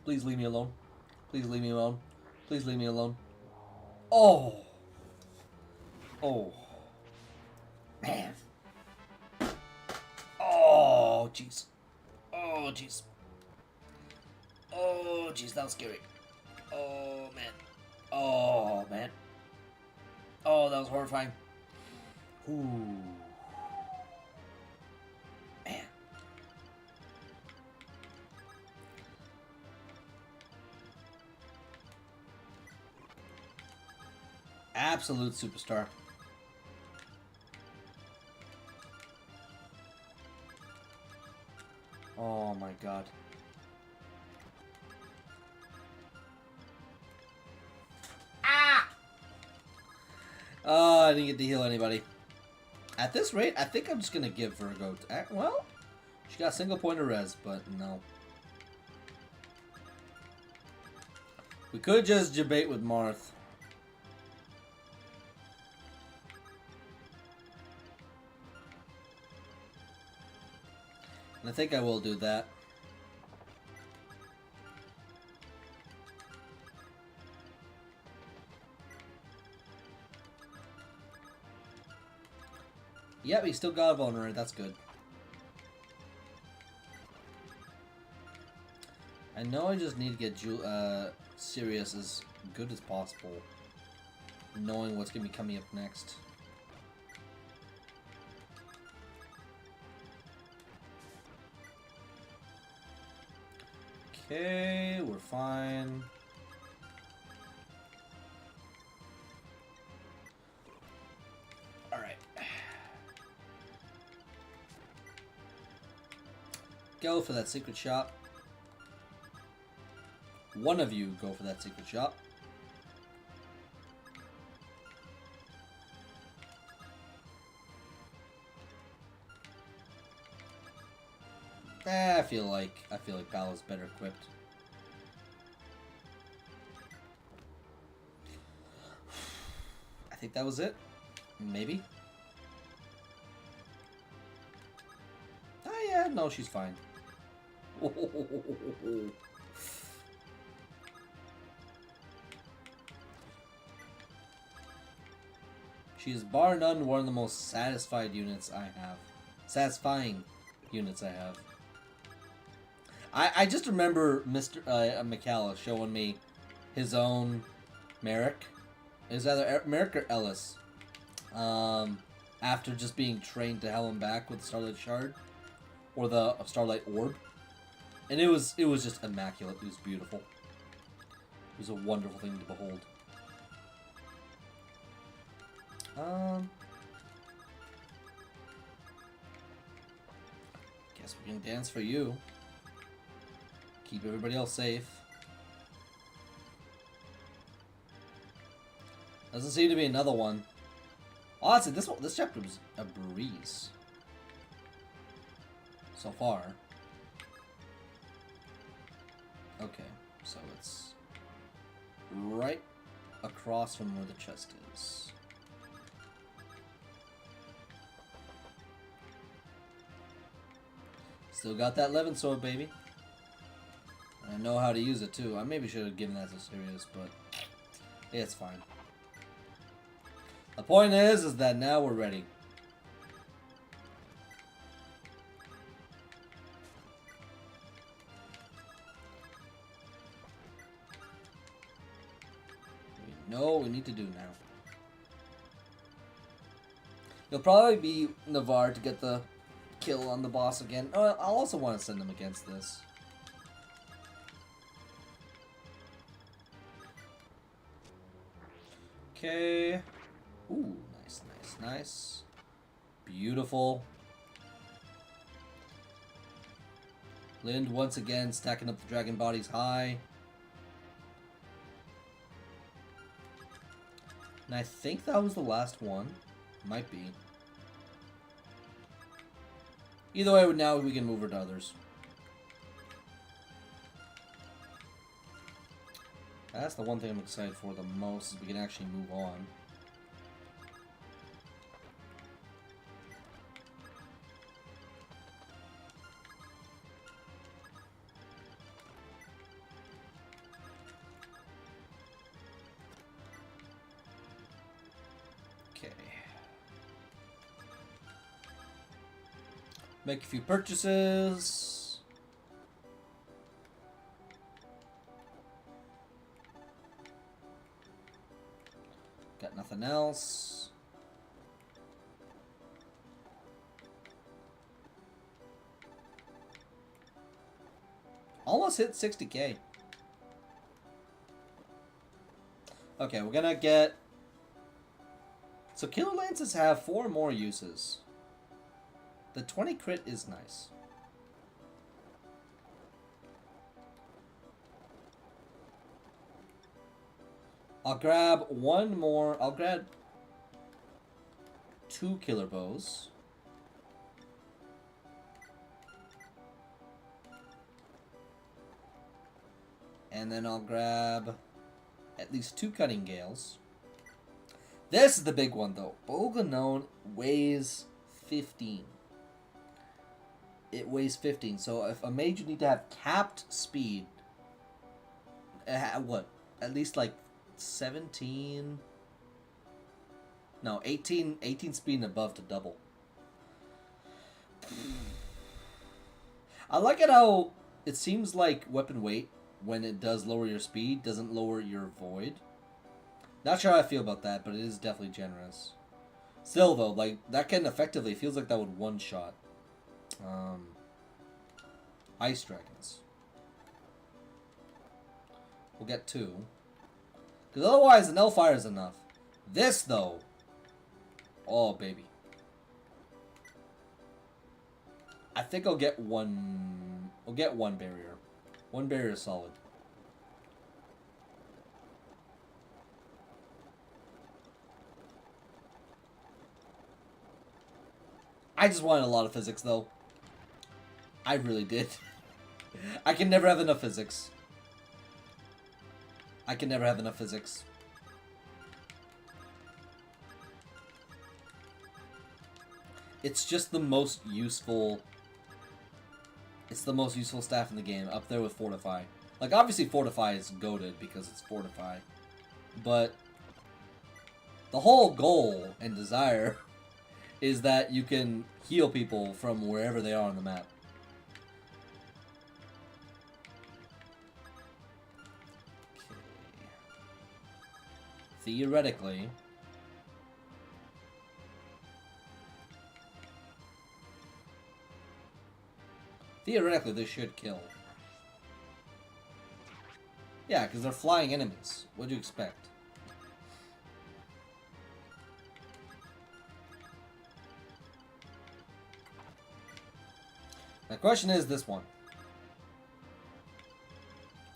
Please leave me alone. Please leave me alone. Please leave me alone. Oh. Oh. Man. Oh, jeez. Oh, jeez. Oh, jeez, that was scary. Oh, man. Oh, man. Oh, that was horrifying. Ooh. Man. Absolute superstar. Oh my god. Ah! Oh, I didn't get to heal anybody. At this rate, I think I'm just gonna give Virgo. Well, she got a single point of res, but no. We could just debate with Marth. And I think I will do that. Yep, he still got a vulnerary. That's good. I know I just need to get Sirius as good as possible, knowing what's going to be coming up next. Okay, we're fine. Alright. Go for that secret shop. One of you go for that secret shop. I feel like Pala's better equipped. I think that was it. Maybe. Oh yeah, no, she's fine. She is bar none one of the most satisfied units I have. Satisfying units I have. I just remember Mr. McCalla showing me his own Merrick. It was either Merrick or Ellis. After just being trained to hell and back with the Starlight Shard. Or the Starlight Orb. And it was just immaculate. It was beautiful. It was a wonderful thing to behold. Guess we can dance for you. Keep everybody else safe. Doesn't seem to be another one. Honestly, this chapter was a breeze. So far. Okay, so it's right across from where the chest is. Still got that Levin sword, baby. I know how to use it too. I maybe should have given that to Sirius, but it's fine. The point is that now we're ready. We know what we need to do now. It'll probably be Navarre to get the kill on the boss again. Oh, I'll also want to send him against this. Okay. Ooh, nice, nice, nice. Beautiful. Lind once again stacking up the dragon bodies high. And I think that was the last one. Might be. Either way, now we can move her to others. That's the one thing I'm excited for the most, is we can actually move on. Okay. Make a few purchases. Got nothing else. Almost hit 60k. Okay, we're gonna get... So Killer Lances have 4 more uses. The 20 crit is nice. I'll grab one more. I'll grab 2 killer bows. And then I'll grab at least 2 cutting gales. This is the big one though. Bolganon weighs 15. It weighs 15. So if a mage, you need to have capped speed. What? At least like 17, no, 18 speed and above to double. I like it how it seems like weapon weight, when it does lower your speed, doesn't lower your void. Not sure how I feel about that, but it is definitely generous. Still though, like, that can effectively, feels like that would one-shot ice dragons. We'll get 2. Because otherwise, an Hellfire is enough. This, though. Oh, baby. I think I'll get one... I'll get 1 barrier. 1 barrier is solid. I just wanted a lot of physics, though. I really did. I can never have enough physics. I can never have enough physics. It's just the most useful... It's the most useful staff in the game, up there with Fortify. Like, obviously Fortify is goated because it's Fortify. But the whole goal and desire is that you can heal people from wherever they are on the map. Theoretically, this should kill. Yeah, because they're flying enemies. What do you expect? The question is this one.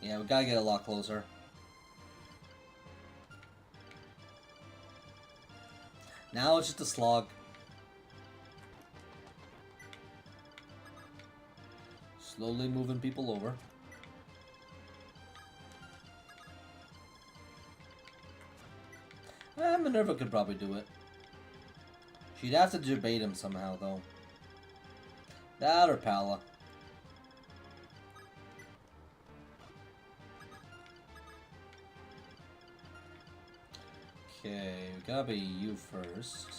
Yeah, we gotta get a lot closer. Now it's just a slog. Slowly moving people over. Minerva could probably do it. She'd have to debate him somehow, though. That or Pala. Okay, we gotta be you first.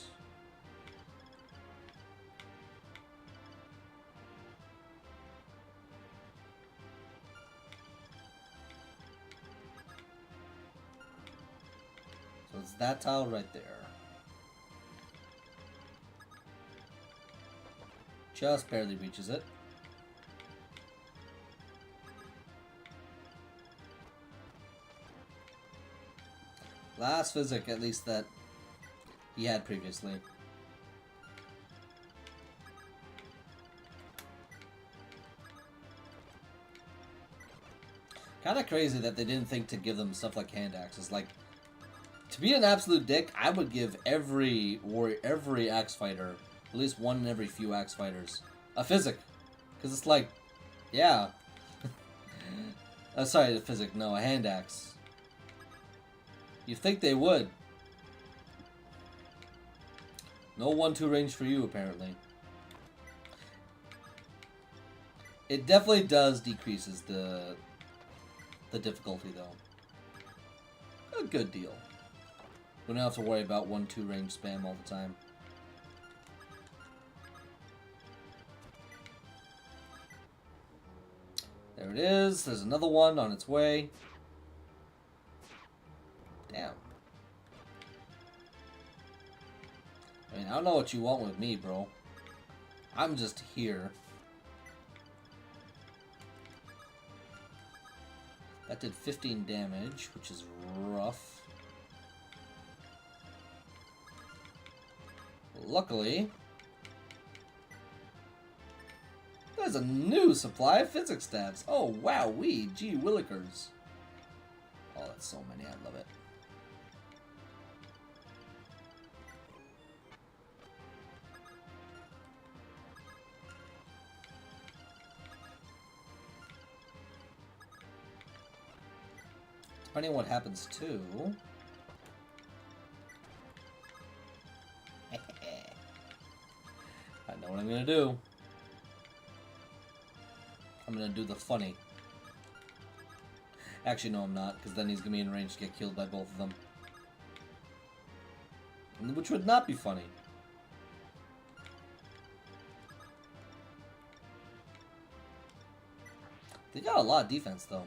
So it's that tile right there. Just barely reaches it. Last physic, at least, that he had previously. Kind of crazy that they didn't think to give them stuff like hand axes. Like, to be an absolute dick, I would give every warrior, every axe fighter, at least one in every few axe fighters, a physic. Because it's like, yeah. Sorry, a physic, no, a hand axe. You'd think they would. No 1-2 range for you, apparently. It definitely does decreases the difficulty, though. A good deal. We don't have to worry about 1-2 range spam all the time. There it is. There's another one on its way. Damn. I mean, I don't know what you want with me, bro. I'm just here. That did 15 damage, which is rough. Luckily, there's a new supply of physics stabs. Oh, wow, gee willikers. Oh, that's so many, I love it. Depending on what happens too. I know what I'm gonna do. I'm gonna do the funny. Actually, no, I'm not, because then he's gonna be in range to get killed by both of them. Which would not be funny. They got a lot of defense, though.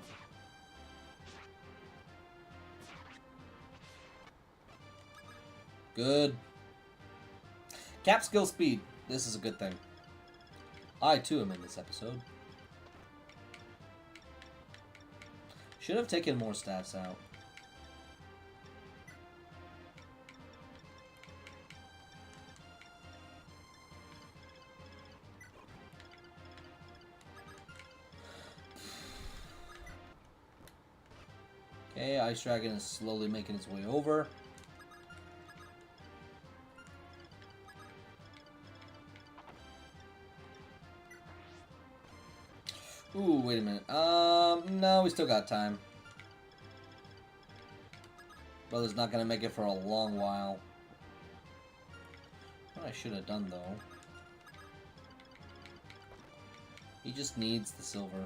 Good. Cap skill speed. This is a good thing. I, too, am in this episode. Should have taken more stats out. Okay, Ice Dragon is slowly making its way over. Ooh, wait a minute. No, we still got time. Brother's not gonna make it for a long while. What I should have done, though. He just needs the silver.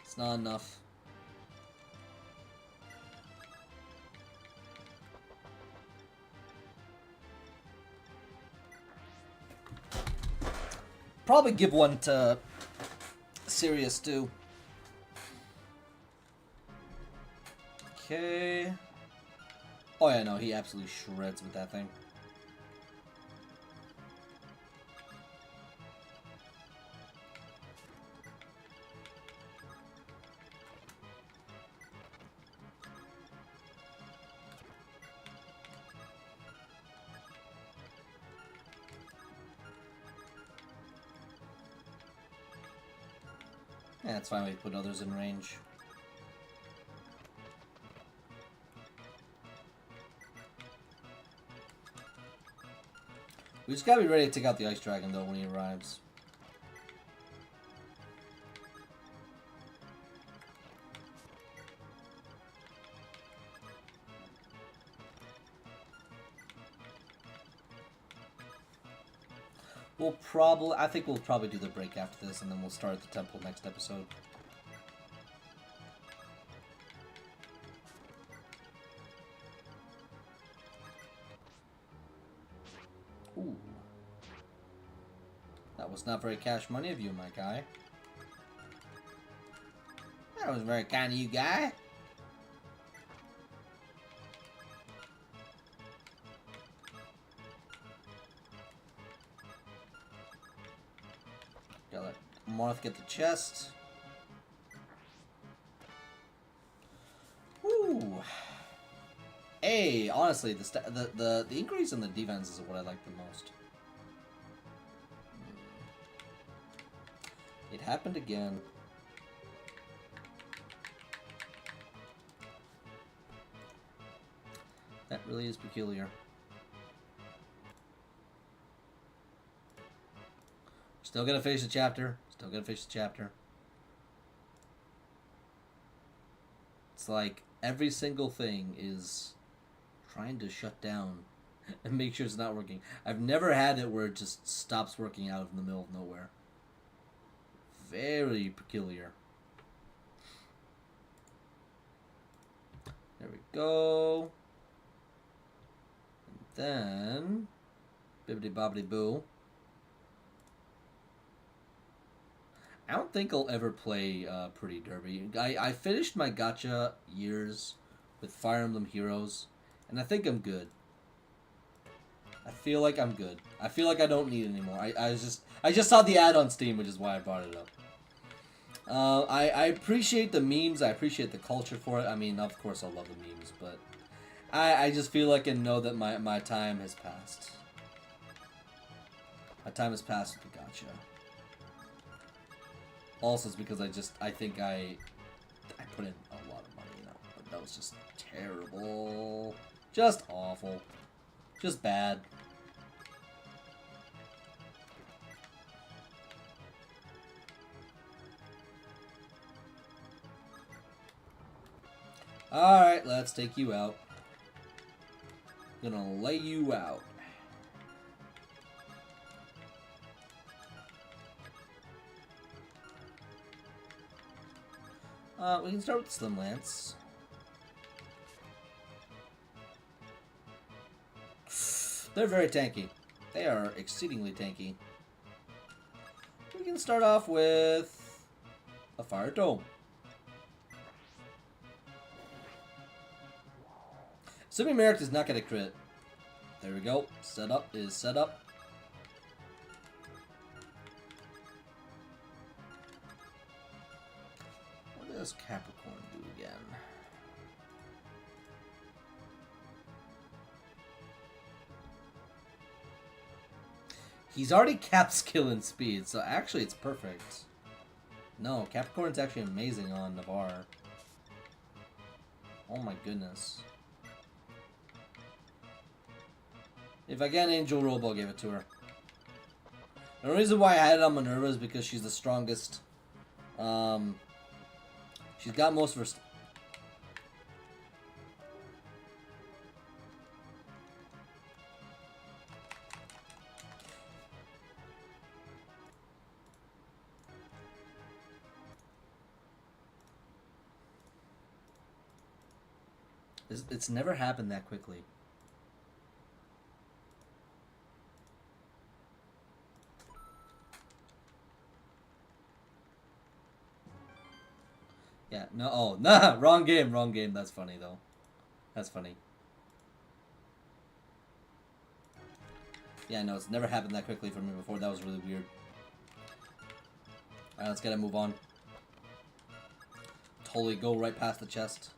It's not enough. Probably give one to Sirius too. Okay. Oh yeah, no, he absolutely shreds with that thing. Yeah, it's fine. We put others in range. We just gotta be ready to take out the Ice Dragon, though, when he arrives. I think we'll probably do the break after this, and then we'll start at the temple next episode. was not very cash money of you, my guy. That was very kind of you, guy. Gotta let Marth get the chest. Woo! Hey, honestly, the increase in the defense is what I like the most. It happened again. That really is peculiar. Still gonna finish the chapter. Still gonna finish the chapter. It's like every single thing is trying to shut down and make sure it's not working. I've never had it where it just stops working out of the middle of nowhere. Very peculiar. There we go. And then bibbidi bobbidi boo. I don't think I'll ever play Pretty Derby. I finished my gacha years with Fire Emblem Heroes, and I think I'm good. I feel like I'm good. I feel like I don't need it anymore. I just saw the ad on Steam, which is why I brought it up. I appreciate the memes. I appreciate the culture for it. I mean, of course, I love the memes, but I just feel like I know that my time has passed. My time has passed with the gacha. Also, it's because I think I put in a lot of money, you know, but that was just terrible. Just awful. Just bad. Alright, let's take you out. Gonna lay you out. We can start with Slim Lance. They're very tanky. They are exceedingly tanky. We can start off with a Fire Dome. Assuming Merrick does not get a crit. There we go. Setup is set up. What does Capricorn do again? He's already capped skill and speed, so actually it's perfect. No, Capricorn's actually amazing on Navarre. Oh my goodness. If I get an Angel Robe, I'll give it to her. The reason why I had it on Minerva is because she's the strongest. She's got most of her... It's never happened that quickly. Yeah, no, oh, nah, wrong game. That's funny, though. That's funny. Yeah, no, it's never happened that quickly for me before. That was really weird. Alright, let's get it, move on. Totally go right past the chest.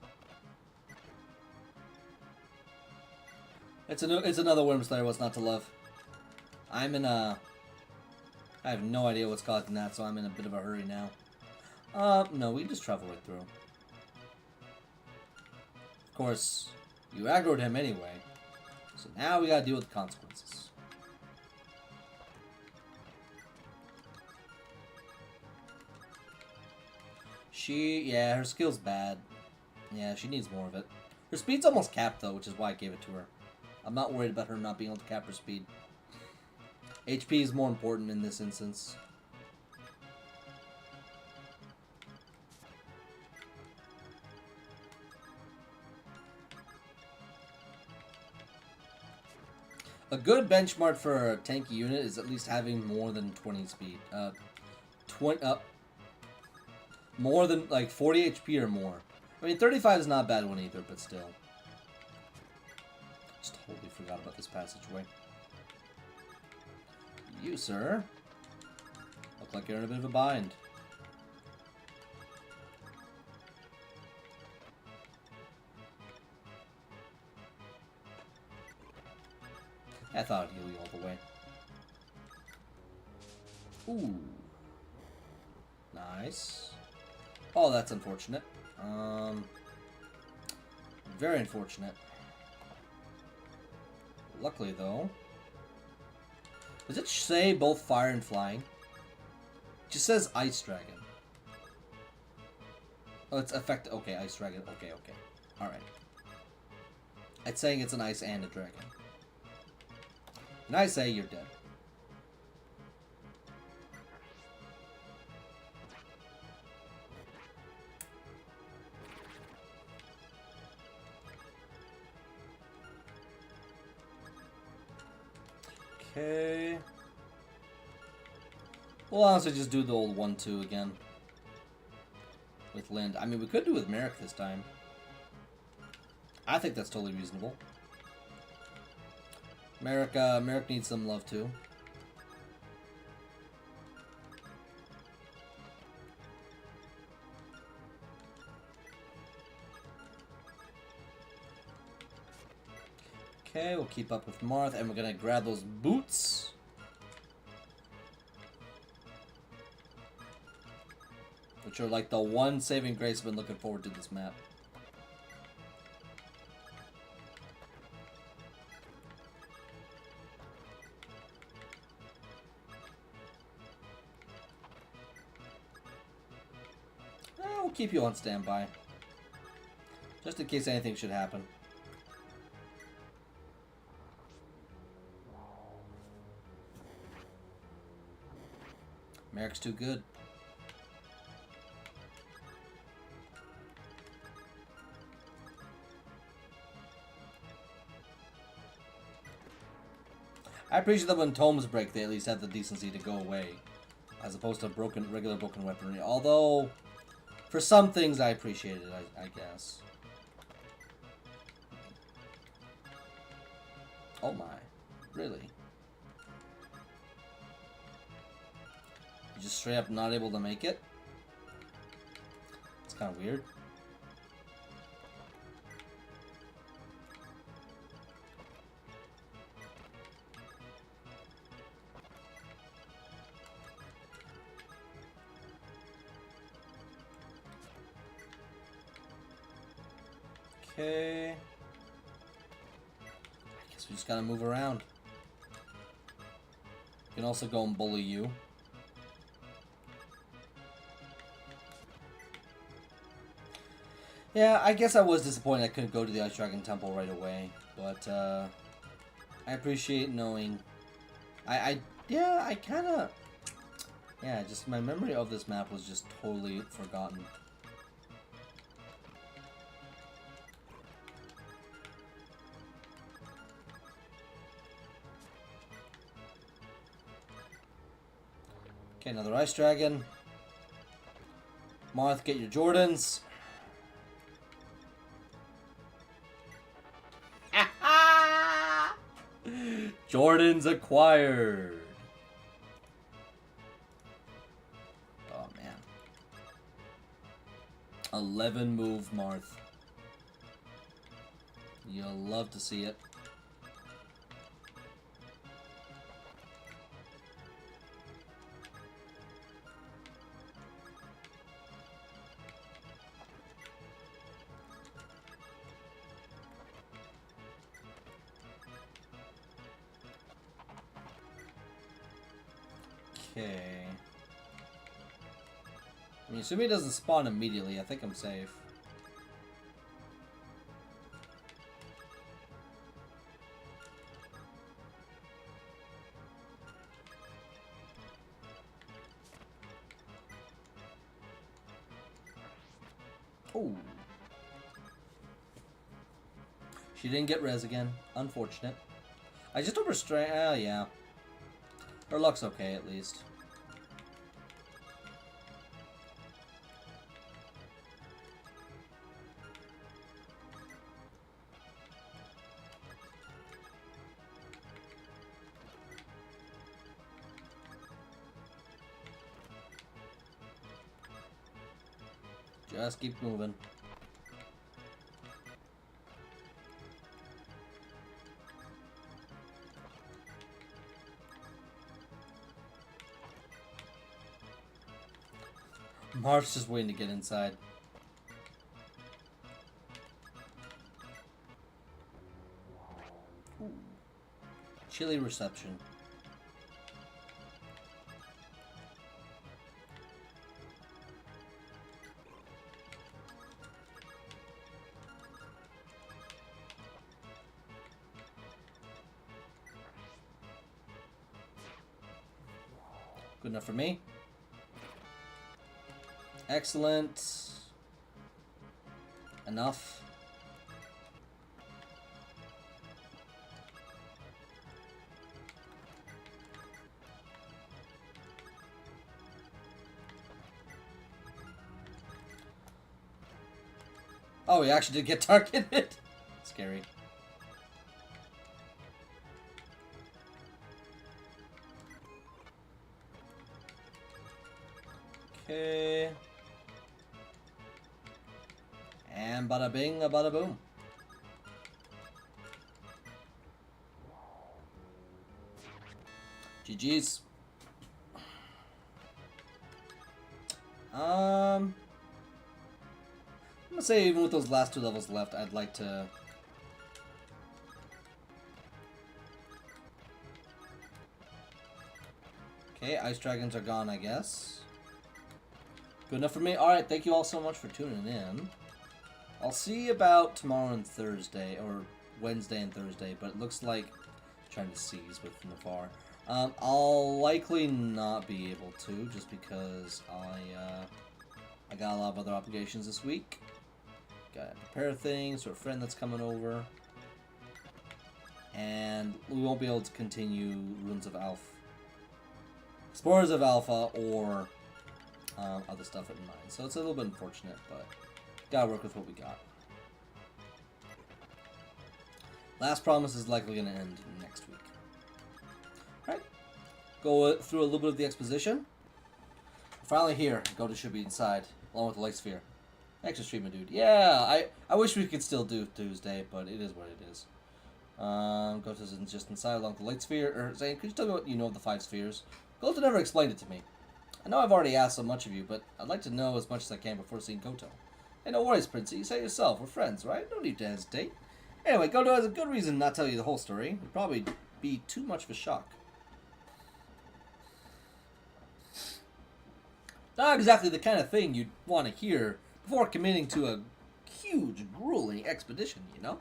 It's another Worm Slayer, what's not to love. I'm in a... I have no idea what's causing that, so I'm in a bit of a hurry now. No, we just travel right through. Of course, you aggroed him anyway. So now we gotta deal with the consequences. Yeah, her skill's bad. Yeah, she needs more of it. Her speed's almost capped though, which is why I gave it to her. I'm not worried about her not being able to cap her speed. HP is more important in this instance. A good benchmark for a tanky unit is at least having more than 20 speed. 20 more than like 40 HP or more. I mean, 35 is not a bad one either, but still. Just totally forgot about this passageway. You, sir, look like you're in a bit of a bind. I thought I'd heal you all the way. Ooh. Nice. Oh, that's unfortunate. Very unfortunate. Luckily, though. Does it say both fire and flying? It just says Ice Dragon. Oh, it's effect. Okay, Ice Dragon. Okay, okay. Alright. It's saying it's an ice and a dragon. And I say you're dead. Okay. We'll honestly just do the old 1-2 again. With Lind. I mean, we could do with Merrick this time. I think that's totally reasonable. Merrick needs some love too. Okay, we'll keep up with Marth, and we're gonna grab those boots. Which are like the one saving grace I've been looking forward to this map. We'll keep you on standby. Just in case anything should happen. Merrick's too good. I appreciate that when tomes break, they at least have the decency to go away, as opposed to regular broken weaponry. Although, for some things, I appreciate it. I guess. Oh my, really? Just straight up not able to make it? It's kind of weird. Okay. I guess we just gotta move around. We can also go and bully you. Yeah, I guess I was disappointed I couldn't go to the Ice Dragon Temple right away, but I appreciate knowing. Yeah, I kind of, yeah, just my memory of this map was just totally forgotten. Okay, another Ice Dragon. Marth, get your Jordans. Jordans acquired. Oh man. 11 move Marth. You'll love to see it. Okay. I mean, assuming it doesn't spawn immediately, I think I'm safe. Oh. She didn't get res again. Unfortunate. I just overstrain. Yeah. Her luck's okay, at least. Just keep moving. Marth's just waiting to get inside. Ooh. Chilly reception. Good enough for me. Excellent. Enough. Oh, he actually did get targeted. Scary. Okay. And bada bing, a bada boom. GG's. I'm gonna say even with those last 2 levels left, I'd like to... Okay, ice dragons are gone, I guess. Good enough for me. Alright, thank you all so much for tuning in. I'll see you about tomorrow and Thursday, or Wednesday and Thursday, but it looks like... I'm trying to seize with Nafar. I'll likely not be able to, just because I got a lot of other obligations this week. Gotta prepare things for a friend that's coming over. And we won't be able to continue Runes of Alpha. Spores of Alpha, or other stuff in mind. So it's a little bit unfortunate, but gotta work with what we got. Last Promise is likely going to end next week. Alright. Go through a little bit of the exposition. Finally here. Goto should be inside, along with the Light Sphere. Extra streamer, dude. Yeah, I wish we could still do Tuesday, but it is what it is. Goto's just inside along with the Light Sphere. Or Zane, could you tell me what you know of the 5 spheres? Goto never explained it to me. I know I've already asked so much of you, but I'd like to know as much as I can before seeing Goto. Hey, no worries, Princey. You say it yourself. We're friends, right? No need to hesitate. Anyway, Goto has a good reason to not tell you the whole story. It'd probably be too much of a shock. Not exactly the kind of thing you'd want to hear before committing to a huge, grueling expedition, you know?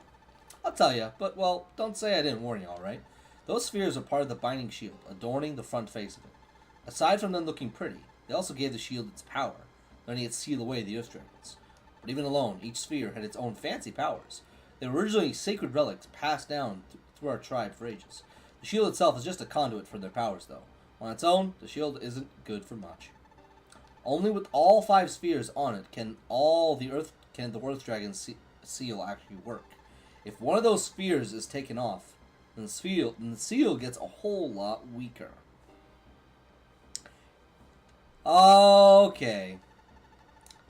I'll tell you, but, well, don't say I didn't warn you, alright? Those spheres are part of the binding shield, adorning the front face of it. Aside from them looking pretty, they also gave the shield its power, letting it seal away the Earth Dragons. But even alone, each sphere had its own fancy powers. They were originally sacred relics passed down through our tribe for ages. The shield itself is just a conduit for their powers, though. On its own, the shield isn't good for much. Only with all 5 spheres on it can the Earth Dragon's seal actually work. If one of those spheres is taken off, then the seal gets a whole lot weaker. Okay.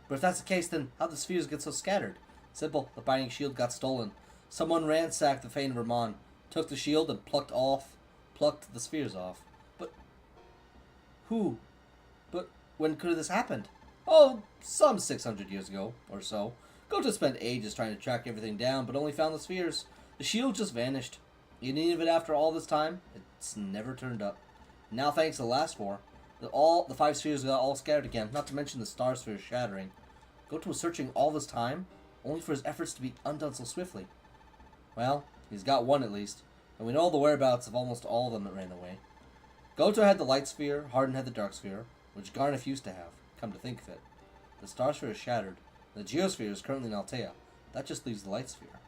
But if that's the case, then how do the spheres get so scattered? Simple. The binding shield got stolen. Someone ransacked the Fane of Vermont, took the shield, and plucked the spheres off. But who? But when could this happened? Oh, some 600 years ago, or so. Goto spent ages trying to track everything down, but only found the spheres. The shield just vanished. Even after all this time, it's never turned up. Now, thanks to the last 4, the 5 spheres got all scattered again, not to mention the star sphere shattering. Goto was searching all this time, only for his efforts to be undone so swiftly. Well, he's got one at least, and we know the whereabouts of almost all of them that ran away. Goto had the Light Sphere, Hardin had the Dark Sphere, which Garneth used to have, come to think of it. The Star Sphere is shattered. The Geosphere is currently in Altea. That just leaves the Light Sphere.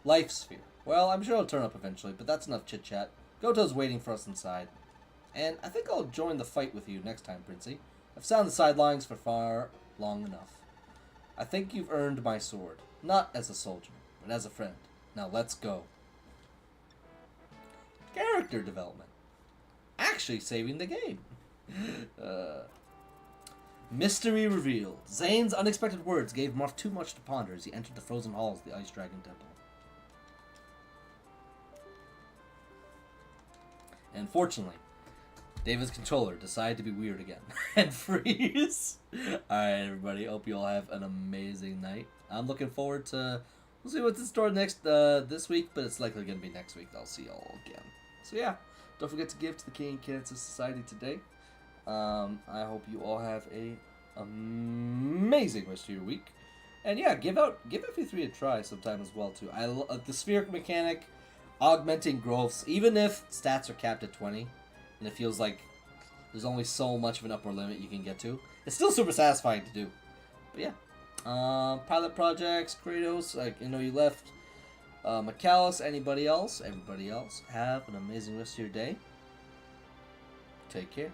Life Sphere. Well, I'm sure it'll turn up eventually, but that's enough chit-chat. Goto's waiting for us inside. And I think I'll join the fight with you next time, Princey. I've sat on the sidelines for far long enough. I think you've earned my sword. Not as a soldier, but as a friend. Now let's go. Character development. Actually saving the game. Mystery revealed. Zane's unexpected words gave Marth too much to ponder as he entered the frozen halls of the Ice Dragon Temple. And fortunately, David's controller decided to be weird again and freeze. Alright, everybody. Hope you all have an amazing night. I'm looking forward to... We'll see what's in store next this week, but it's likely going to be next week. I'll see y'all again. So yeah, don't forget to give to the King Cancer Society today. I hope you all have a amazing rest of your week. And yeah, give FE3 a try sometime as well too. The spheric mechanic, augmenting growths, even if stats are capped at 20, and it feels like there's only so much of an upper limit you can get to. It's still super satisfying to do. But yeah. Pilot projects, Kratos, you left. McAllis, everybody else, have an amazing rest of your day. Take care.